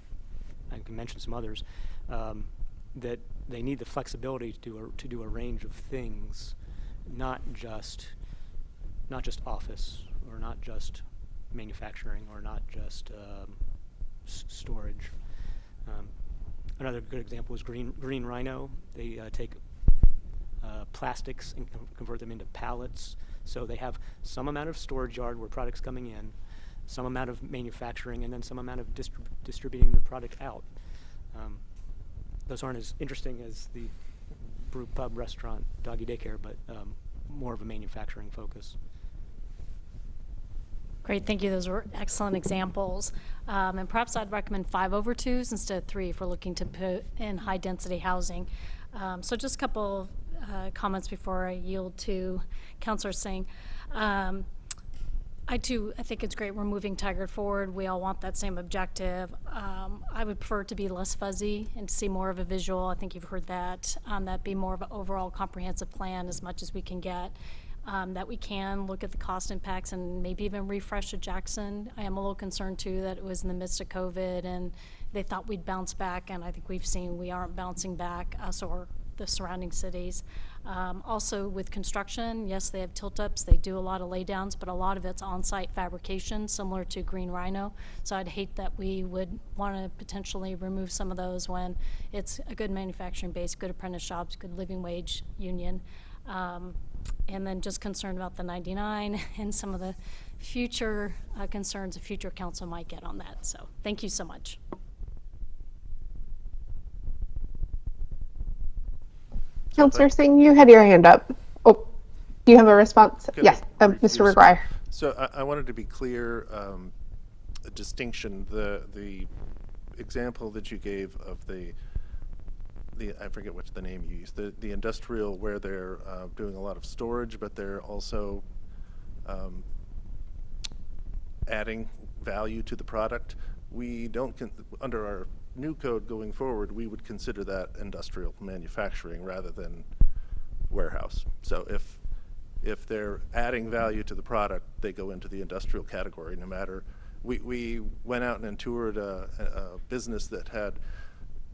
R: mention some others, that they need the flexibility to do a range of things, not just office, or not just manufacturing, or not just storage. Another good example is Green Rhino. They take plastics and convert them into pallets. So they have some amount of storage yard where product's coming in, some amount of manufacturing, and then some amount of distributing the product out. Those aren't as interesting as the brew pub restaurant doggy daycare, but more of a manufacturing focus.
D: Great, thank you. Those were excellent examples. And perhaps I'd recommend 5/2s instead of 3 if we're looking to put in high-density housing. So just a couple of comments before I yield to Councillor Singh. I think it's great we're moving Tigard forward. We all want that same objective. I would prefer it to be less fuzzy and to see more of a visual. I think you've heard that. That be more of an overall comprehensive plan as much as we can get. That we can look at the cost impacts and maybe even refresh a Jackson. I am a little concerned too that it was in the midst of COVID and they thought we'd bounce back, and I think we've seen we aren't bouncing back, us or the surrounding cities. Also with construction, yes, they have tilt-ups, they do a lot of laydowns, but a lot of it's on-site fabrication, similar to Green Rhino. So I'd hate that we would want to potentially remove some of those when it's a good manufacturing base, good apprentice jobs, good living wage union. And then just concerned about the 99 and some of the future concerns a future council might get on that. So thank you so much.
A: Councillor Singh, you had your hand up. Oh, do you have a response? Yes, Mr. McGuire.
N: So I wanted to be clear, a distinction. The example that you gave of the I forget what's the name you used, the industrial where they're doing a lot of storage, but they're also adding value to the product. We don't, under our new code going forward, we would consider that industrial manufacturing rather than warehouse. So if they're adding value to the product, they go into the industrial category no matter. We went out and toured a business that had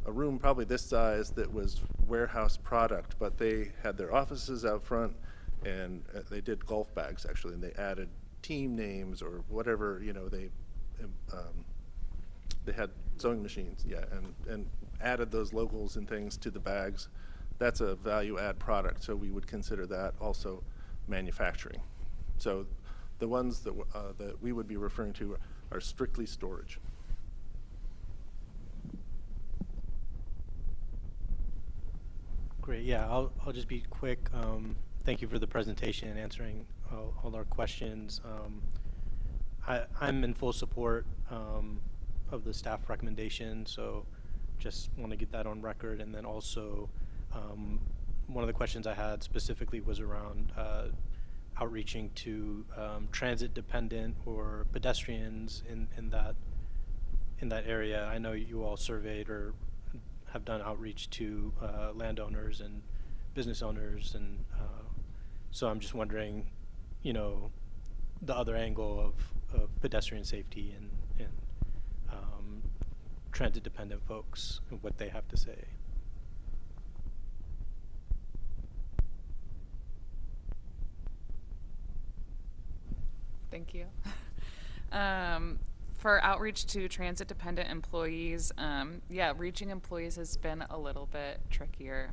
N: a room probably this size that was warehouse product, but they had their offices out front, and they did golf bags actually, and they added team names or whatever, you know, they had sewing machines, yeah, and added those logos and things to the bags. That's a value add product, so we would consider that also manufacturing. So the ones that we would be referring to are strictly storage.
S: Great. Yeah, I'll just be quick. Thank you for the presentation and answering all our questions. I'm in full support of the staff recommendation, so just want to get that on record. And then also, one of the questions I had specifically was around outreaching to transit-dependent or pedestrians in that area. I know you all surveyed or have done outreach to landowners and business owners, and so I'm just wondering, you know, the other angle of pedestrian safety and transit-dependent folks and what they have to say.
M: Thank you. For outreach to transit-dependent employees, yeah, reaching employees has been a little bit trickier.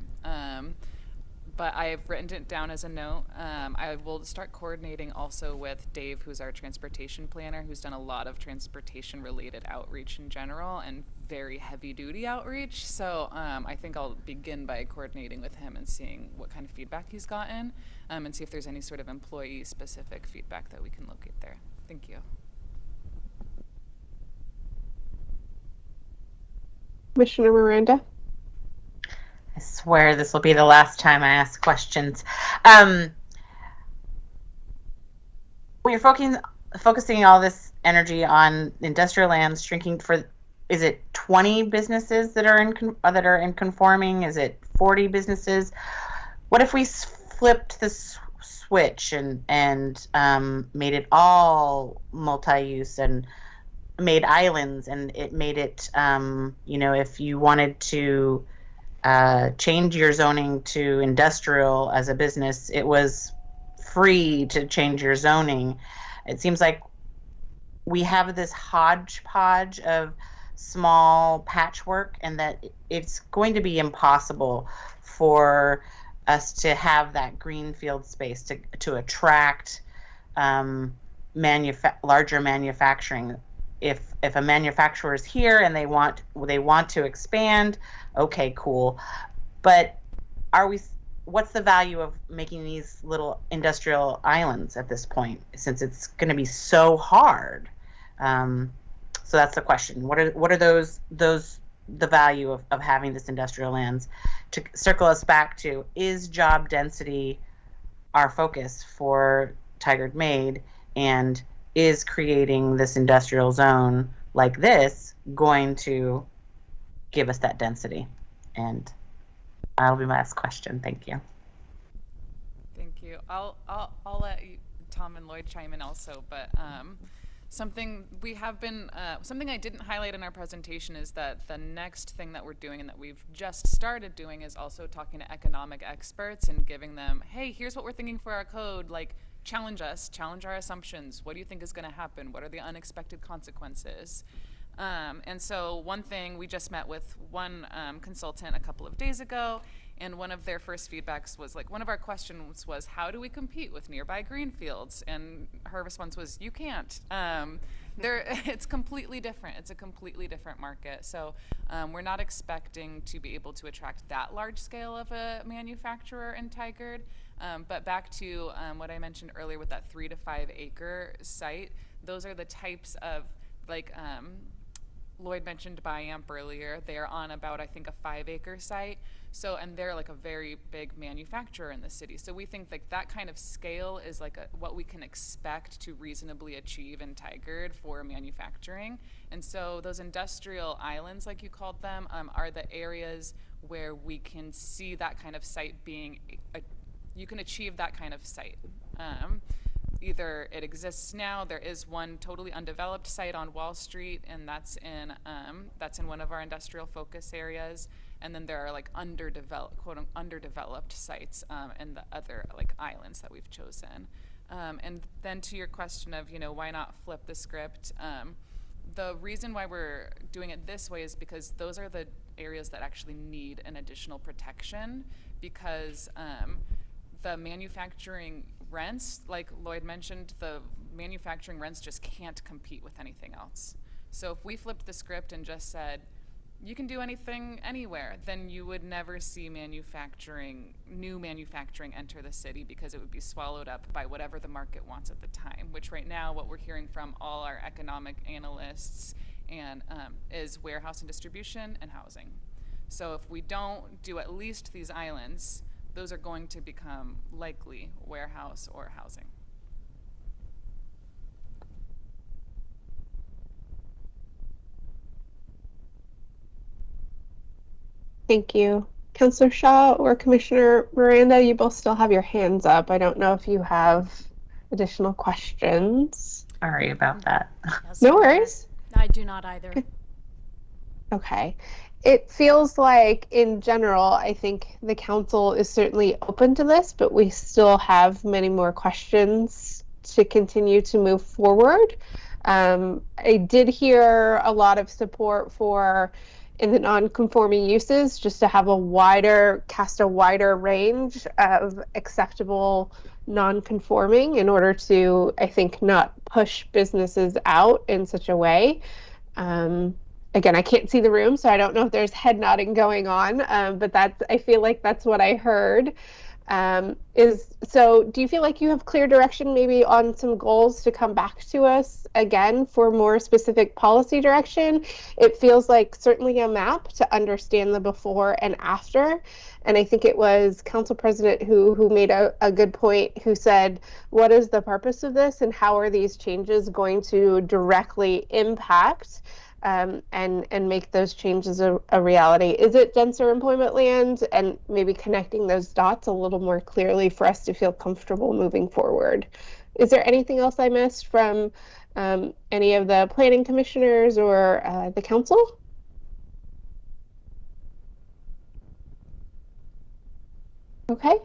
M: But I've written it down as a note. I will start coordinating also with Dave, who's our transportation planner, who's done a lot of transportation-related outreach in general and very heavy-duty outreach. So I think I'll begin by coordinating with him and seeing what kind of feedback he's gotten, and see if there's any sort of employee-specific feedback that we can locate there. Thank you.
A: Commissioner Miranda.
L: I swear this will be the last time I ask questions. We're focusing all this energy on industrial lands shrinking for, is it 20 businesses that are in conforming? Is it 40 businesses? What if we flipped the switch and made it all multi-use and made islands, and it made it, you know, if you wanted to change your zoning to industrial as a business, it was free to change your zoning. It seems like we have this hodgepodge of small patchwork, and that it's going to be impossible for us to have that greenfield space to attract larger manufacturing. If a manufacturer is here and they want to expand, okay, cool. But what's the value of making these little industrial islands at this point, since it's going to be so hard? So that's the question. What are the value of having this industrial lands? To circle us back to, is job density our focus for Tigard Made, and is creating this industrial zone like this going to give us that density? And that'll be my last question. Thank you.
M: Thank you. I'll let Tom and Lloyd chime in also, but something I didn't highlight in our presentation is that the next thing that we're doing and that we've just started doing is also talking to economic experts and giving them, hey, here's what we're thinking for our code, like, challenge us, challenge our assumptions. What do you think is going to happen? What are the unexpected consequences? And so one thing, we just met with one consultant a couple of days ago, and one of their first feedbacks was, like, one of our questions was, how do we compete with nearby greenfields? And her response was, you can't. It's completely different. It's a completely different market. So we're not expecting to be able to attract that large scale of a manufacturer in Tigard. But back to what I mentioned earlier with that 3 to 5 acre site, those are the types of, like Lloyd mentioned Biamp earlier, they're on about, I think, a 5 acre site. So, and they're like a very big manufacturer in the city. So we think like that kind of scale is like what we can expect to reasonably achieve in Tigard for manufacturing. And so those industrial islands, like you called them, are the areas where we can see that kind of site being, you can achieve that kind of site. Either it exists now, there is one totally undeveloped site on Wall Street, and that's in one of our industrial focus areas. And then there are like underdeveloped, underdeveloped sites in the other like islands that we've chosen. And then to your question of, why not flip the script? The reason why we're doing it this way is because those are the areas that actually need an additional protection, because the manufacturing rents, like Lloyd mentioned, the manufacturing rents just can't compete with anything else. So if we flipped the script and just said, you can do anything anywhere, then you would never see new manufacturing enter the city, because it would be swallowed up by whatever the market wants at the time, which right now what we're hearing from all our economic analysts and is warehouse and distribution and housing. So if we don't do at least these islands, those are going to become likely warehouse or housing.
A: Thank you. Councillor Shaw or Commissioner Miranda, you both still have your hands up. I don't know if you have additional questions.
L: Sorry about that.
A: No worries.
D: I do not either.
A: Okay. It feels like, in general, I think the council is certainly open to this, but we still have many more questions to continue to move forward. I did hear a lot of support for, in the non-conforming uses, just to have cast a wider range of acceptable non-conforming in order to, I think, not push businesses out in such a way. Again, I can't see the room, so I don't know if there's head nodding going on, but I feel like that's what I heard. So do you feel like you have clear direction maybe on some goals to come back to us again for more specific policy direction? It feels like certainly a map to understand the before and after. And I think it was Council President who made a good point, who said, what is the purpose of this and how are these changes going to directly impact and make those changes a reality? Is it denser employment land, and maybe connecting those dots a little more clearly for us to feel comfortable moving forward? Is there anything else I missed from any of the planning commissioners or the council? Okay.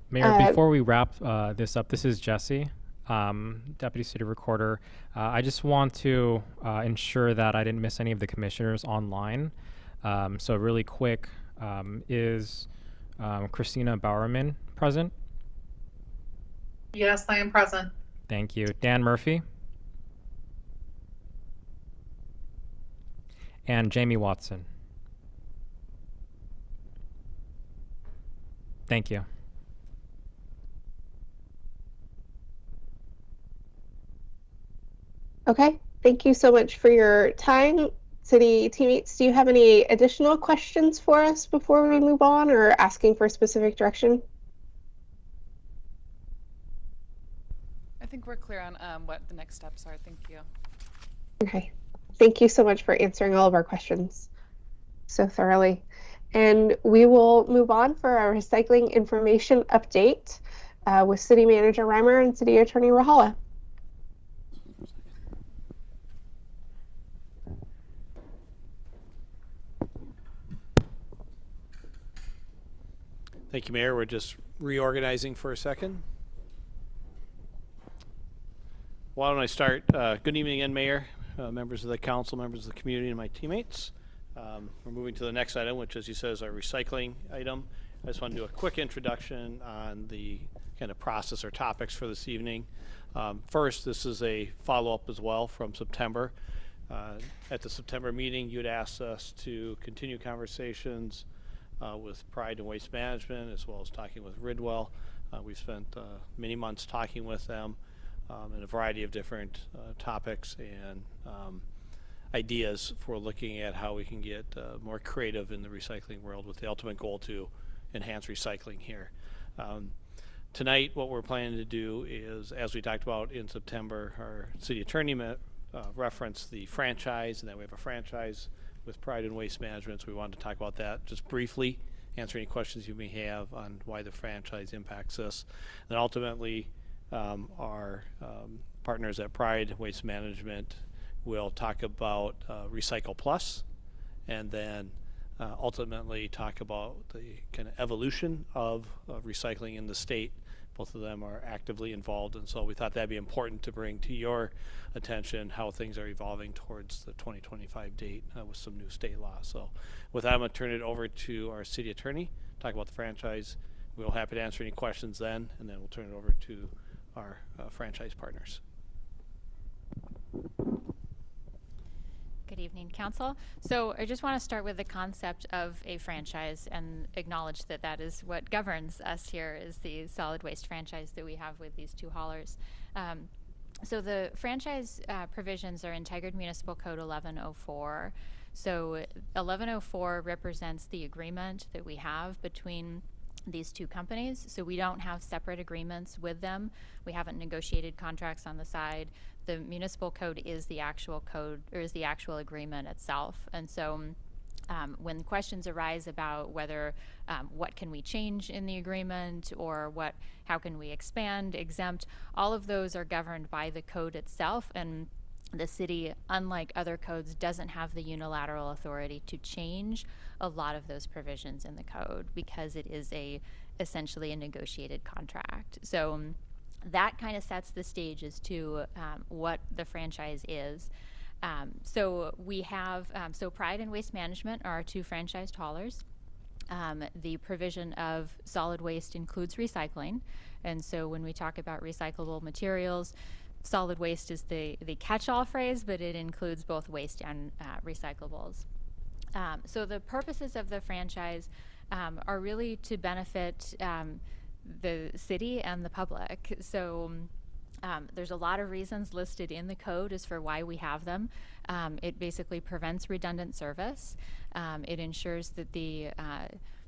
B: Mayor, before we wrap this up, this is Jesse, Deputy City Recorder. I just want to ensure that I didn't miss any of the commissioners online. So really quick, is Christina Bowerman present?
T: Yes, I am present.
B: Thank you. Dan Murphy? And Jamie Watson? Thank you.
A: Okay, thank you so much for your time. City teammates, do you have any additional questions for us before we move on, or asking for specific direction?
M: I think we're clear on what the next steps are. Thank you.
A: Okay, thank you so much for answering all of our questions so thoroughly. And we will move on for our recycling information update with City Manager Reimer and City Attorney Rajala.
C: Thank you, Mayor. We're just reorganizing for a second. Why don't I start? Good evening again, Mayor, members of the council, members of the community, and my teammates. We're moving to the next item, which, as you said, is our recycling item. I just want to do a quick introduction on the kind of process or topics for this evening. First, this is a follow-up as well from September. At the September meeting, you had asked us to continue conversations with Pride and Waste Management, as well as talking with Ridwell We've spent many months talking with them in a variety of different topics and ideas for looking at how we can get more creative in the recycling world with the ultimate goal to enhance recycling here. Tonight, what we're planning to do is, as we talked about in September, our city attorney referenced the franchise, and that we have a franchise with Pride in Waste Management, so we wanted to talk about that just briefly, answer any questions you may have on why the franchise impacts us. And ultimately, our partners at Pride Waste Management will talk about Recycle Plus, and then ultimately talk about the kind of evolution of recycling in the state. Both of them are actively involved, and so we thought that'd be important to bring to your attention how things are evolving towards the 2025 date with some new state law. So with that, I'm going to turn it over to our city attorney, talk about the franchise. We'll be happy to answer any questions then, and then we'll turn it over to our franchise partners.
T: Good evening, Council. So I just want to start with the concept of a franchise and acknowledge that that is what governs us here, is the solid waste franchise that we have with these two haulers. So the franchise provisions are in Tigard Municipal Code 1104. So 1104 represents the agreement that we have between these two companies. So we don't have separate agreements with them. We haven't negotiated contracts on the side. The municipal code is the actual code, or is the actual agreement itself. And so when questions arise about whether what can we change in the agreement, or how can we expand, exempt, all of those are governed by the code itself. And the city, unlike other codes, doesn't have the unilateral authority to change a lot of those provisions in the code, because it is essentially a negotiated contract. So that kind of sets the stage as to what the franchise is. So we have, so Pride and Waste Management are our two franchised haulers. The provision of solid waste includes recycling. And so when we talk about recyclable materials, solid waste is the catch-all phrase, but it includes both waste and recyclables. So the purposes of the franchise are really to benefit the city and the public. So there's a lot of reasons listed in the code as for why we have them. It basically prevents redundant service. It ensures that the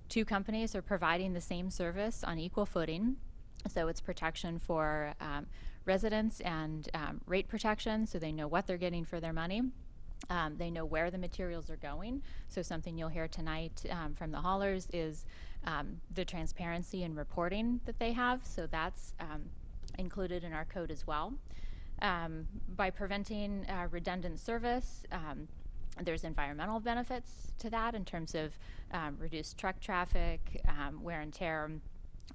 T: two companies are providing the same service on equal footing. So it's protection for residents and rate protection, so they know what they're getting for their money. They know where the materials are going. So something you'll hear tonight from the haulers is the transparency and reporting that they have. So that's included in our code as well. By preventing redundant service, there's environmental benefits to that in terms of reduced truck traffic, wear and tear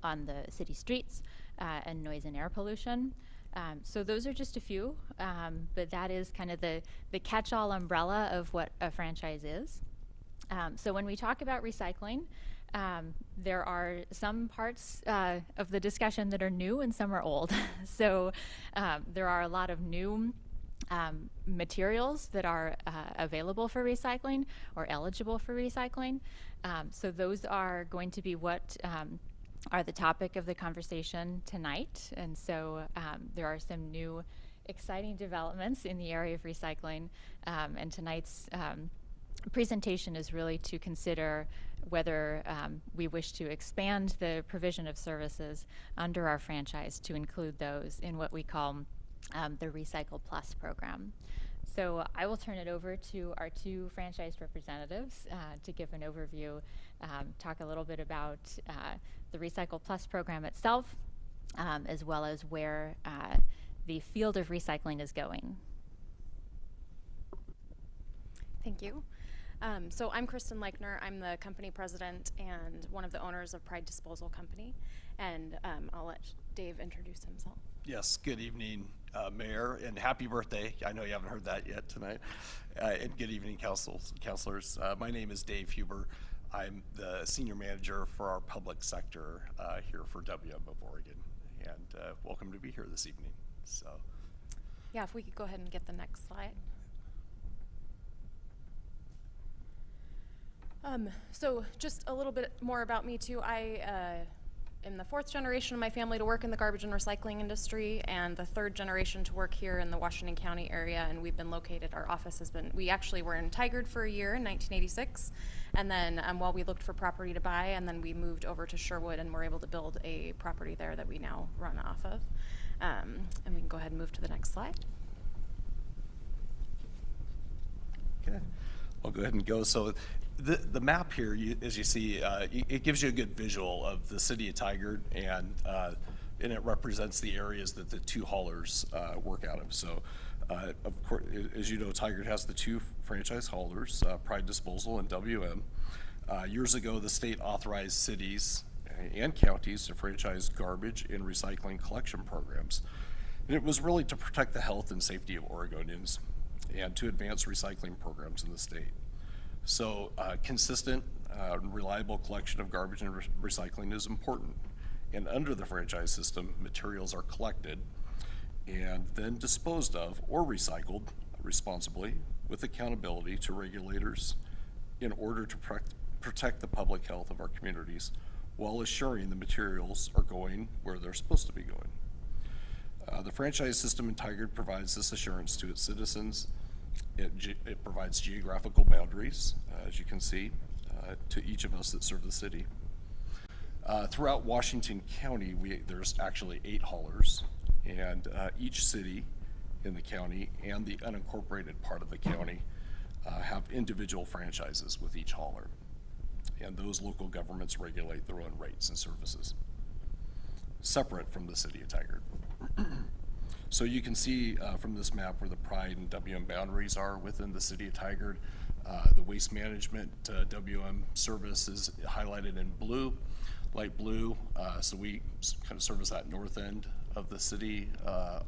T: on the city streets, and noise and air pollution. So those are just a few, but that is kind of the catch-all umbrella of what a franchise is. So when we talk about recycling, there are some parts of the discussion that are new and some are old. So there are a lot of new materials that are available for recycling or eligible for recycling. So those are going to be what are the topic of the conversation tonight. And so there are some new exciting developments in the area of recycling, and tonight's presentation is really to consider whether we wish to expand the provision of services under our franchise to include those in what we call the Recycle Plus program. So I will turn it over to our two franchised representatives to give an overview, talk a little bit about the Recycle Plus program itself, as well as where the field of recycling is going.
U: Thank you. So I'm Kristen Leichner. I'm the company president and one of the owners of Pride Disposal Company. And I'll let Dave introduce himself.
V: Yes, good evening, Mayor, and happy birthday. I know you haven't heard that yet tonight. And good evening, councilors. My name is Dave Huber. I'm the senior manager for our public sector here for WM of Oregon. And welcome to be here this evening. So,
U: yeah, if we could go ahead and get the next slide. So just a little bit more about me too. I am the 4th generation of my family to work in the garbage and recycling industry, and the 3rd generation to work here in the Washington County area. And we've been located, our office has been, we actually were in Tigard for a year in 1986. And then while we looked for property to buy, and then we moved over to Sherwood and were able to build a property there that we now run off of. And we can go ahead and move to the next slide.
V: Okay, I'll go ahead and go. So the map here, as you see, it gives you a good visual of the city of Tigard, and it represents the areas that the 2 haulers work out of. So, of course, as you know, Tigard has the 2 franchise haulers, Pride Disposal and WM. Years ago, the state authorized cities and counties to franchise garbage and recycling collection programs. And it was really to protect the health and safety of Oregonians and to advance recycling programs in the state. So consistent, reliable collection of garbage and recycling is important. And under the franchise system, materials are collected and then disposed of or recycled responsibly with accountability to regulators in order to protect the public health of our communities while assuring the materials are going where they're supposed to be going. The franchise system in Tigard provides this assurance to its citizens. It provides geographical boundaries, as you can see, to each of us that serve the city. Throughout Washington County, there's actually 8 haulers, and each city in the county and the unincorporated part of the county have individual franchises with each hauler. And those local governments regulate their own rates and services, separate from the city of Tigard. So you can see from this map where the Pride and WM boundaries are within the city of Tigard. The waste management WM service is highlighted in blue, light blue. So we kind of service that north end of the city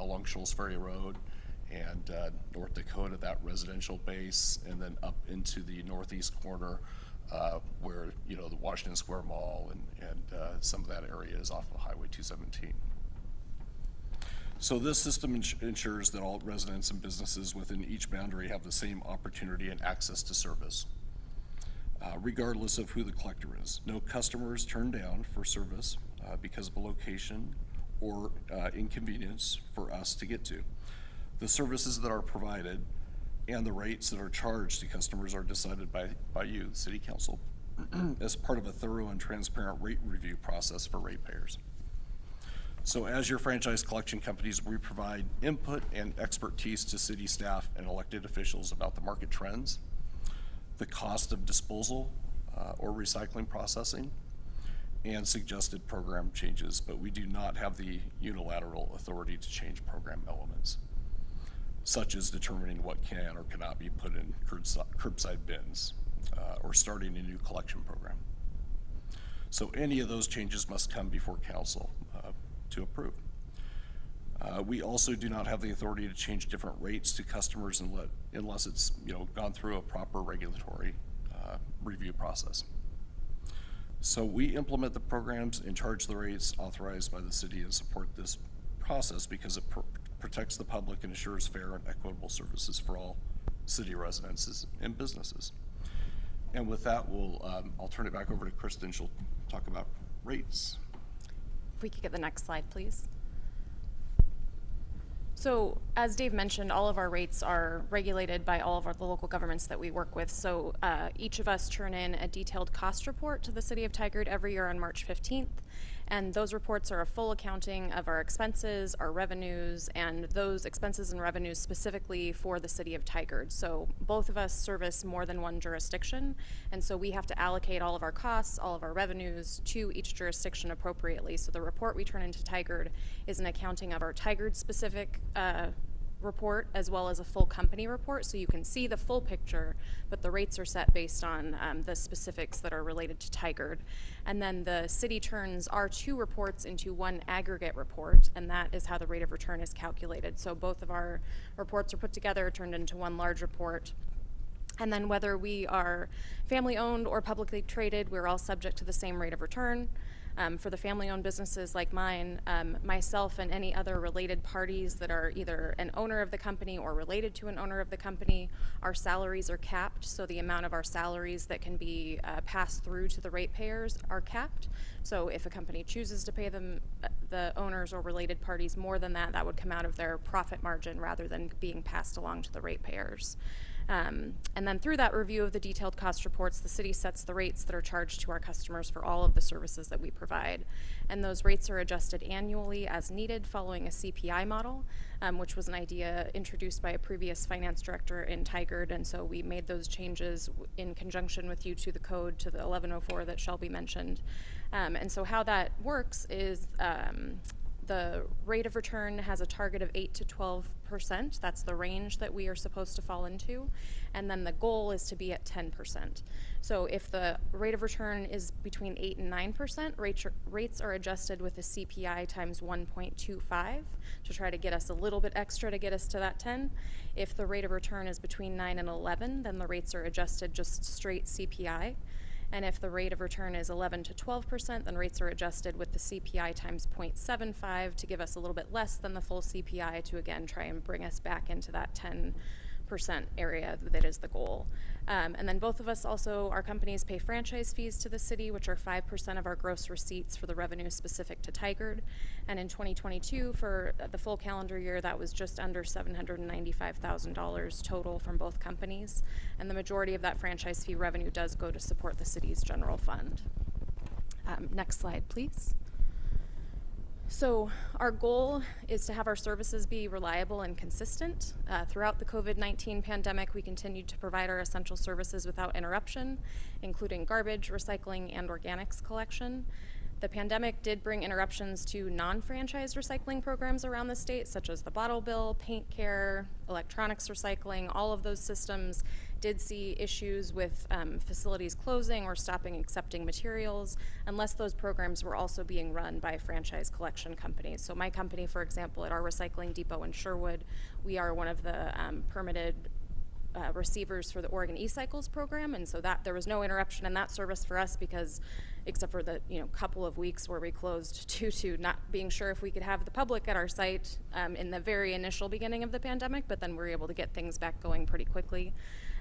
V: along Shoals Ferry Road and North Dakota, that residential base, and then up into the northeast corner where, you know, the Washington Square Mall and some of that area is off of Highway 217. So this system ensures that all residents and businesses within each boundary have the same opportunity and access to service, regardless of who the collector is. No customer is turned down for service because of a location or inconvenience for us to get to. The services that are provided and the rates that are charged to customers are decided by you, the City Council, as part of a thorough and transparent rate review process for ratepayers. So as your franchise collection companies, we provide input and expertise to city staff and elected officials about the market trends, the cost of disposal or recycling processing, and suggested program changes, but we do not have the unilateral authority to change program elements, such as determining what can or cannot be put in curbside bins or starting a new collection program. So any of those changes must come before council to approve. We also do not have the authority to change different rates to customers unless it's, you know, gone through a proper regulatory review process. So we implement the programs and charge the rates authorized by the city and support this process because it protects the public and assures fair and equitable services for all city residents and businesses. And with that, I'll turn it back over to Kristen. She'll talk about rates.
U: If we could get the next slide, please. So as Dave mentioned, all of our rates are regulated by all of the local governments that we work with. So each of us turn in a detailed cost report to the City of Tigard every year on March 15th. And those reports are a full accounting of our expenses, our revenues, and those expenses and revenues specifically for the City of Tigard. So both of us service more than one jurisdiction, and so we have to allocate all of our costs, all of our revenues to each jurisdiction appropriately. So the report we turn into Tigard is an accounting of our Tigard-specific report as well as a full company report, so you can see the full picture, but the rates are set based on the specifics that are related to Tigard. And then the city turns our 2 reports into one aggregate report, and that is how the rate of return is calculated. So both of our reports are put together, turned into one large report. And then whether we are family owned or publicly traded, we're all subject to the same rate of return. For the family-owned businesses like mine, myself and any other related parties that are either an owner of the company or related to an owner of the company, our salaries are capped. So the amount of our salaries that can be passed through to the ratepayers are capped. So if a company chooses to pay them, the owners or related parties more than that, that would come out of their profit margin rather than being passed along to the ratepayers. And then through that review of the detailed cost reports, the city sets the rates that are charged to our customers for all of the services that we provide. And those rates are adjusted annually as needed following a CPI model, which was an idea introduced by a previous finance director in Tigard. And so we made those changes in conjunction with you to the code, to the 1104 that Shelby mentioned. And so how that works is the rate of return has a target of 8 to 12%. That's the range that we are supposed to fall into. And then the goal is to be at 10%. So if the rate of return is between 8 and 9%, rates are adjusted with a CPI times 1.25 to try to get us a little bit extra to get us to that 10. If the rate of return is between 9 and 11, then the rates are adjusted just straight CPI. And if the rate of return is 11 to 12%, then rates are adjusted with the CPI times 0.75 to give us a little bit less than the full CPI to, again, try and bring us back into that 10% area that is the goal. And then both of us also, our companies pay franchise fees to the city, which are 5% of our gross receipts for the revenue specific to Tigard. And in 2022, for the full calendar year, that was just under $795,000 total from both companies. And the majority of that franchise fee revenue does go to support the city's general fund. Next slide, please. So our goal is to have our services be reliable and consistent. Throughout the COVID-19 pandemic, we continued to provide our essential services without interruption, including garbage, recycling, and organics collection. The pandemic did bring interruptions to non-franchise recycling programs around the state, such as the bottle bill, paint care, electronics recycling. All of those systems did see issues with facilities closing or stopping accepting materials, unless those programs were also being run by franchise collection companies. So my company, for example, at our recycling depot in Sherwood, we are one of the permitted receivers for the Oregon E-Cycles program, and so that there was no interruption in that service for us, because except for the couple of weeks where we closed due to not being sure if we could have the public at our site in the very initial beginning of the pandemic, but then we were able to get things back going pretty quickly.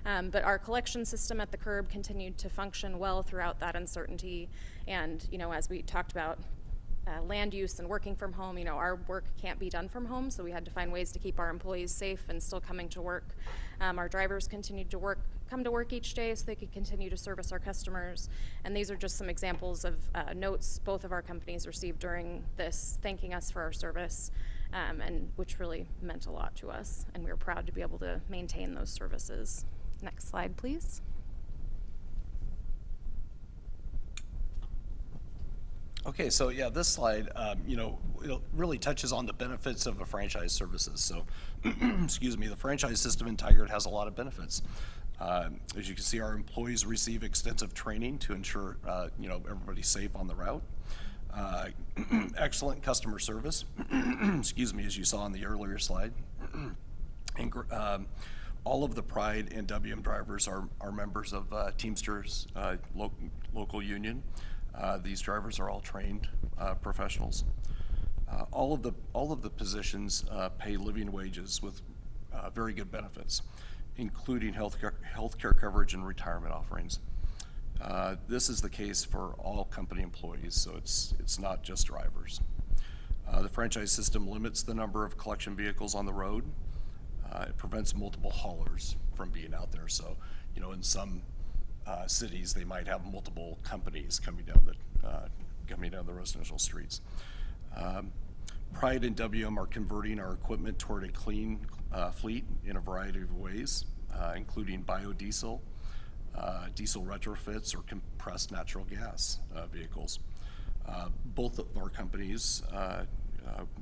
U: But our collection system at the curb continued to function well throughout that uncertainty, and as we talked about land use and working from home, our work can't be done from home, so we had to find ways to keep our employees safe and still coming to work. Our drivers continued to come to work each day so they could continue to service our customers. And these are just some examples of notes both of our companies received during this, thanking us for our service, and which really meant a lot to us. And we were proud to be able to maintain those services. Next slide, please.
V: Okay, so yeah, this slide, it really touches on the benefits of a franchise services. So, excuse me, the franchise system in Tigard has a lot of benefits. As you can see, our employees receive extensive training to ensure, everybody's safe on the route. Excellent customer service, excuse me, as you saw on the earlier slide. And all of the Pride and WM drivers are members of Teamsters local union. These drivers are all trained professionals. All of the positions pay living wages with very good benefits, including healthcare coverage and retirement offerings. This is the case for all company employees, so it's not just drivers. The franchise system limits the number of collection vehicles on the road. It prevents multiple haulers from being out there. So, in some cities, they might have multiple companies coming down the residential streets. Pride and WM are converting our equipment toward a clean fleet in a variety of ways, including biodiesel, diesel retrofits, or compressed natural gas vehicles. Both of our companies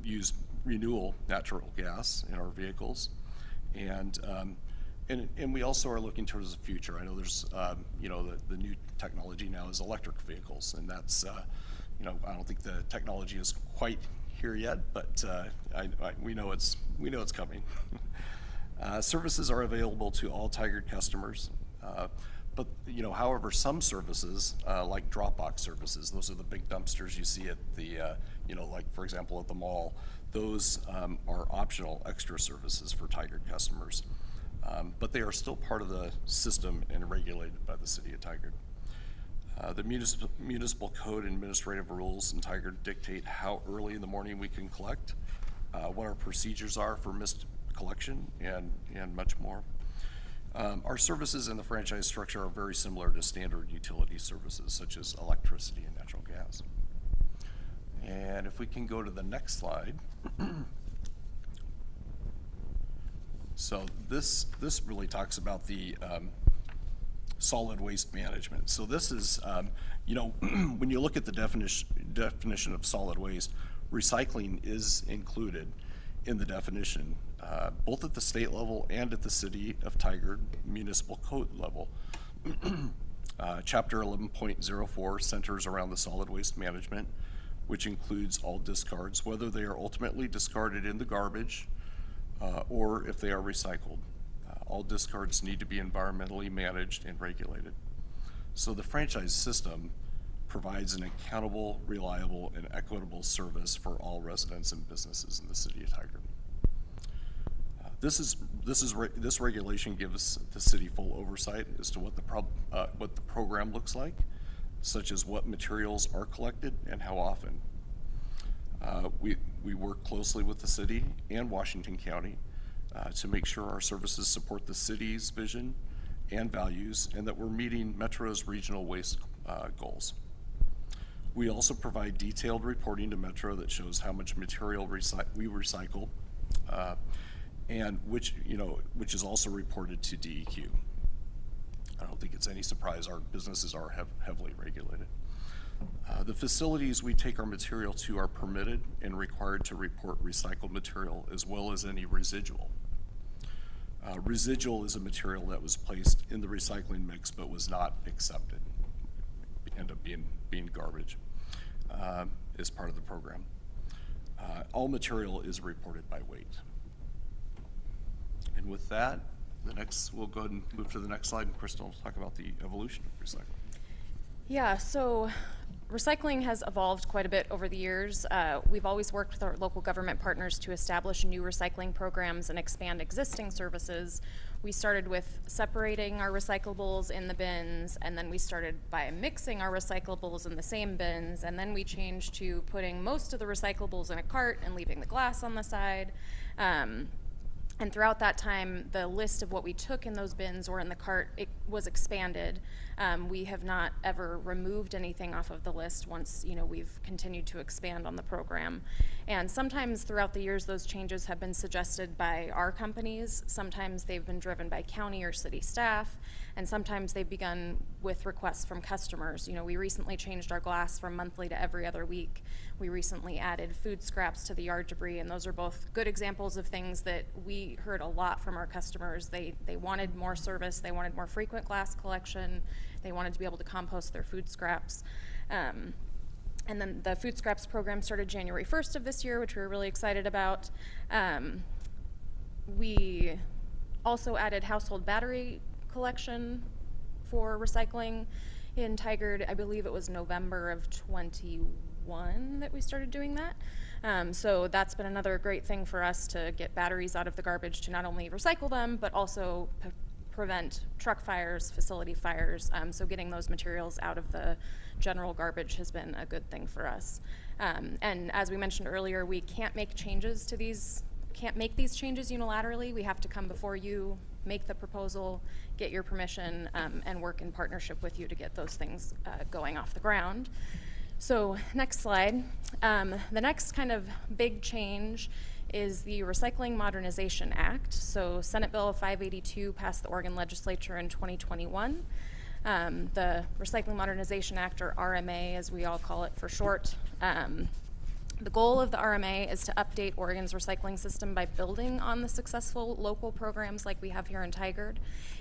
V: use renewable natural gas in our vehicles, and we also are looking towards the future. I know there's, the new technology now is electric vehicles, and that's, I don't think the technology is quite here yet, but we know it's coming. Services are available to all Tigard customers. But, you know, however, some services, like drop-box services, those are the big dumpsters you see at the, you know, like, for example, at the mall, those are optional extra services for Tigard customers. But they are still part of the system and regulated by the City of Tigard. The municipal code and administrative rules in Tigard dictate how early in the morning we can collect, what our procedures are for missed collection, and much more. Our services in the franchise structure are very similar to standard utility services such as electricity and natural gas. And if we can go to the next slide. So this really talks about the solid waste management. So this is, you know, when you look at the definition of solid waste, recycling is included in the definition, both at the state level and at the City of Tigard municipal code level. Chapter 11.04 centers around the solid waste management, which includes all discards, whether they are ultimately discarded in the garbage or if they are recycled. All discards need to be environmentally managed and regulated. So the franchise system provides an accountable, reliable, and equitable service for all residents and businesses in the City of Tigard. This regulation gives the city full oversight as to what the program looks like, such as what materials are collected and how often. We work closely with the city and Washington County to make sure our services support the city's vision and values, and that we're meeting Metro's regional waste goals. We also provide detailed reporting to Metro that shows how much material we recycle, and which is also reported to DEQ. I don't think it's any surprise our businesses are heavily regulated. The facilities we take our material to are permitted and required to report recycled material as well as any residual. Residual is a material that was placed in the recycling mix but was not accepted. It ended up being garbage as part of the program. All material is reported by weight. And with that, we'll go ahead and move to the next slide, and Crystal will talk about the evolution of recycling.
U: Yeah, so recycling has evolved quite a bit over the years. We've always worked with our local government partners to establish new recycling programs and expand existing services. We started with separating our recyclables in the bins, and then we started by mixing our recyclables in the same bins, and then we changed to putting most of the recyclables in a cart and leaving the glass on the side. And throughout that time, the list of what we took in those bins or in the cart, it was expanded. We have not ever removed anything off of the list once, we've continued to expand on the program. And sometimes throughout the years, those changes have been suggested by our companies. Sometimes they've been driven by county or city staff, and sometimes they've begun with requests from customers. We recently changed our glass from monthly to every other week. We recently added food scraps to the yard debris, and those are both good examples of things that we heard a lot from our customers. They wanted more service, they wanted more frequent glass collection, they wanted to be able to compost their food scraps. And then the food scraps program started January 1st of this year, which we were really excited about. We also added household battery collection for recycling in Tigard. I believe it was November of 21 that we started doing that. So that's been another great thing for us to get batteries out of the garbage, to not only recycle them, but also prevent truck fires, facility fires. So getting those materials out of the general garbage has been a good thing for us. And as we mentioned earlier, we can't make changes to these, can't make these changes unilaterally. We have to come before you, make the proposal, get your permission, and work in partnership with you to get those things going off the ground. So next slide. The next kind of big change is the Recycling Modernization Act. So Senate Bill 582 passed the Oregon legislature in 2021. The Recycling Modernization Act, or RMA as we all call it for short, The goal of the RMA is to update Oregon's recycling system by building on the successful local programs like we have here in Tigard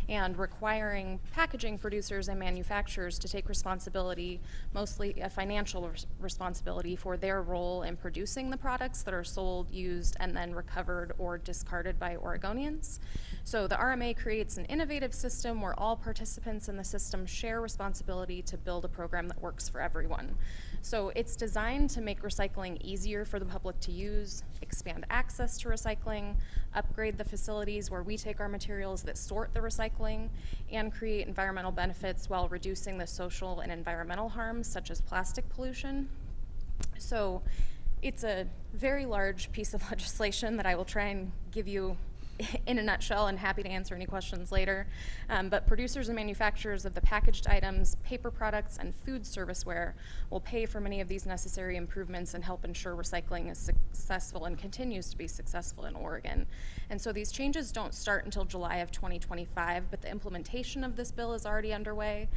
U: and requiring packaging producers and manufacturers to take responsibility, mostly a financial responsibility for their role in producing the products that are sold, used, and then recovered or discarded by Oregonians. So the RMA creates an innovative system where all participants in the system share responsibility to build a program that works for everyone. So it's designed to make recycling easier for the public to use, expand access to recycling, upgrade the facilities where we take our materials that sort the recycling, and create environmental benefits while reducing the social and environmental harms such as plastic pollution. So it's a very large piece of legislation that I will try and give you in a nutshell, and happy to answer any questions later. But producers and manufacturers of the packaged items, paper products, and food serviceware will pay for many of these necessary improvements and help ensure recycling is successful and continues to be successful in Oregon. And so these changes don't start until July of 2025, but the implementation of this bill is already underway.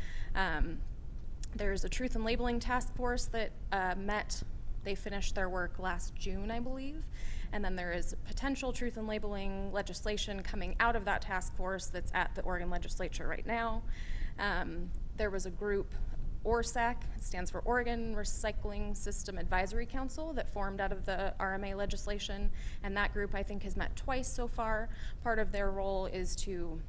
U: There's a truth and labeling task force that they finished their work last June, I believe. And then there is potential truth and labeling legislation coming out of that task force that's at the Oregon legislature right now. There was a group, ORSAC, it stands for Oregon Recycling System Advisory Council, that formed out of the RMA legislation. And that group, I think, has met twice so far. Part of their role is to,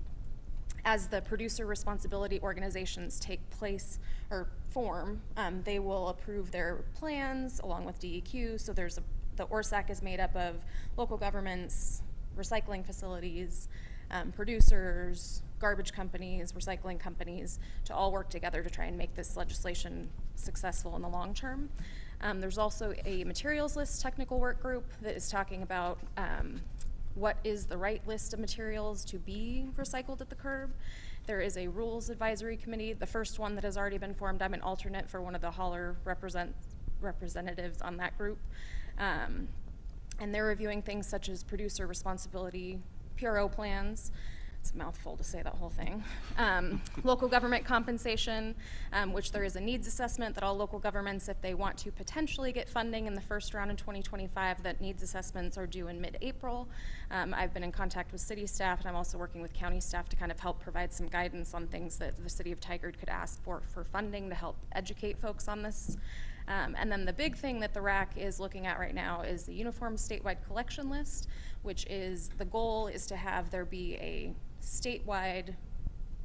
U: as the producer responsibility organizations take place or form, they will approve their plans along with DEQ. So the ORSAC is made up of local governments, recycling facilities, producers, garbage companies, recycling companies, to all work together to try and make this legislation successful in the long term. There's also a materials list technical work group that is talking about what is the right list of materials to be recycled at the curb. There is a rules advisory committee, the first one that has already been formed. I'm an alternate for one of the hauler representatives on that group. And they're reviewing things such as producer responsibility, PRO plans. It's a mouthful to say that whole thing. Local government compensation, which there is a needs assessment that all local governments, if they want to potentially get funding in the first round in 2025, that needs assessments are due in mid-April. I've been in contact with city staff, and I'm also working with county staff to kind of help provide some guidance on things that the city of Tigard could ask for funding to help educate folks on this. And then the big thing that the RAC is looking at right now is the uniform statewide collection list, which is, the goal is to have there be a statewide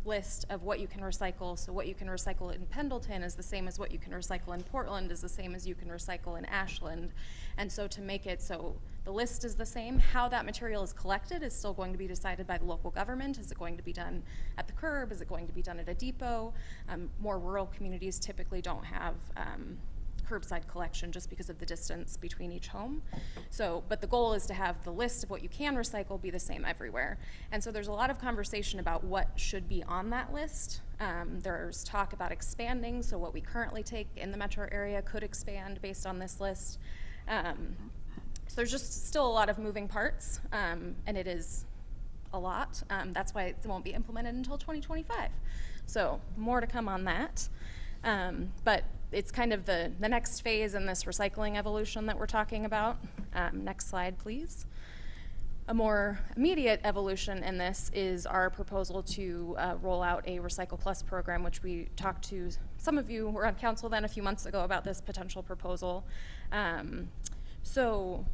U: list of what you can recycle. So what you can recycle in Pendleton is the same as what you can recycle in Portland is the same as you can recycle in Ashland. And so to make it so the list is the same, how that material is collected is still going to be decided by the local government. Is it going to be done at the curb? Is it going to be done at a depot? More rural communities typically don't have curbside collection just because of the distance between each home. So, but the goal is to have the list of what you can recycle be the same everywhere. And so there's a lot of conversation about what should be on that list. There's talk about expanding, so what we currently take in the metro area could expand based on this list. So there's just still a lot of moving parts, and it is a lot. That's why it won't be implemented until 2025. So more to come on that. But it's kind of the next phase in this recycling evolution that we're talking about. Next slide, please. A more immediate evolution in this is our proposal to roll out a Recycle Plus program, which we talked to, some of you were on council then a few months ago about this potential proposal. So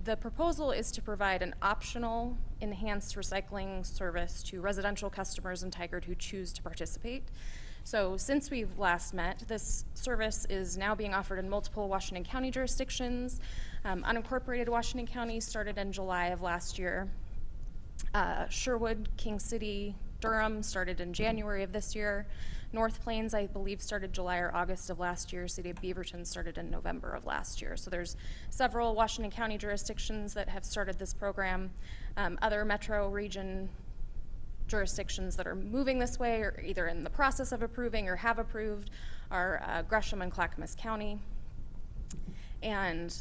U: the proposal is to provide an optional enhanced recycling service to residential customers in Tigard who choose to participate. So since we've last met, this service is now being offered in multiple Washington County jurisdictions. Unincorporated Washington County started in July of last year. Sherwood, King City, Durham started in January of this year. North Plains, I believe, started July or August of last year. City of Beaverton started in November of last year. So there's several Washington County jurisdictions that have started this program. Other metro region jurisdictions that are moving this way or either in the process of approving or have approved are Gresham and Clackamas County. And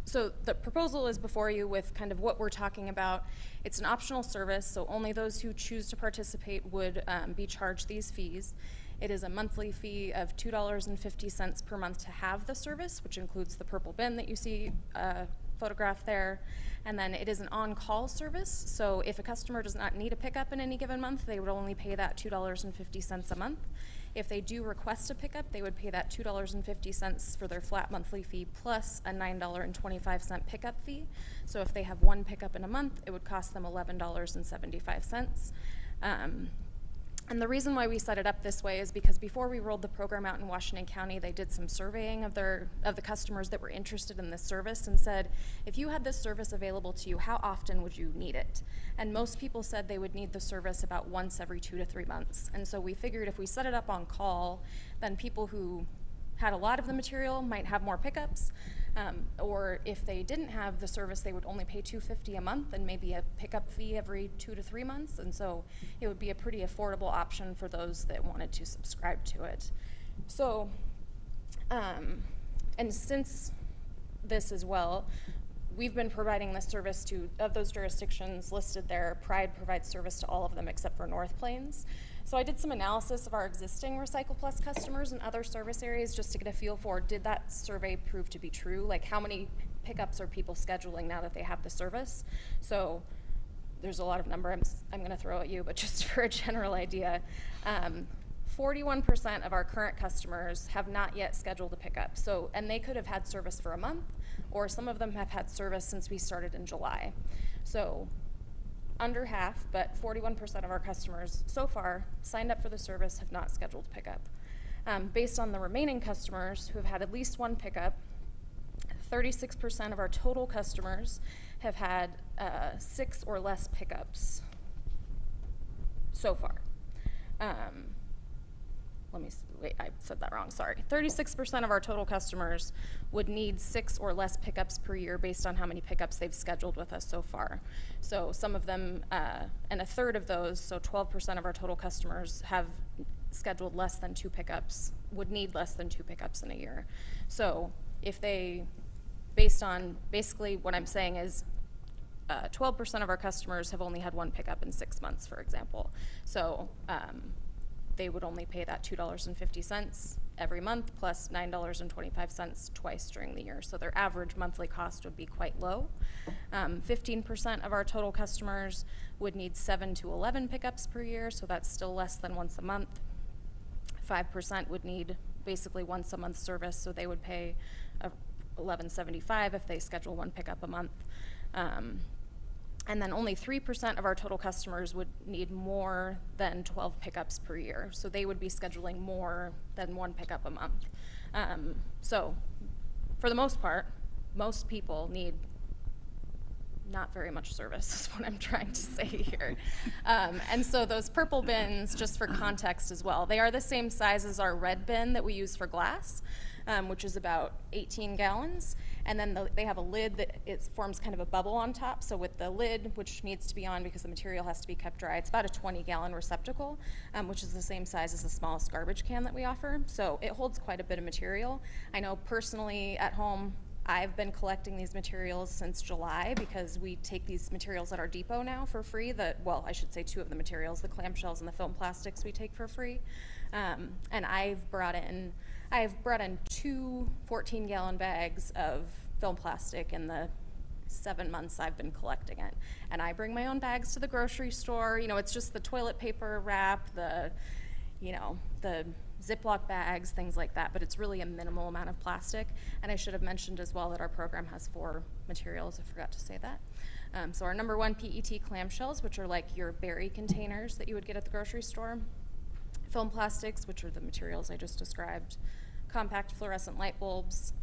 U: so the proposal is before you with kind of what we're talking about. It's an optional service, so only those who choose to participate would be charged these fees. It is a monthly fee of $2.50 per month to have the service, which includes the purple bin that you see photographed there. And then it is an on-call service, so if a customer does not need a pickup in any given month, they would only pay that $2.50 a month. If they do request a pickup, they would pay that $2.50 for their flat monthly fee plus a $9.25 pickup fee. So if they have one pickup in a month, it would cost them $11.75. And the reason why we set it up this way is because before we rolled the program out in Washington County, they did some surveying of the customers that were interested in this service and said, if you had this service available to you, how often would you need it? And most people said they would need the service about once every 2 to 3 months. And so we figured if we set it up on call, then people who had a lot of the material might have more pickups, or if they didn't have the service, they would only pay $2.50 a month and maybe a pickup fee every 2 to 3 months. And so it would be a pretty affordable option for those that wanted to subscribe to it. So, and since this as well, we've been providing this service to, of those jurisdictions listed there, Pride provides service to all of them except for North Plains. So I did some analysis of our existing Recycle Plus customers in other service areas just to get a feel for, did that survey prove to be true? Like, how many pickups are people scheduling now that they have the service? So there's a lot of numbers I'm going to throw at you, but just for a general idea, 41% of our current customers have not yet scheduled a pickup. So, and they could have had service for a month, or some of them have had service since we started in July. So under half, but 41% of our customers so far signed up for the service have not scheduled pickup. Based on the remaining customers who have had at least one pickup, 36% of our total customers have had 6 or less pickups so far. Wait, I said that wrong, sorry. 36% of our total customers would need 6 or less pickups per year based on how many pickups they've scheduled with us so far. So some of them, and a third of those, so 12% of our total customers have scheduled less than 2 pickups, would need less than 2 pickups in a year. So if they, based on, basically what I'm saying is 12% of our customers have only had 1 pickup in 6 months, for example. So they would only pay that $2.50 every month plus $9.25 twice during the year. So their average monthly cost would be quite low. 15% of our total customers would need 7 to 11 pickups per year, so that's still less than once a month. 5% would need basically once a month service, so they would pay $11.75 if they schedule 1 pickup a month. And then only 3% of our total customers would need more than 12 pickups per year. So they would be scheduling more than 1 pickup a month. So for the most part, most people need not very much service is what I'm trying to say here. And so those purple bins, just for context as well, they are the same size as our red bin that we use for glass, which is about 18 gallons. And then they have a lid that it forms kind of a bubble on top. So with the lid, which needs to be on because the material has to be kept dry, it's about a 20-gallon receptacle, which is the same size as the smallest garbage can that we offer. So it holds quite a bit of material. I know personally at home, I've been collecting these materials since July because we take these materials at our depot now for free. Well, I should say 2 of the materials, the clamshells and the film plastics we take for free. And I've brought in 2 14-gallon bags of film plastic in the 7 months I've been collecting it. And I bring my own bags to the grocery store. You know, it's just the toilet paper wrap, the Ziploc bags, things like that, but it's really a minimal amount of plastic. And I should have mentioned as well that our program has 4 materials. I forgot to say that. So our number 1, PET clamshells, which are like your berry containers that you would get at the grocery store. Film plastics, which are the materials I just described. Compact fluorescent light bulbs,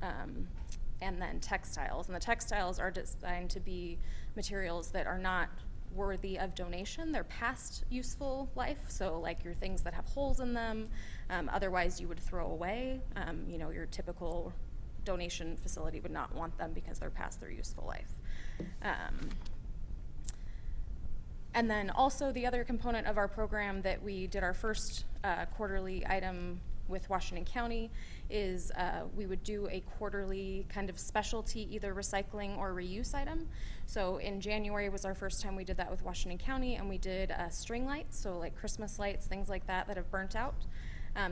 U: and then textiles. And the textiles are designed to be materials that are not worthy of donation. They're past useful life, so like your things that have holes in them, otherwise you would throw away. You know, your typical donation facility would not want them because they're past their useful life. And then also the other component of our program that we did our first quarterly item with Washington County is we would do a quarterly kind of specialty either recycling or reuse item. So in January was our first time we did that with Washington County, and we did string lights, so like Christmas lights, things like that that have burnt out.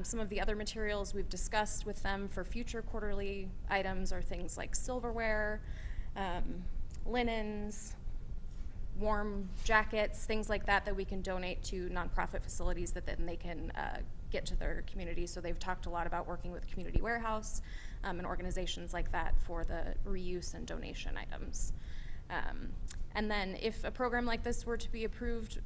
U: Some of the other materials we've discussed with them for future quarterly items are things like silverware, linens, warm jackets, things like that that we can donate to nonprofit facilities that then they can get to their community. So they've talked a lot about working with Community Warehouse and organizations like that for the reuse and donation items. And then if a program like this were to be approved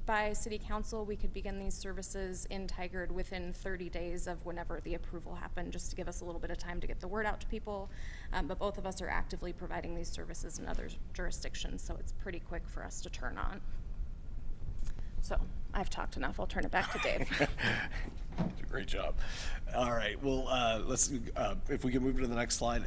U: by City Council, we could begin these services in Tigard within 30 days of whenever the approval happened, just to give us a little bit of time to get the word out to people. But both of us are actively providing these services in other jurisdictions, so it's pretty quick for us to turn on. So I've talked enough. I'll turn it back to Dave.
V: Great job. All right. Well, let's if we can move to the next slide.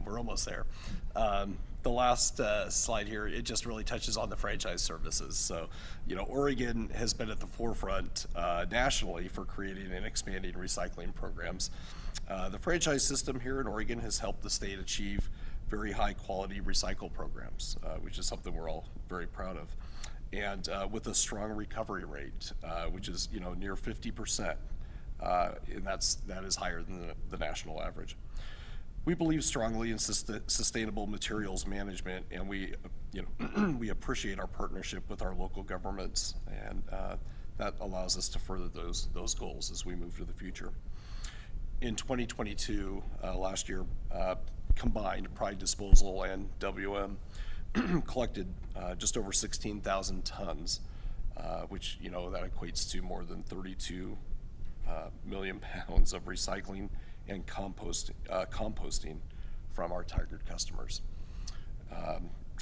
V: We're almost there. The last slide here, it just really touches on the franchise services. So, you know, Oregon has been at the forefront nationally for creating and expanding recycling programs. The franchise system here in Oregon has helped the state achieve very high quality recycle programs, which is something we're all very proud of. And with a strong recovery rate, which is, you know, near 50%, and that is higher than the national average. We believe strongly in sustainable materials management, and we, you know, we appreciate our partnership with our local governments, and that allows us to further those goals as we move to the future. In 2022, last year, combined Pride Disposal and WM collected just over 16,000 tons, which, you know, that equates to more than 32 million pounds of recycling and composting from our Tigard customers.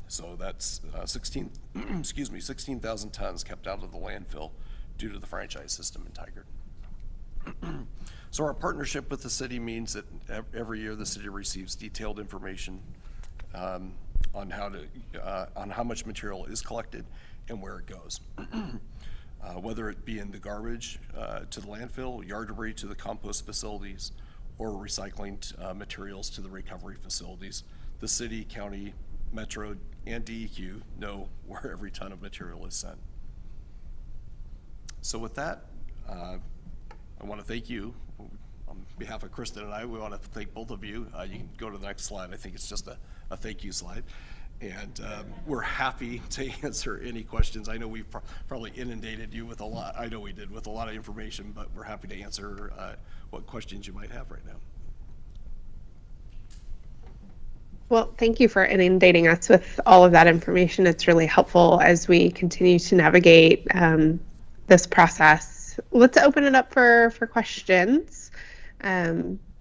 V: So that's 16,000 tons kept out of the landfill due to the franchise system in Tigard. So our partnership with the city means that every year the city receives detailed information on how much material is collected and where it goes. Whether it be in the garbage to the landfill, yard debris to the compost facilities, or recycling materials to the recovery facilities, the city, county, metro, and DEQ know where every ton of material is sent. So with that, I want to thank you. On behalf of Kristen and I, we want to thank both of you. You can go to the next slide. I think it's just a thank you slide. And we're happy to answer any questions. I know we've probably inundated you with a lot, I know we did, with a lot of information, but we're happy to answer what questions you might have right now.
A: Well, thank you for inundating us with all of that information. It's really helpful as we continue to navigate this process. Let's open it up for questions.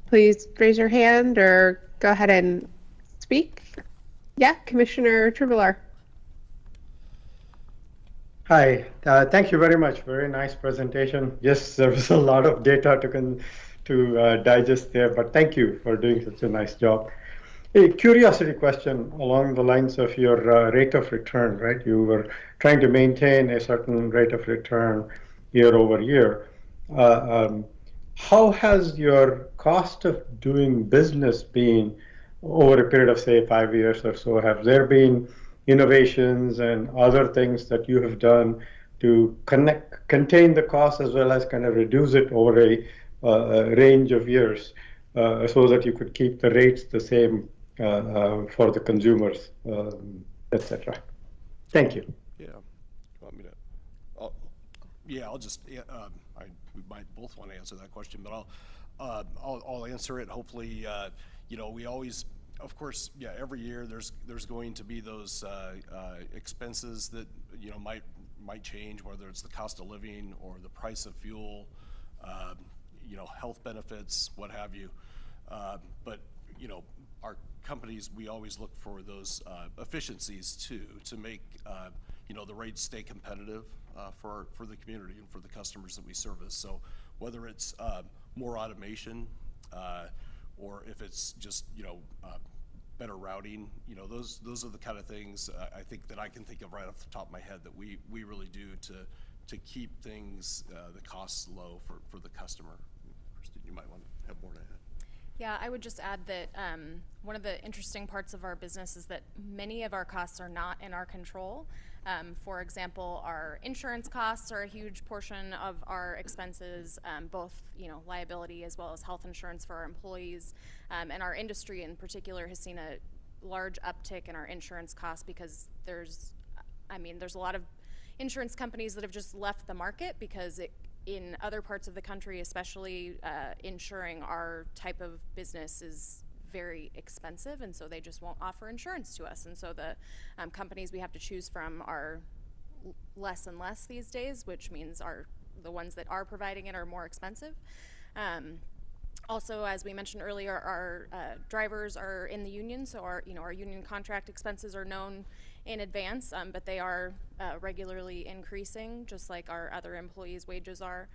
A: Please raise your hand or go ahead and speak. Yeah, Commissioner Truvillar.
K: Hi, thank you very much. Very nice presentation. Yes, there was a lot of data to digest there, but thank you for doing such a nice job. A curiosity question along the lines of your rate of return, right? You were trying to maintain a certain rate of return year over year. How has your cost of doing business been over a period of, say, 5 years or so? Have there been innovations and other things that you have done to contain the cost as well as kind of reduce it over a range of years so that you could keep the rates the same for the consumers, etc.? Thank you.
V: Yeah. You want me to? I'll just. We might both want to answer that question, but I'll answer it. Hopefully, you know, we always, of course, yeah. Every year there's going to be those expenses that, you know, might change, whether it's the cost of living or the price of fuel, you know, health benefits, what have you. But you know, our companies, we always look for those efficiencies too, to make you know, the rates stay competitive for the community and for the customers that we service. So whether it's more automation or if it's just, you know, better routing, you know, those are the kind of things I think that I can think of right off the top of my head that we really do to keep things, the costs low for the customer. Kristen, you might want to have more to add.
U: Yeah, I would just add that one of the interesting parts of our business is that many of our costs are not in our control. For example, our insurance costs are a huge portion of our expenses, both liability as well as health insurance for our employees. And our industry in particular has seen a large uptick in our insurance costs because there's a lot of insurance companies that have just left the market because in other parts of the country, especially insuring our type of business is very expensive, and so they just won't offer insurance to us. And so the companies we have to choose from are less and less these days, which means the ones that are providing it are more expensive. Also, as we mentioned earlier, our drivers are in the union, so our union contract expenses are known in advance, but they are regularly increasing, just like our other employees' wages are.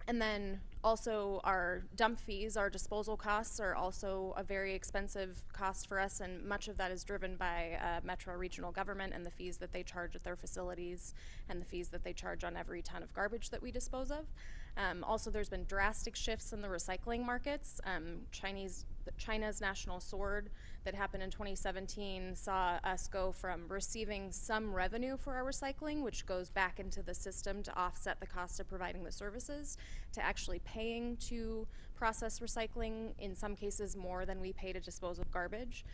U: And then also our dump fees, our disposal costs are also a very expensive cost for us, and much of that is driven by Metro Regional Government and the fees that they charge at their facilities and the fees that they charge on every ton of garbage that we dispose of. Also, there's been drastic shifts in the recycling markets. China's National Sword that happened in 2017 saw us go from receiving some revenue for our recycling, which goes back into the system to offset the cost of providing the services, to actually paying to process recycling, in some cases more than we pay to dispose of garbage.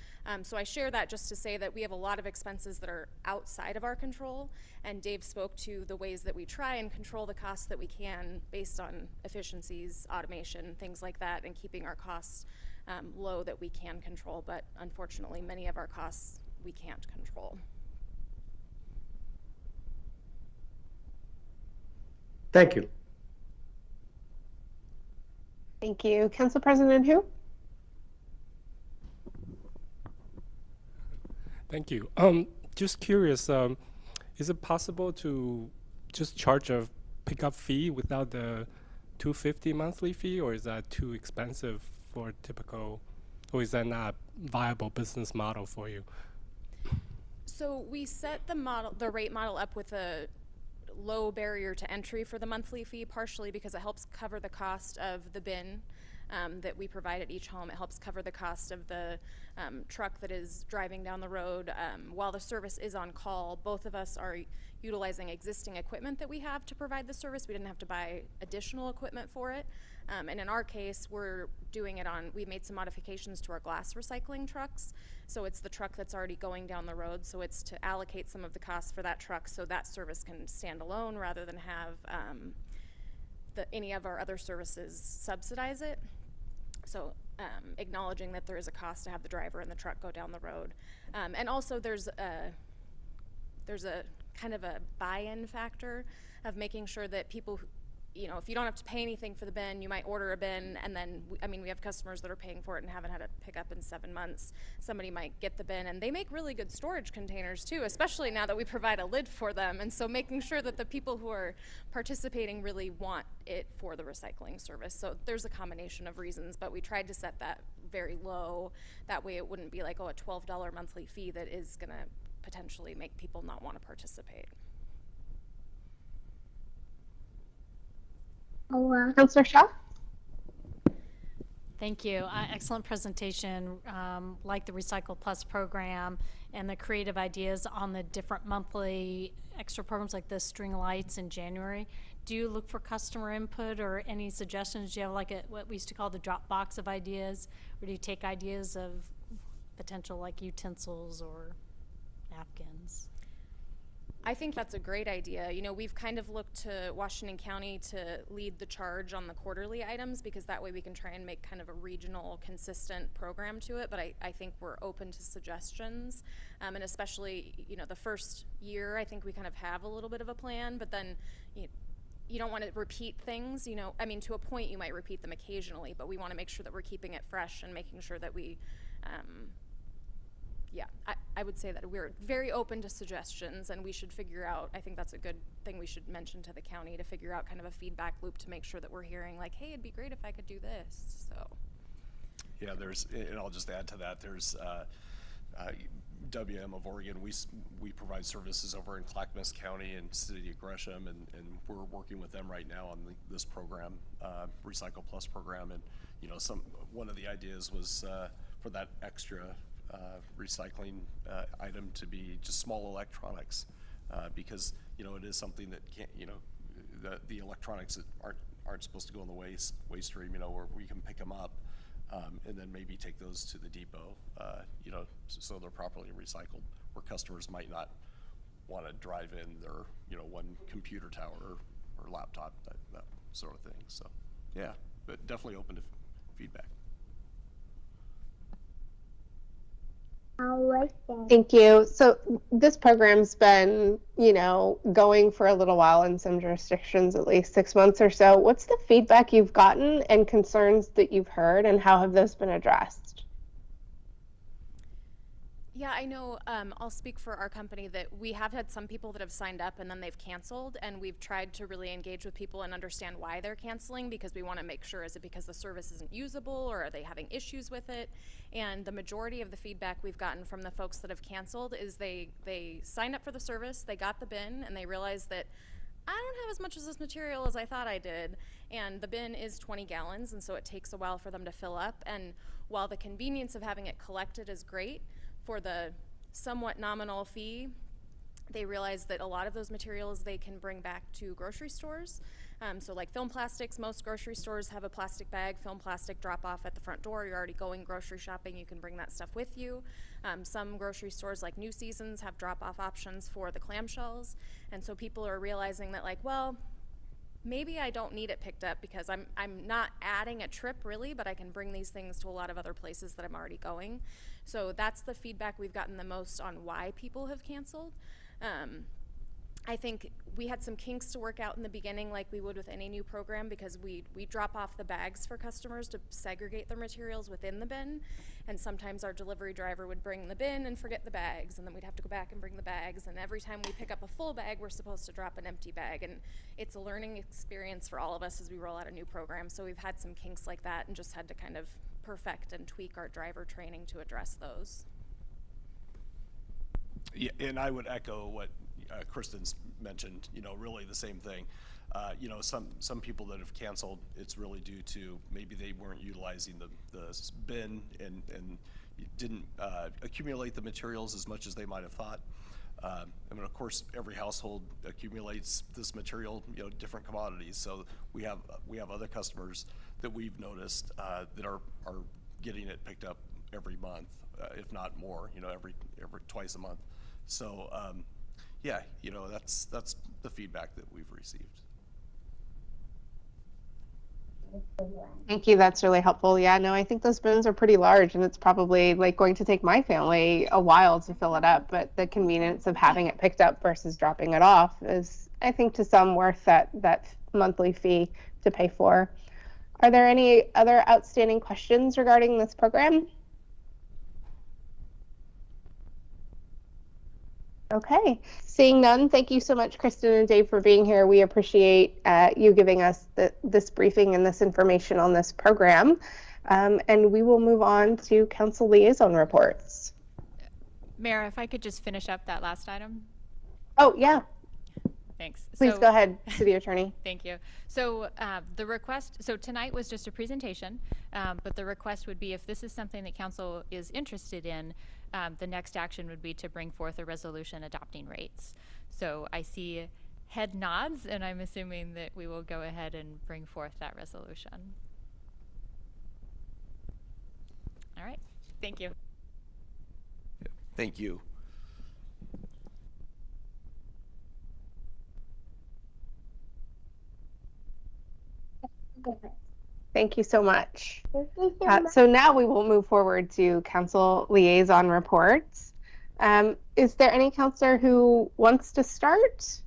U: So I share that just to say that we have a lot of expenses that are outside of our control, and Dave spoke to the ways that we try and control the costs that we can based on efficiencies, automation, things like that, and keeping our costs low that we can control, but unfortunately many of our costs we can't control.
K: Thank you.
A: Thank you. Council President Hu?
F: Thank you. Just curious, is it possible to just charge a pickup fee without the $250 monthly fee, or is that too expensive for typical, or is that not a viable business model for you?
U: So we set the rate model up with a low barrier to entry for the monthly fee, partially because it helps cover the cost of the bin that we provide at each home. It helps cover the cost of the truck that is driving down the road. While the service is on call, both of us are utilizing existing equipment that we have to provide the service. We didn't have to buy additional equipment for it. And in our case, we're doing it we made some modifications to our glass recycling trucks. So it's the truck that's already going down the road. So it's to allocate some of the costs for that truck so that service can stand alone rather than have any of our other services subsidize it. So acknowledging that there is a cost to have the driver and the truck go down the road. And also there's a kind of a buy-in factor of making sure that people, if you don't have to pay anything for the bin, you might order a bin, and then, we have customers that are paying for it and haven't had it pick up in 7 months. Somebody might get the bin, and they make really good storage containers too, especially now that we provide a lid for them. And so making sure that the people who are participating really want it for the recycling service. So there's a combination of reasons, but we tried to set that very low. That way it wouldn't be like, a $12 monthly fee that is gonna potentially make people not want to participate.
A: Councilor Shaw?
D: Thank you. Excellent presentation. Like the Recycle Plus program and the creative ideas on the different monthly extra programs like the string lights in January. Do you look for customer input or any suggestions? Do you have like what we used to call the drop box of ideas? Or do you take ideas of potential like utensils or napkins?
U: I think that's a great idea. We've kind of looked to Washington County to lead the charge on the quarterly items, because that way we can try and make kind of a regional, consistent program to it. But I think we're open to suggestions. And especially, the first year, I think we kind of have a little bit of a plan, but then you don't want to repeat things, to a point you might repeat them occasionally, but we want to make sure that we're keeping it fresh and making sure that we, I would say that we're very open to suggestions, and we should figure out, I think that's a good thing we should mention to the county, to figure out kind of a feedback loop to make sure that we're hearing like, hey, it'd be great if I could do this, so.
V: Yeah, and I'll just add to that, there's WM of Oregon, we provide services over in Clackamas County and City of Gresham, and we're working with them right now on this program, Recycle Plus program. And you know, one of the ideas was for that extra recycling item to be just small electronics, because you know, it is something that can't, you know, the electronics that aren't supposed to go in the waste stream, you know, where we can pick them up. And then maybe take those to the depot, you know, so they're properly recycled, where customers might not want to drive in their, you know, one computer tower or laptop, that sort of thing. So, yeah, but definitely open to feedback.
A: Thank you. So this program's been, you know, going for a little while in some jurisdictions, at least 6 months or so. What's the feedback you've gotten and concerns that you've heard, and how have those been addressed?
U: Yeah, I know, I'll speak for our company that we have had some people that have signed up and then they've canceled, and we've tried to really engage with people and understand why they're canceling, because we want to make sure, is it because the service isn't usable, or are they having issues with it? And the majority of the feedback we've gotten from the folks that have canceled is they signed up for the service, they got the bin, and they realized that I don't have as much of this material as I thought I did, and the bin is 20 gallons, and so it takes a while for them to fill up. And while the convenience of having it collected is great, for the somewhat nominal fee, they realize that a lot of those materials they can bring back to grocery stores. So like film plastics, most grocery stores have a plastic bag, film plastic drop off at the front door. You're already going grocery shopping, you can bring that stuff with you. Some grocery stores like New Seasons have drop off options for the clamshells. And so people are realizing that, like, well, maybe I don't need it picked up because I'm not adding a trip really, but I can bring these things to a lot of other places that I'm already going. So that's the feedback we've gotten the most on why people have canceled. I think we had some kinks to work out in the beginning, like we would with any new program, because we drop off the bags for customers to segregate their materials within the bin, and sometimes our delivery driver would bring the bin and forget the bags, and then we'd have to go back and bring the bags, and every time we pick up a full bag, we're supposed to drop an empty bag, and it's a learning experience for all of us as we roll out a new program. So we've had some kinks like that and just had to kind of perfect and tweak our driver training to address those.
V: Yeah, and I would echo what Kristen's mentioned, you know, really the same thing. You know, some people that have canceled, it's really due to maybe they weren't utilizing the bin and didn't accumulate the materials as much as they might have thought. I mean, of course, every household accumulates this material, you know, different commodities. So we have other customers that we've noticed that are getting it picked up every month, if not more, you know, every twice a month. So yeah, you know, that's the feedback that we've received.
A: Thank you. That's really helpful. Yeah, no, I think those bins are pretty large, and it's probably like going to take my family a while to fill it up. But the convenience of having it picked up versus dropping it off is, I think, to some worth that monthly fee to pay for. Are there any other outstanding questions regarding this program? Okay, seeing none, thank you so much, Kristen and Dave, for being here. We appreciate you giving us this briefing and this information on this program. And we will move on to council liaison reports.
T: Mayor, if I could just finish up that last item.
A: Oh, yeah.
T: Thanks.
A: Please go ahead, City Attorney.
T: Thank you. So the request, so tonight was just a presentation, but the request would be, if this is something that council is interested in, the next action would be to bring forth a resolution adopting rates. So I see head nods, and I'm assuming that we will go ahead and bring forth that resolution. All right, thank you.
V: Thank you.
A: Thank you so much. So now we will move forward to council liaison reports. Is there any councilor who wants to start?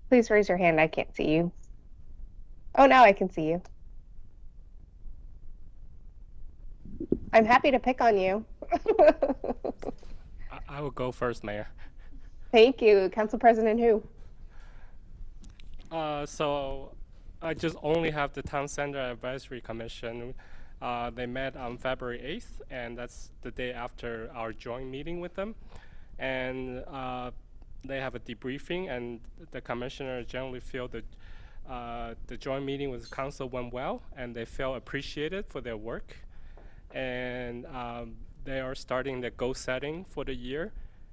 A: Please raise your hand. I can't see you. Oh, now I can see you. I'm happy to pick on you.
F: I will go first, Mayor.
A: Thank you. Council President who?
F: So I just only have the Town Center Advisory Commission. They met on February 8th, and that's the day after our joint meeting with them. And they have a debriefing, and the commissioner generally feel that the joint meeting with council went well, and they felt appreciated for their work. And they are starting the goal setting for the year,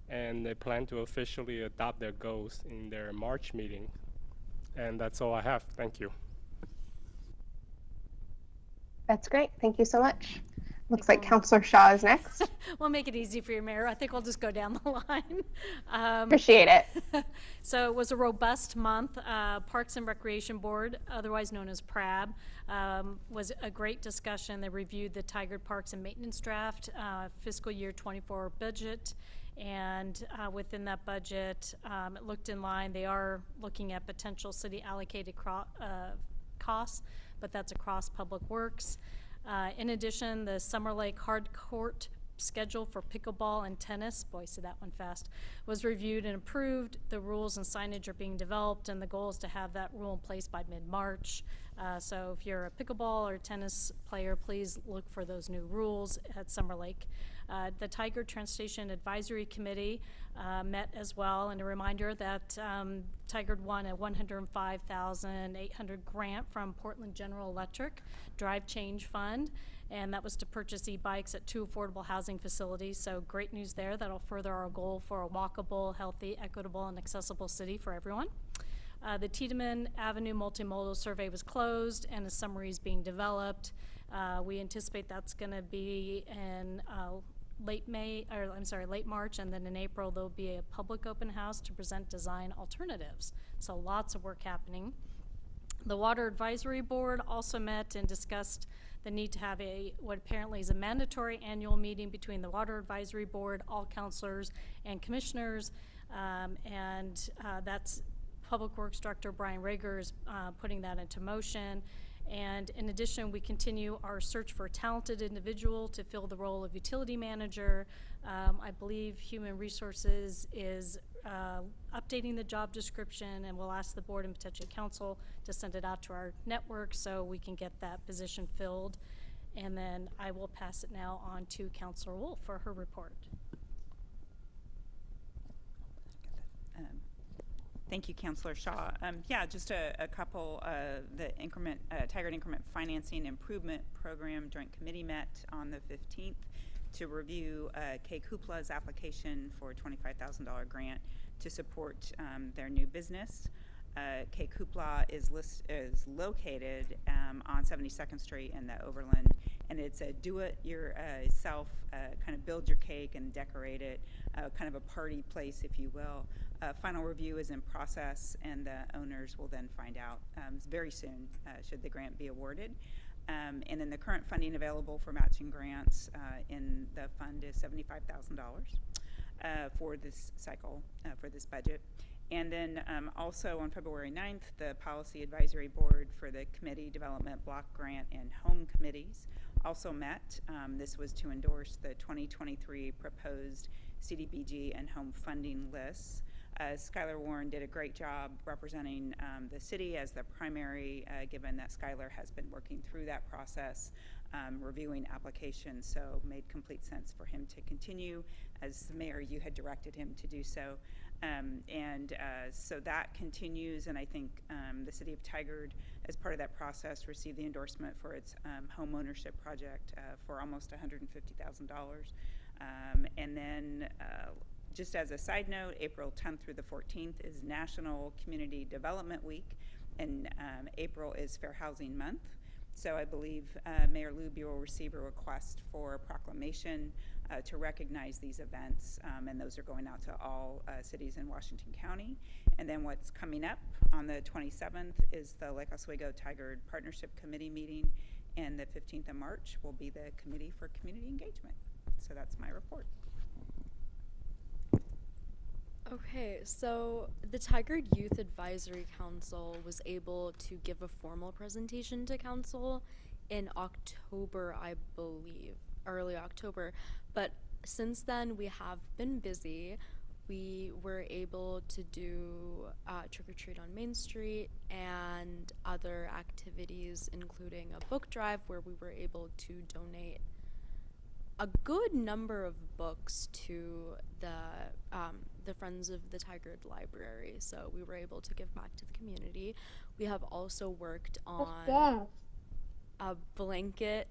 F: and they plan to officially adopt their goals in their March meeting. And that's all I have. Thank you.
A: That's great. Thank you so much. Looks like Councilor Shaw is next.
D: We'll make it easy for you, Mayor. I think we'll just go down the line.
A: Appreciate it.
D: So it was a robust month. Parks and Recreation Board, otherwise known as PRAB, was a great discussion. They reviewed the Tigard Parks and Maintenance Draft fiscal year 24 budget. And within that budget, it looked in line. They are looking at potential city allocated costs, but that's across Public Works. In addition, the Summer Lake Hard Court schedule for pickleball and tennis, boy, said that one fast, was reviewed and approved. The rules and signage are being developed, and the goal is to have that rule in place by mid-March. So if you're a pickleball or tennis player, please look for those new rules at Summer Lake. The Tigard Trans Station Advisory Committee met as well, and a reminder that Tigard won a $105,800 grant from Portland General Electric Drive Change Fund, and that was to purchase e-bikes at 2 affordable housing facilities. So great news there. That'll further our goal for a walkable, healthy, equitable, and accessible city for everyone. The Tiedemann Avenue Multimodal Survey was closed, and a summary is being developed. We anticipate that's going to be in late March, and then in April there'll be a public open house to present design alternatives. So lots of work happening. The Water Advisory Board also met and discussed the need to have what apparently is a mandatory annual meeting between the Water Advisory Board, all councilors, and commissioners, and that's Public Works Director Brian Rager is putting that into motion. And in addition, we continue our search for a talented individual to fill the role of utility manager. I believe Human Resources is updating the job description, and we'll ask the board and potentially council to send it out to our network so we can get that position filled. And then I will pass it now on to Councilor Wolf for her report.
O: Thank you, Councilor Shaw. Yeah, just a couple. The Tigard Increment Financing Improvement Program Joint Committee met on the 15th to review K-Kupla's application for a $25,000 grant to support their new business. K-Kupla is located on 72nd Street in the Overland, and it's a do-it-yourself, kind of build your cake and decorate it, kind of a party place, if you will. Final review is in process, and the owners will then find out very soon should the grant be awarded. And then the current funding available for matching grants in the fund is $75,000 for this cycle, for this budget. And then also on February 9th, the Policy Advisory Board for the Committee Development Block Grant and Home Committees also met. This was to endorse the 2023 proposed CDBG and home funding lists. Skylar Warren did a great job representing the city as the primary, given that Skylar has been working through that process, reviewing applications, so made complete sense for him to continue. As the mayor, you had directed him to do so. So that continues, and I think the city of Tigard, as part of that process, received the endorsement for its home ownership project for almost $150,000. And then just as a side note, April 10th through the 14th is National Community Development Week, and April is Fair Housing Month. So I believe Mayor Luby will receive a request for a proclamation to recognize these events, and those are going out to all cities in Washington County. And then what's coming up on the 27th is the Lake Oswego Tigard Partnership Committee meeting, and the 15th of March will be the Committee for Community Engagement. So that's my report.
Q: Okay, so the Tigard Youth Advisory Council was able to give a formal presentation to council in October, I believe, early October. But since then, we have been busy we were able to do trick or treat on Main Street and other activities, including a book drive where we were able to donate a good number of books to the Friends of the Tigard Library. So we were able to give back to the community. We have also worked on a blanket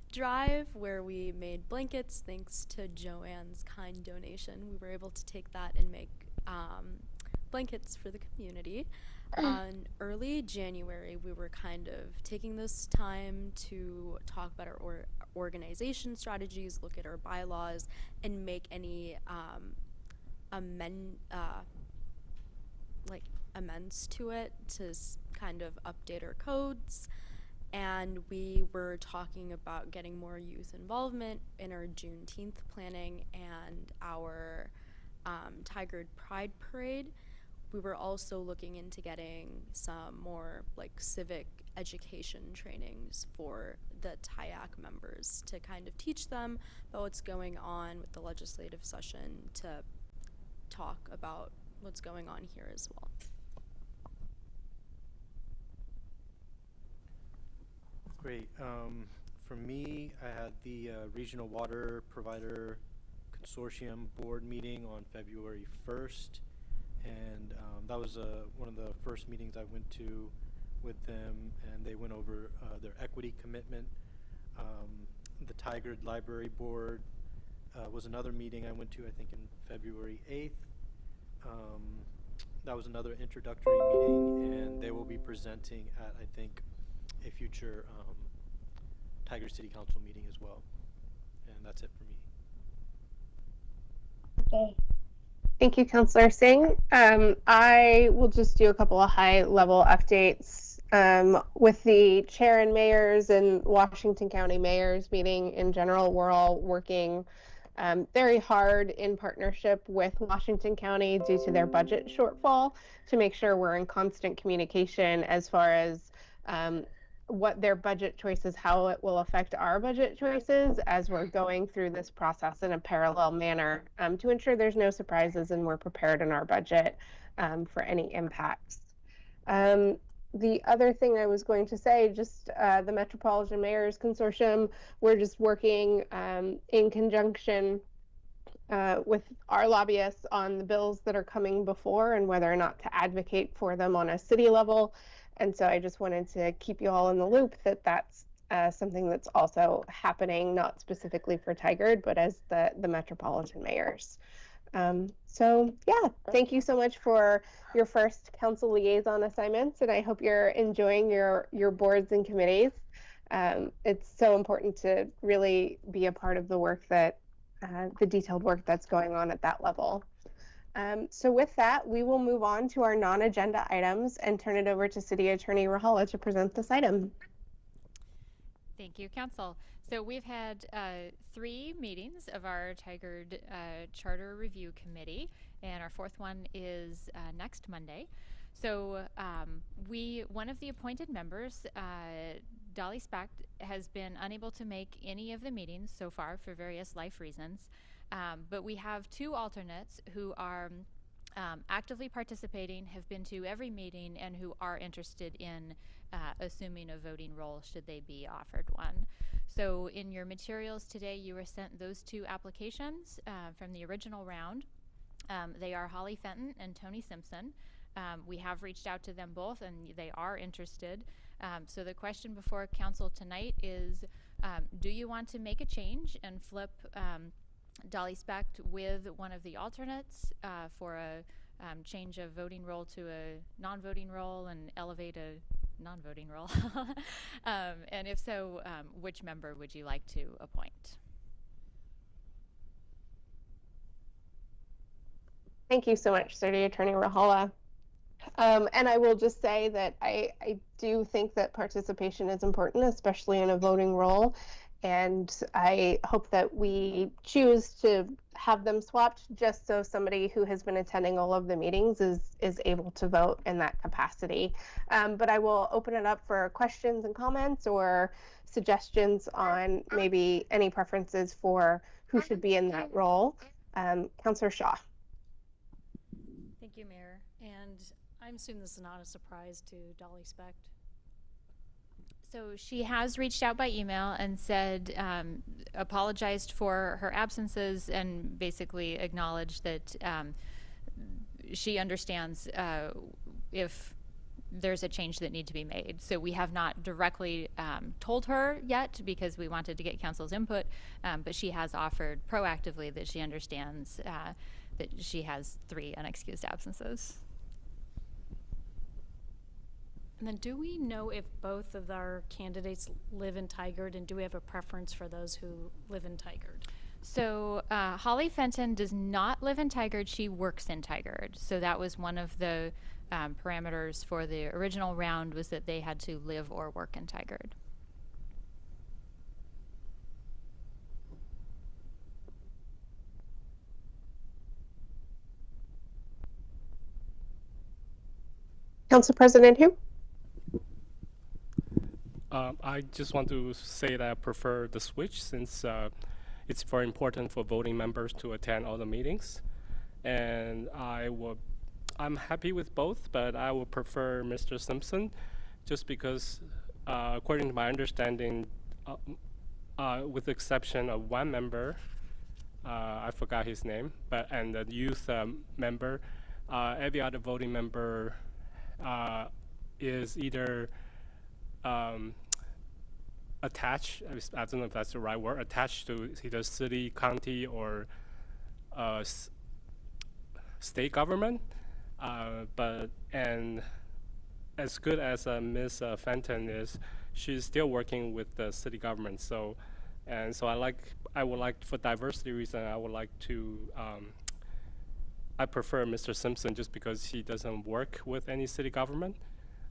Q: drive where we made blankets thanks to Joanne's kind donation. We were able to take that and make blankets for the community. On early January, we were kind of taking this time to talk about our organization strategies, look at our bylaws, and make any amends to it to kind of update our codes. And we were talking about getting more youth involvement in our Juneteenth planning and our Tigard Pride Parade. We were also looking into getting some more civic education trainings for the TIAC members to kind of teach them about what's going on with the legislative session, to talk about what's going on here as well.
S: Great. For me, I had the Regional Water Provider Consortium Board meeting on February 1st, and that was one of the first meetings I went to with them, and they went over their equity commitment. The Tigard Library Board was another meeting I went to, I think in February 8th. That was another introductory meeting, and they will be presenting at, I think, a future Tigard City Council meeting as well. And that's it for me.
A: Okay. Thank you, Councillor Singh. I will just do a couple of high-level updates. With the chair and mayors and Washington County mayors meeting in general, we're all working very hard in partnership with Washington County due to their budget shortfall to make sure we're in constant communication as far as what their budget choices, how it will affect our budget choices as we're going through this process in a parallel manner to ensure there's no surprises and we're prepared in our budget for any impacts. The other thing I was going to say, just the Metropolitan Mayors Consortium, we're just working in conjunction with our lobbyists on the bills that are coming before and whether or not to advocate for them on a city level. And so I just wanted to keep you all in the loop that that's something that's also happening, not specifically for Tigard, but as the Metropolitan Mayors. So yeah, thank you so much for your first council liaison assignments, and I hope you're enjoying your boards and committees. It's so important to really be a part of the work that, the detailed work that's going on at that level. So with that, we will move on to our non-agenda items and turn it over to City Attorney Rajala to present this item.
T: Thank you, Council. So we've had 3 meetings of our Tigard Charter Review Committee, and our 4th one is next Monday. So one of the appointed members, Dolly Specht, has been unable to make any of the meetings so far for various life reasons. But we have 2 alternates who are actively participating, have been to every meeting, and who are interested in assuming a voting role should they be offered one. So in your materials today, you were sent those 2 applications from the original round. They are Holly Fenton and Tony Simpson. We have reached out to them both, and they are interested. So the question before council tonight is, do you want to make a change and flip Dolly Specht with one of the alternates for a change of voting role to a non-voting role and elevate a non-voting role? And if so, which member would you like to appoint?
A: Thank you so much, City Attorney Rajala. And I will just say that I do think that participation is important, especially in a voting role. And I hope that we choose to have them swapped just so somebody who has been attending all of the meetings is able to vote in that capacity. But I will open it up for questions and comments or suggestions on maybe any preferences for who should be in that role. Councillor Shaw.
D: Thank you, Mayor. And I'm assuming this is not a surprise to Dolly Specht.
T: So she has reached out by email and said, apologized for her absences and basically acknowledged that she understands if there's a change that needs to be made. So we have not directly told her yet because we wanted to get council's input, but she has offered proactively that she understands that she has 3 unexcused absences.
D: And then do we know if both of our candidates live in Tigard, and do we have a preference for those who live in Tigard?
T: So Holly Fenton does not live in Tigard. She works in Tigard. So that was one of the parameters for the original round, was that they had to live or work in Tigard.
A: Council President who?
F: I just want to say that I prefer the switch since it's very important for voting members to attend all the meetings. And I'm happy with both, but I would prefer Mr. Simpson just because, according to my understanding, with the exception of one member, I forgot his name, and the youth member, every other voting member is either attached, I don't know if that's the right word, attached to either city, county, or state government. And as good as Ms. Fenton is, she's still working with the city government. So I would like, for diversity reason, I would like to, I prefer Mr. Simpson just because he doesn't work with any city government.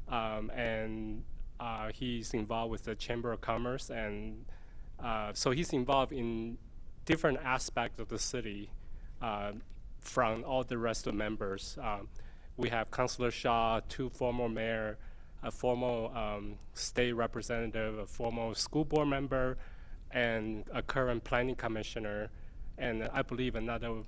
F: And he's involved with the Chamber of Commerce, and so he's involved in different aspects of the city from all the rest of the members. We have Councillor Shaw, 2 former mayor, a former state representative, a former school board member, and a current planning commissioner, and I believe another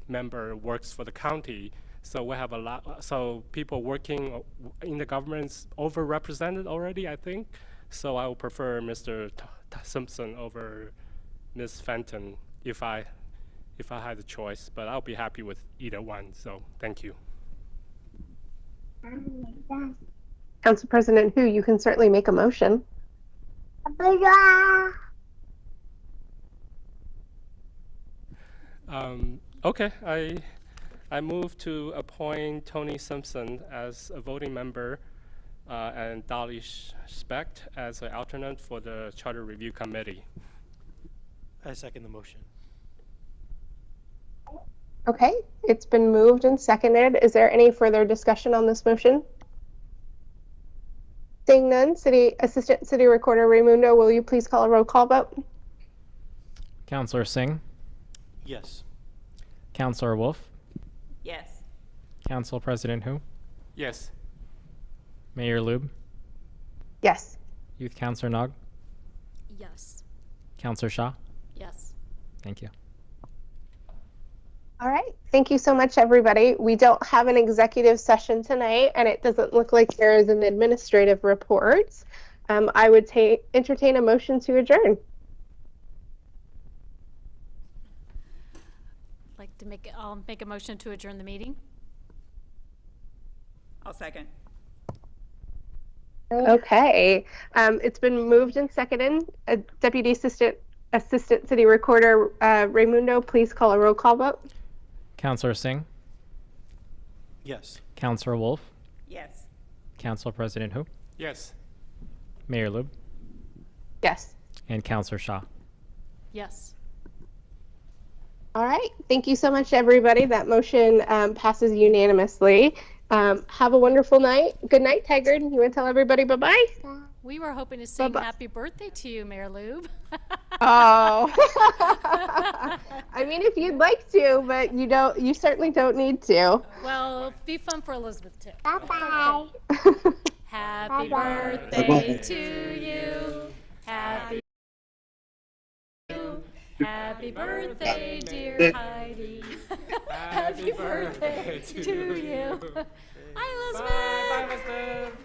F: member works for the county. So we have a lot, so people working in the government's overrepresented already, I think. So I would prefer Mr. Simpson over Ms. Fenton if I had the choice, but I'll be happy with either one, so thank you.
A: Council President who, you can certainly make a motion.
F: Okay, I move to appoint Tony Simpson as a voting member and Dolly Specht as an alternate for the Charter Review Committee.
S: I second the motion.
A: Okay, it's been moved and seconded. Is there any further discussion on this motion? Seeing none, Assistant City Recorder Raimundo, will you please call a roll call vote?
B: Councillor Singh,
S: Yes.
B: Councillor Wolf,
O: Yes.
B: Council President who,
F: Yes.
B: Mayor Lube,
A: Yes.
B: Youth Councillor Nog,
Q: Yes.
B: Councillor Shaw.
D: Yes.
B: Thank you.
A: All right, thank you so much, everybody. We don't have an executive session tonight, and it doesn't look like there is an administrative report. I would entertain a motion to adjourn.
D: I'll make a motion to adjourn the meeting.
O: I'll second.
A: Okay, it's been moved and seconded. Deputy Assistant City Recorder Raimundo, please call a roll call vote.
B: Councillor Singh,
S: Yes.
B: Councillor Wolf,
O: Yes.
B: Council President who,
F: Yes.
B: Mayor Lube,
A: Yes.
B: and Councillor Shaw.
D: Yes.
A: All right, thank you so much, everybody. That motion passes unanimously. Have a wonderful night. Good night, Tigard. You want to tell everybody bye-bye?
D: We were hoping to sing happy birthday to you, Mayor Lube.
A: Oh. I mean, if you'd like to, but you certainly don't need to.
D: Well, it'll be fun for Elizabeth too.
A: Bye-bye.
D: Happy birthday to you. Happy birthday, dear Heidi. Happy birthday to you. Hi, Elizabeth.
F: Bye, Elizabeth.